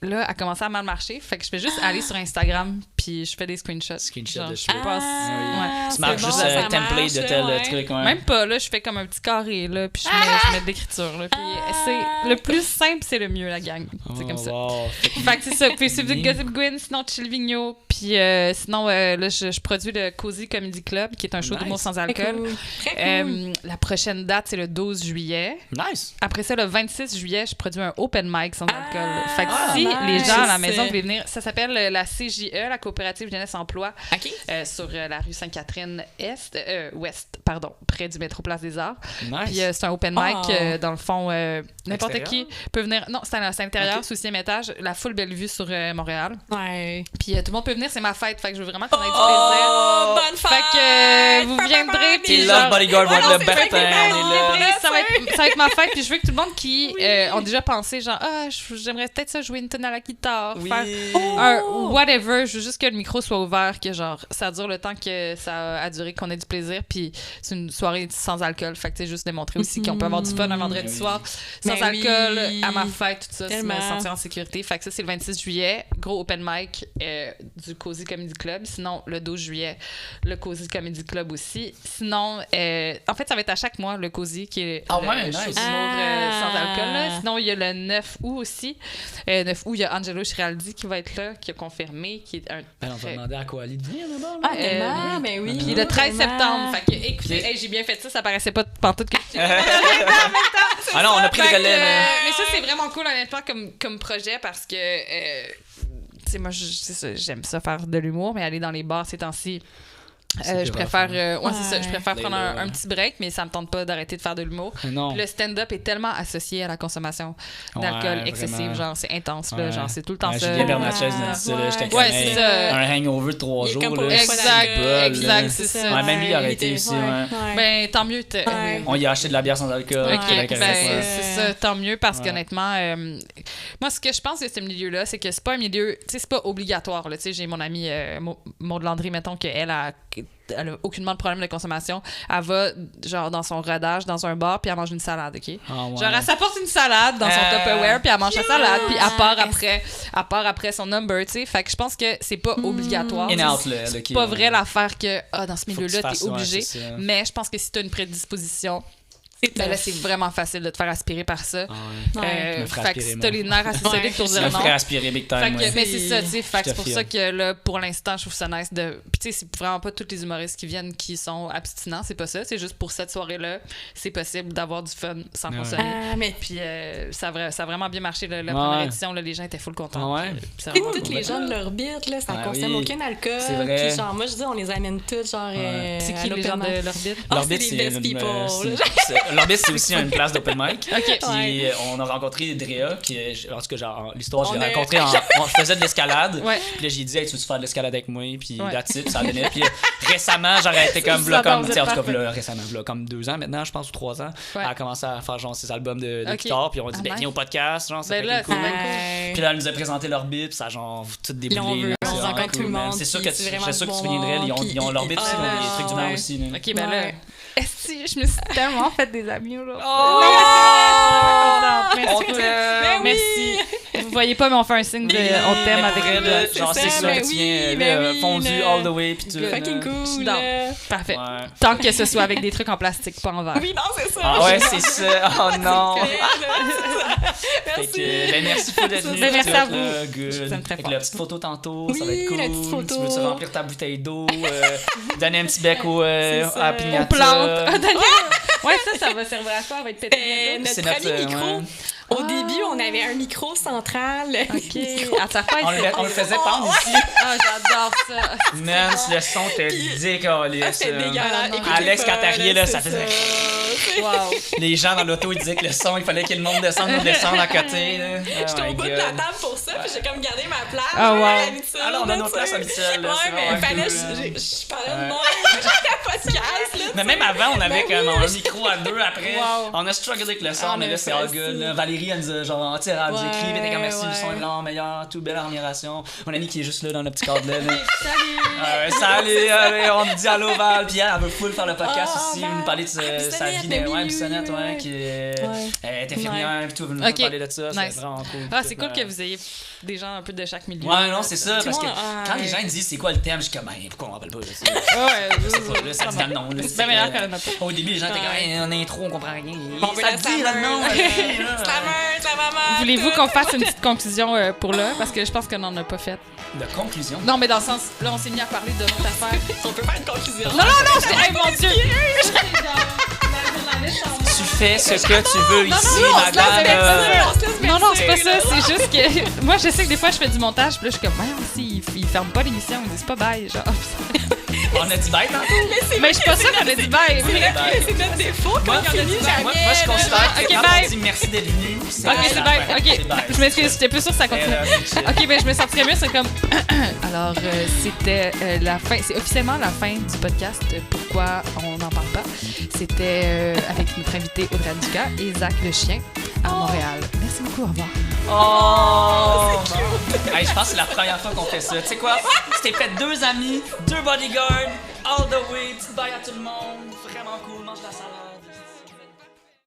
[SPEAKER 3] là, elle commençait à mal marcher. Fait que je fais juste aller sur Instagram, puis je fais des screenshots.
[SPEAKER 2] Screenshots
[SPEAKER 3] Genre,
[SPEAKER 2] de
[SPEAKER 3] je
[SPEAKER 2] cheveux.
[SPEAKER 3] passe.
[SPEAKER 1] Ah,
[SPEAKER 2] Tu marques
[SPEAKER 1] c'est
[SPEAKER 2] juste
[SPEAKER 1] bon, ça
[SPEAKER 2] template
[SPEAKER 1] marche,
[SPEAKER 2] de
[SPEAKER 1] là,
[SPEAKER 2] tel
[SPEAKER 1] ouais.
[SPEAKER 2] truc, ouais.
[SPEAKER 3] Même pas, là, je fais comme un petit carré, là, puis je mets de l'écriture, là. Puis c'est le plus simple, c'est le mieux, la gang. C'est comme ça.
[SPEAKER 2] Wow.
[SPEAKER 3] Fait que c'est ça. Puis suivre Gossip Gwen, sinon Chill Vigneault. Puis sinon, là, je produis le Cozy Comedy Club, qui est un show
[SPEAKER 2] Nice.
[SPEAKER 3] d'humour sans alcool.
[SPEAKER 1] Cool. Très cool.
[SPEAKER 3] La prochaine date, c'est le 12 juillet.
[SPEAKER 2] Nice.
[SPEAKER 3] Après ça, le 26 juillet, je produis un open mic sans alcool. Fait que
[SPEAKER 1] Ah,
[SPEAKER 3] si
[SPEAKER 1] nice.
[SPEAKER 3] les gens à la
[SPEAKER 1] Je
[SPEAKER 3] maison
[SPEAKER 1] sais.
[SPEAKER 3] voulaient venir, ça s'appelle la CJE, la Coopérative Jeunesse Emploi,
[SPEAKER 1] OK.
[SPEAKER 3] sur la rue Sainte-Catherine-Ouest, près du métro Place des Arts.
[SPEAKER 2] Nice.
[SPEAKER 3] Puis c'est un open mic,
[SPEAKER 1] Oh.
[SPEAKER 3] dans le fond, n'importe
[SPEAKER 2] Extérieur?
[SPEAKER 3] qui peut venir. Non, c'est à l'intérieur,
[SPEAKER 2] Ok.
[SPEAKER 3] sous le 6e étage, la full belle vue sur Montréal.
[SPEAKER 1] Ouais.
[SPEAKER 3] Puis tout le monde peut venir, c'est ma fête, fait que je veux vraiment qu'on ait du
[SPEAKER 1] Oh,
[SPEAKER 3] plaisir.
[SPEAKER 1] bonne fête!
[SPEAKER 3] Fait que vous viendrez,
[SPEAKER 2] Puis
[SPEAKER 3] puis
[SPEAKER 2] Love
[SPEAKER 3] genre...
[SPEAKER 2] Bodyguard va
[SPEAKER 1] Ouais,
[SPEAKER 2] être
[SPEAKER 1] non,
[SPEAKER 2] le
[SPEAKER 1] c'est
[SPEAKER 2] Bertin,
[SPEAKER 1] vrai que
[SPEAKER 2] on est là.
[SPEAKER 1] là.
[SPEAKER 3] Ça va être ma fête, puis je veux que tout le monde qui ont déjà pensé, genre, j'aimerais peut-être ça jouer une tonne à la guitare,
[SPEAKER 2] Oui.
[SPEAKER 3] faire un whatever, je veux juste que le micro soit ouvert, que genre, ça dure le temps que ça a duré, qu'on ait du plaisir, puis c'est une soirée sans alcool, fait que tu sais, juste démontrer aussi qu'on peut avoir du fun un vendredi
[SPEAKER 2] Oui.
[SPEAKER 3] soir, sans
[SPEAKER 1] Ben
[SPEAKER 3] alcool,
[SPEAKER 1] oui.
[SPEAKER 3] à ma fête, tout ça, se
[SPEAKER 1] Tellement.
[SPEAKER 3] sentir en sécurité. Fait que ça, c'est le 26 juillet, gros open mic du Cozy Comedy Club. Sinon, le 12 juillet, le Cozy Comedy Club aussi. Sinon, en fait, ça va être à chaque mois, le Cozy, qui est
[SPEAKER 2] Ah
[SPEAKER 3] le
[SPEAKER 2] ouais,
[SPEAKER 3] show
[SPEAKER 2] nice.
[SPEAKER 3] d'humour sans
[SPEAKER 1] Ah.
[SPEAKER 3] alcool. Là. Sinon, il y a le 9 août aussi. 9 août, il y a Angelo Chiraldi qui va être là, qui a confirmé, qui est un
[SPEAKER 2] Ben, on va demander à quoi Ali de venir là-bas.
[SPEAKER 1] Ah, tellement, ben oui.
[SPEAKER 3] puis le 13
[SPEAKER 1] tellement.
[SPEAKER 3] septembre. Fait que, écoutez,
[SPEAKER 2] Ok.
[SPEAKER 3] hey, j'ai bien fait ça paraissait pas pantoute que je
[SPEAKER 2] Ah non, on a pris le
[SPEAKER 3] Fait que,
[SPEAKER 2] relais, là.
[SPEAKER 3] mais ça, c'est vraiment cool, honnêtement, comme projet parce que, tu sais, moi, c'est ça, j'aime ça faire de l'humour, mais aller dans les bars ces temps-ci,
[SPEAKER 2] C'est
[SPEAKER 3] je
[SPEAKER 2] plus
[SPEAKER 3] préfère,
[SPEAKER 2] rough,
[SPEAKER 3] c'est ça, je préfère
[SPEAKER 2] Ouais.
[SPEAKER 3] prendre
[SPEAKER 2] Là,
[SPEAKER 3] un petit break, mais ça me tente pas d'arrêter de faire de l'humour.
[SPEAKER 2] Non.
[SPEAKER 3] Puis le stand-up est tellement associé à la consommation d'alcool
[SPEAKER 2] Ouais,
[SPEAKER 3] excessive,
[SPEAKER 2] vraiment.
[SPEAKER 3] genre c'est intense, là,
[SPEAKER 2] Ouais.
[SPEAKER 3] genre c'est tout le temps
[SPEAKER 2] Ouais,
[SPEAKER 3] ça.
[SPEAKER 2] Julien Bernatchez nous dit ça, là, j'étais
[SPEAKER 3] Ouais,
[SPEAKER 2] comme,
[SPEAKER 3] c'est
[SPEAKER 2] hey,
[SPEAKER 3] ça.
[SPEAKER 2] un hangover de 3
[SPEAKER 1] Il est
[SPEAKER 2] jours.
[SPEAKER 1] comme
[SPEAKER 2] là,
[SPEAKER 1] pour
[SPEAKER 2] c'est
[SPEAKER 1] pas
[SPEAKER 3] Exact,
[SPEAKER 2] bol, là.
[SPEAKER 3] exact, c'est ça.
[SPEAKER 2] Ouais, même lui, il a
[SPEAKER 1] Ouais,
[SPEAKER 2] arrêté
[SPEAKER 1] était-
[SPEAKER 2] aussi,
[SPEAKER 1] ouais,
[SPEAKER 2] ouais.
[SPEAKER 1] ouais.
[SPEAKER 3] Ben, tant mieux.
[SPEAKER 1] Ouais.
[SPEAKER 2] On y a acheté de la bière sans alcool.
[SPEAKER 3] OK,
[SPEAKER 2] Québec
[SPEAKER 3] ben,
[SPEAKER 2] avec ça.
[SPEAKER 3] c'est ça, tant mieux parce
[SPEAKER 2] Ouais.
[SPEAKER 3] qu'honnêtement, moi, ce que je pense de ce milieu-là, c'est que c'est pas un milieu, tu sais, c'est pas obligatoire. Là. Tu sais, j'ai mon amie Maud Landry, mettons, qu'elle a aucunement de problème de consommation. Elle va, genre, dans son rodage, dans un bar, puis elle mange une salade, OK?
[SPEAKER 2] Ah, ouais.
[SPEAKER 3] Genre, elle s'apporte une salade dans son Tupperware, puis elle mange sa salade, puis elle part après son number, tu sais. Fait que je pense que c'est pas obligatoire.
[SPEAKER 2] In
[SPEAKER 3] Tu sais,
[SPEAKER 2] out, là.
[SPEAKER 3] c'est pas vrai l'affaire que, dans ce
[SPEAKER 2] Faut que tu
[SPEAKER 3] milieu-là,
[SPEAKER 2] fasses,
[SPEAKER 3] t'es obligé.
[SPEAKER 2] ouais, c'est ça.
[SPEAKER 3] Mais je pense que si t'as une prédisposition, ben là, c'est vraiment facile de te faire aspirer par ça.
[SPEAKER 2] Ah, ouais.
[SPEAKER 1] Ouais.
[SPEAKER 2] Je me ferais
[SPEAKER 3] Fait que
[SPEAKER 2] aspirer,
[SPEAKER 3] si t'as
[SPEAKER 2] moi.
[SPEAKER 3] les nerfs assez solides pour
[SPEAKER 2] Je
[SPEAKER 3] dire
[SPEAKER 2] me
[SPEAKER 3] non.
[SPEAKER 2] ferais aspirer big time,
[SPEAKER 3] Fait que,
[SPEAKER 2] ouais.
[SPEAKER 3] mais c'est ça, tu sais. Fait que
[SPEAKER 2] Je
[SPEAKER 3] c'est pour
[SPEAKER 2] te
[SPEAKER 3] ça
[SPEAKER 2] file.
[SPEAKER 3] que là, pour l'instant, je trouve ça nice de. Puis tu sais, c'est vraiment pas tous les humoristes qui viennent qui sont abstinents, c'est pas ça. C'est juste pour cette soirée-là, c'est possible d'avoir du fun sans
[SPEAKER 2] Ouais.
[SPEAKER 3] consommer.
[SPEAKER 1] Ah, mais
[SPEAKER 3] Puis ça a vraiment bien marché la
[SPEAKER 2] Ouais.
[SPEAKER 3] première édition, là, les gens étaient full contents.
[SPEAKER 2] Ah ouais?
[SPEAKER 3] Puis, c'est
[SPEAKER 1] tu sais,
[SPEAKER 3] vraiment
[SPEAKER 1] toutes
[SPEAKER 3] cool.
[SPEAKER 1] les gens de l'orbite, là, ça
[SPEAKER 2] Ah
[SPEAKER 1] consomme
[SPEAKER 2] oui.
[SPEAKER 1] aucun alcool.
[SPEAKER 2] C'est vrai.
[SPEAKER 1] Puis genre, moi, je dis, on les amène toutes, genre,
[SPEAKER 3] C'est
[SPEAKER 1] à
[SPEAKER 3] qui les gens
[SPEAKER 1] l'open mic.
[SPEAKER 3] de l'orbite?
[SPEAKER 1] Ah,
[SPEAKER 2] L'orbite,
[SPEAKER 1] c'est les best people,
[SPEAKER 2] l'orbite, c'est aussi une place d'open mic.
[SPEAKER 3] OK.
[SPEAKER 2] Puis
[SPEAKER 1] Ouais.
[SPEAKER 2] on a rencontré Drea, qui, en tout cas, genre, l'histoire, je
[SPEAKER 1] On
[SPEAKER 2] l'ai
[SPEAKER 1] a-
[SPEAKER 2] rencontré je faisais de l'escalade.
[SPEAKER 3] Ouais.
[SPEAKER 2] Puis là, j'ai dit, hey, tu veux faire de l'escalade avec moi? Puis
[SPEAKER 3] Ouais.
[SPEAKER 2] that's it, puis ça a donné. Puis récemment, j'aurais été comme,
[SPEAKER 3] Ça
[SPEAKER 2] là,
[SPEAKER 3] va,
[SPEAKER 2] comme,
[SPEAKER 3] vous
[SPEAKER 2] tu sais, en
[SPEAKER 3] êtes
[SPEAKER 2] tout cas,
[SPEAKER 3] parfait.
[SPEAKER 2] là, récemment, là, comme 2 ans maintenant, je pense, ou 3 ans.
[SPEAKER 3] Ouais.
[SPEAKER 2] Elle a commencé à faire, genre, ses albums de
[SPEAKER 3] Ok.
[SPEAKER 2] guitare. Puis on a dit,
[SPEAKER 3] Ah,
[SPEAKER 2] ben,
[SPEAKER 3] nice.
[SPEAKER 2] viens au podcast, genre, ça
[SPEAKER 3] Ben
[SPEAKER 2] fait
[SPEAKER 3] là,
[SPEAKER 2] cool.
[SPEAKER 3] c'est bien
[SPEAKER 1] Ouais.
[SPEAKER 2] Puis là, elle nous a présenté l'orbite, puis ça a genre tout
[SPEAKER 1] Là, on
[SPEAKER 2] déboulé.
[SPEAKER 1] veut,
[SPEAKER 2] là.
[SPEAKER 1] on
[SPEAKER 2] C'est
[SPEAKER 1] rencontre
[SPEAKER 2] vraiment
[SPEAKER 1] tout le
[SPEAKER 2] cool, man.
[SPEAKER 1] monde,
[SPEAKER 2] C'est sûr
[SPEAKER 1] puis
[SPEAKER 2] que
[SPEAKER 1] c'est
[SPEAKER 2] je
[SPEAKER 1] vraiment
[SPEAKER 2] suis sûr que
[SPEAKER 1] du
[SPEAKER 2] tu
[SPEAKER 1] bon
[SPEAKER 2] viendrais.
[SPEAKER 1] monde,
[SPEAKER 2] Ils ont
[SPEAKER 1] puis-
[SPEAKER 2] l'orbite aussi, ils ont des
[SPEAKER 1] Ah,
[SPEAKER 2] trucs d'humour
[SPEAKER 1] ouais.
[SPEAKER 2] aussi. là.
[SPEAKER 3] OK, ben là.
[SPEAKER 1] Ouais.
[SPEAKER 3] Esti, je me suis tellement fait des amis là.
[SPEAKER 2] Oh!
[SPEAKER 3] Merci.
[SPEAKER 2] On t'aime.
[SPEAKER 3] Merci. Vous voyez pas, mais on fait un signe de on t'aime avec
[SPEAKER 2] Vrai,
[SPEAKER 3] le
[SPEAKER 2] là,
[SPEAKER 3] doigt.
[SPEAKER 2] genre,
[SPEAKER 1] C'est
[SPEAKER 2] c'est
[SPEAKER 1] ça,
[SPEAKER 2] ça
[SPEAKER 1] ben
[SPEAKER 2] que tu
[SPEAKER 1] oui,
[SPEAKER 2] viens,
[SPEAKER 1] ben
[SPEAKER 2] là,
[SPEAKER 1] oui,
[SPEAKER 2] fondu
[SPEAKER 1] là.
[SPEAKER 2] all the way, puis tout.
[SPEAKER 1] Fucking
[SPEAKER 2] là.
[SPEAKER 1] cool.
[SPEAKER 3] Non.
[SPEAKER 1] là.
[SPEAKER 3] Parfait.
[SPEAKER 2] Ouais.
[SPEAKER 3] Tant que ce soit avec des trucs en plastique, pas en verre.
[SPEAKER 1] Oui, non, c'est ça.
[SPEAKER 2] Ah ouais, c'est ça. Oh non. Fait
[SPEAKER 1] Merci.
[SPEAKER 2] que, ben, merci beaucoup d'être venu.
[SPEAKER 3] Ben, merci
[SPEAKER 2] tout,
[SPEAKER 3] à vous.
[SPEAKER 2] là, good.
[SPEAKER 3] Ça me fait
[SPEAKER 2] Avec
[SPEAKER 3] fort.
[SPEAKER 2] la petite photo tantôt, ça va
[SPEAKER 1] Oui,
[SPEAKER 2] être cool.
[SPEAKER 1] la petite photo.
[SPEAKER 2] Tu veux-tu remplir ta bouteille d'eau, donner un petit bec à la
[SPEAKER 1] ça.
[SPEAKER 2] pignata.
[SPEAKER 3] Aux plantes. Ouais, ça va servir à quoi? Ça va être pété.
[SPEAKER 1] Notre
[SPEAKER 2] C'est
[SPEAKER 1] premier
[SPEAKER 2] notre,
[SPEAKER 1] micro.
[SPEAKER 2] ouais.
[SPEAKER 1] Au début, on avait un micro central.
[SPEAKER 3] OK. À ta fête,
[SPEAKER 2] On le faisait pendre ici.
[SPEAKER 3] Ah, j'adore ça.
[SPEAKER 2] Man, le son te décalisse.
[SPEAKER 1] C'était dégueulasse.
[SPEAKER 3] non.
[SPEAKER 1] Écoutez
[SPEAKER 2] Alex,
[SPEAKER 1] pas,
[SPEAKER 2] quand t'arrivais, là, ça
[SPEAKER 1] c'est
[SPEAKER 2] faisait...
[SPEAKER 3] Wow.
[SPEAKER 2] Les gens dans l'auto, ils disaient que le son, il fallait que le monde descende ou descende à côté. Là. Oh
[SPEAKER 1] J'étais
[SPEAKER 2] my
[SPEAKER 1] au bout de
[SPEAKER 2] God.
[SPEAKER 1] la table pour ça, puis j'ai comme gardé ma place.
[SPEAKER 3] Ah, wow.
[SPEAKER 1] à l'habitude,
[SPEAKER 2] Ah là, on a nos
[SPEAKER 1] tu sais.
[SPEAKER 2] places habituelles, là,
[SPEAKER 1] Ouais,
[SPEAKER 2] c'est
[SPEAKER 1] mais
[SPEAKER 2] vraiment
[SPEAKER 1] fallait,
[SPEAKER 2] cool, là.
[SPEAKER 1] je parlais de moi, j'étais podcast, là.
[SPEAKER 2] Mais même avant, on avait
[SPEAKER 1] Ben
[SPEAKER 2] comme
[SPEAKER 1] oui.
[SPEAKER 2] un micro à deux après.
[SPEAKER 3] Wow.
[SPEAKER 2] On a strugglé avec le son,
[SPEAKER 1] Ah,
[SPEAKER 2] mais
[SPEAKER 1] mais
[SPEAKER 2] là, c'est all
[SPEAKER 1] facile.
[SPEAKER 2] good. Là. Valérie, elle nous a genre, tu sais, elle nous
[SPEAKER 1] Ouais,
[SPEAKER 2] écrit, elle était comme merci, le son est
[SPEAKER 1] ouais.
[SPEAKER 2] vraiment meilleur, tout belle admiration. Mon ami qui est juste là dans le petit cadre là.
[SPEAKER 3] Salut!
[SPEAKER 2] Salut, allez, on nous dit allô Val, puis elle veut full faire le podcast
[SPEAKER 1] Ah,
[SPEAKER 2] aussi,
[SPEAKER 1] Val.
[SPEAKER 2] nous parler de sa
[SPEAKER 1] Bissonnette,
[SPEAKER 2] vie,
[SPEAKER 1] mais oui,
[SPEAKER 2] ouais,
[SPEAKER 1] oui,
[SPEAKER 2] Bissonnette,
[SPEAKER 1] oui,
[SPEAKER 2] ouais,
[SPEAKER 1] oui.
[SPEAKER 2] qui
[SPEAKER 1] Ouais.
[SPEAKER 2] est infirmière, puis tout, elle veut nous
[SPEAKER 3] Ok.
[SPEAKER 2] parler de ça,
[SPEAKER 3] Nice.
[SPEAKER 2] c'est vraiment cool.
[SPEAKER 3] Ah, c'est
[SPEAKER 2] Tout,
[SPEAKER 3] cool que vous ayez des gens un peu de chaque milieu.
[SPEAKER 2] Ouais, non, c'est ça,
[SPEAKER 1] Tout le
[SPEAKER 2] parce que
[SPEAKER 1] monde,
[SPEAKER 2] quand
[SPEAKER 1] ouais.
[SPEAKER 2] les gens ils disent c'est quoi le thème, je suis comme, ben, pourquoi on rappelle pas, là, c'est-
[SPEAKER 3] Ouais,
[SPEAKER 2] je sais pas, là, ça dit dans le nom, là,
[SPEAKER 3] C'est bien meilleur que le nôtre.
[SPEAKER 2] Au début, les gens étaient comme,
[SPEAKER 1] Ouais.
[SPEAKER 2] hey, en intro, on comprend rien.
[SPEAKER 1] On veut
[SPEAKER 2] Ça
[SPEAKER 1] la
[SPEAKER 2] te dit dans le nom,
[SPEAKER 1] Slammer, la maman.
[SPEAKER 3] Voulez-vous
[SPEAKER 1] tout.
[SPEAKER 3] qu'on fasse une petite conclusion pour là? Parce que je pense qu'on n'en a pas fait.
[SPEAKER 2] De conclusion.
[SPEAKER 3] Non, mais dans le sens, là, on s'est mis à parler de notre affaire.
[SPEAKER 1] On peut faire une conclusion.
[SPEAKER 3] Non, non, non, c'est... Hey, mon Dieu!
[SPEAKER 2] Tu fais ce que tu veux ici,
[SPEAKER 3] non,
[SPEAKER 2] madame.
[SPEAKER 1] On se laisse
[SPEAKER 3] Non, non, c'est pas
[SPEAKER 1] bercer,
[SPEAKER 3] ça.
[SPEAKER 1] là.
[SPEAKER 3] C'est juste que... Moi, je sais que des fois, je fais du montage, puis là, je suis comme, ouais, aussi, ils ferment pas l'émission, ils disent pas bye, genre.
[SPEAKER 2] On a dit bye tantôt.
[SPEAKER 3] Mais je suis pas sûre qu'on a dit bye.
[SPEAKER 1] C'est
[SPEAKER 2] bye.
[SPEAKER 1] notre- c'est notre défaut quand
[SPEAKER 2] Moi,
[SPEAKER 1] on finit jamais.
[SPEAKER 2] moi, je considère que
[SPEAKER 3] Ok,
[SPEAKER 2] quand
[SPEAKER 3] bye.
[SPEAKER 2] on dit merci d'être venu, c'est
[SPEAKER 3] Ok,
[SPEAKER 2] la
[SPEAKER 3] c'est
[SPEAKER 2] fin.
[SPEAKER 3] bye.
[SPEAKER 2] C'est
[SPEAKER 3] Ok,
[SPEAKER 2] bye.
[SPEAKER 3] je m'excuse, j'étais plus sûre que ça
[SPEAKER 2] Et
[SPEAKER 3] continue.
[SPEAKER 2] là, c'est chill.
[SPEAKER 3] Ok, ben je me sentirais mieux, c'est comme. Alors, c'était la fin, c'est officiellement la fin du podcast. Pourquoi on n'en parle pas? C'était avec notre invité Audrey Ducas et Zach le chien à Montréal. Merci beaucoup, au revoir.
[SPEAKER 2] Oh, hey, je pense que c'est la première fois qu'on fait ça. Tu sais quoi? C'était fait 2 amis, 2 bodyguards, all the way. Petite bye à tout le monde. Vraiment cool. Mange la salade.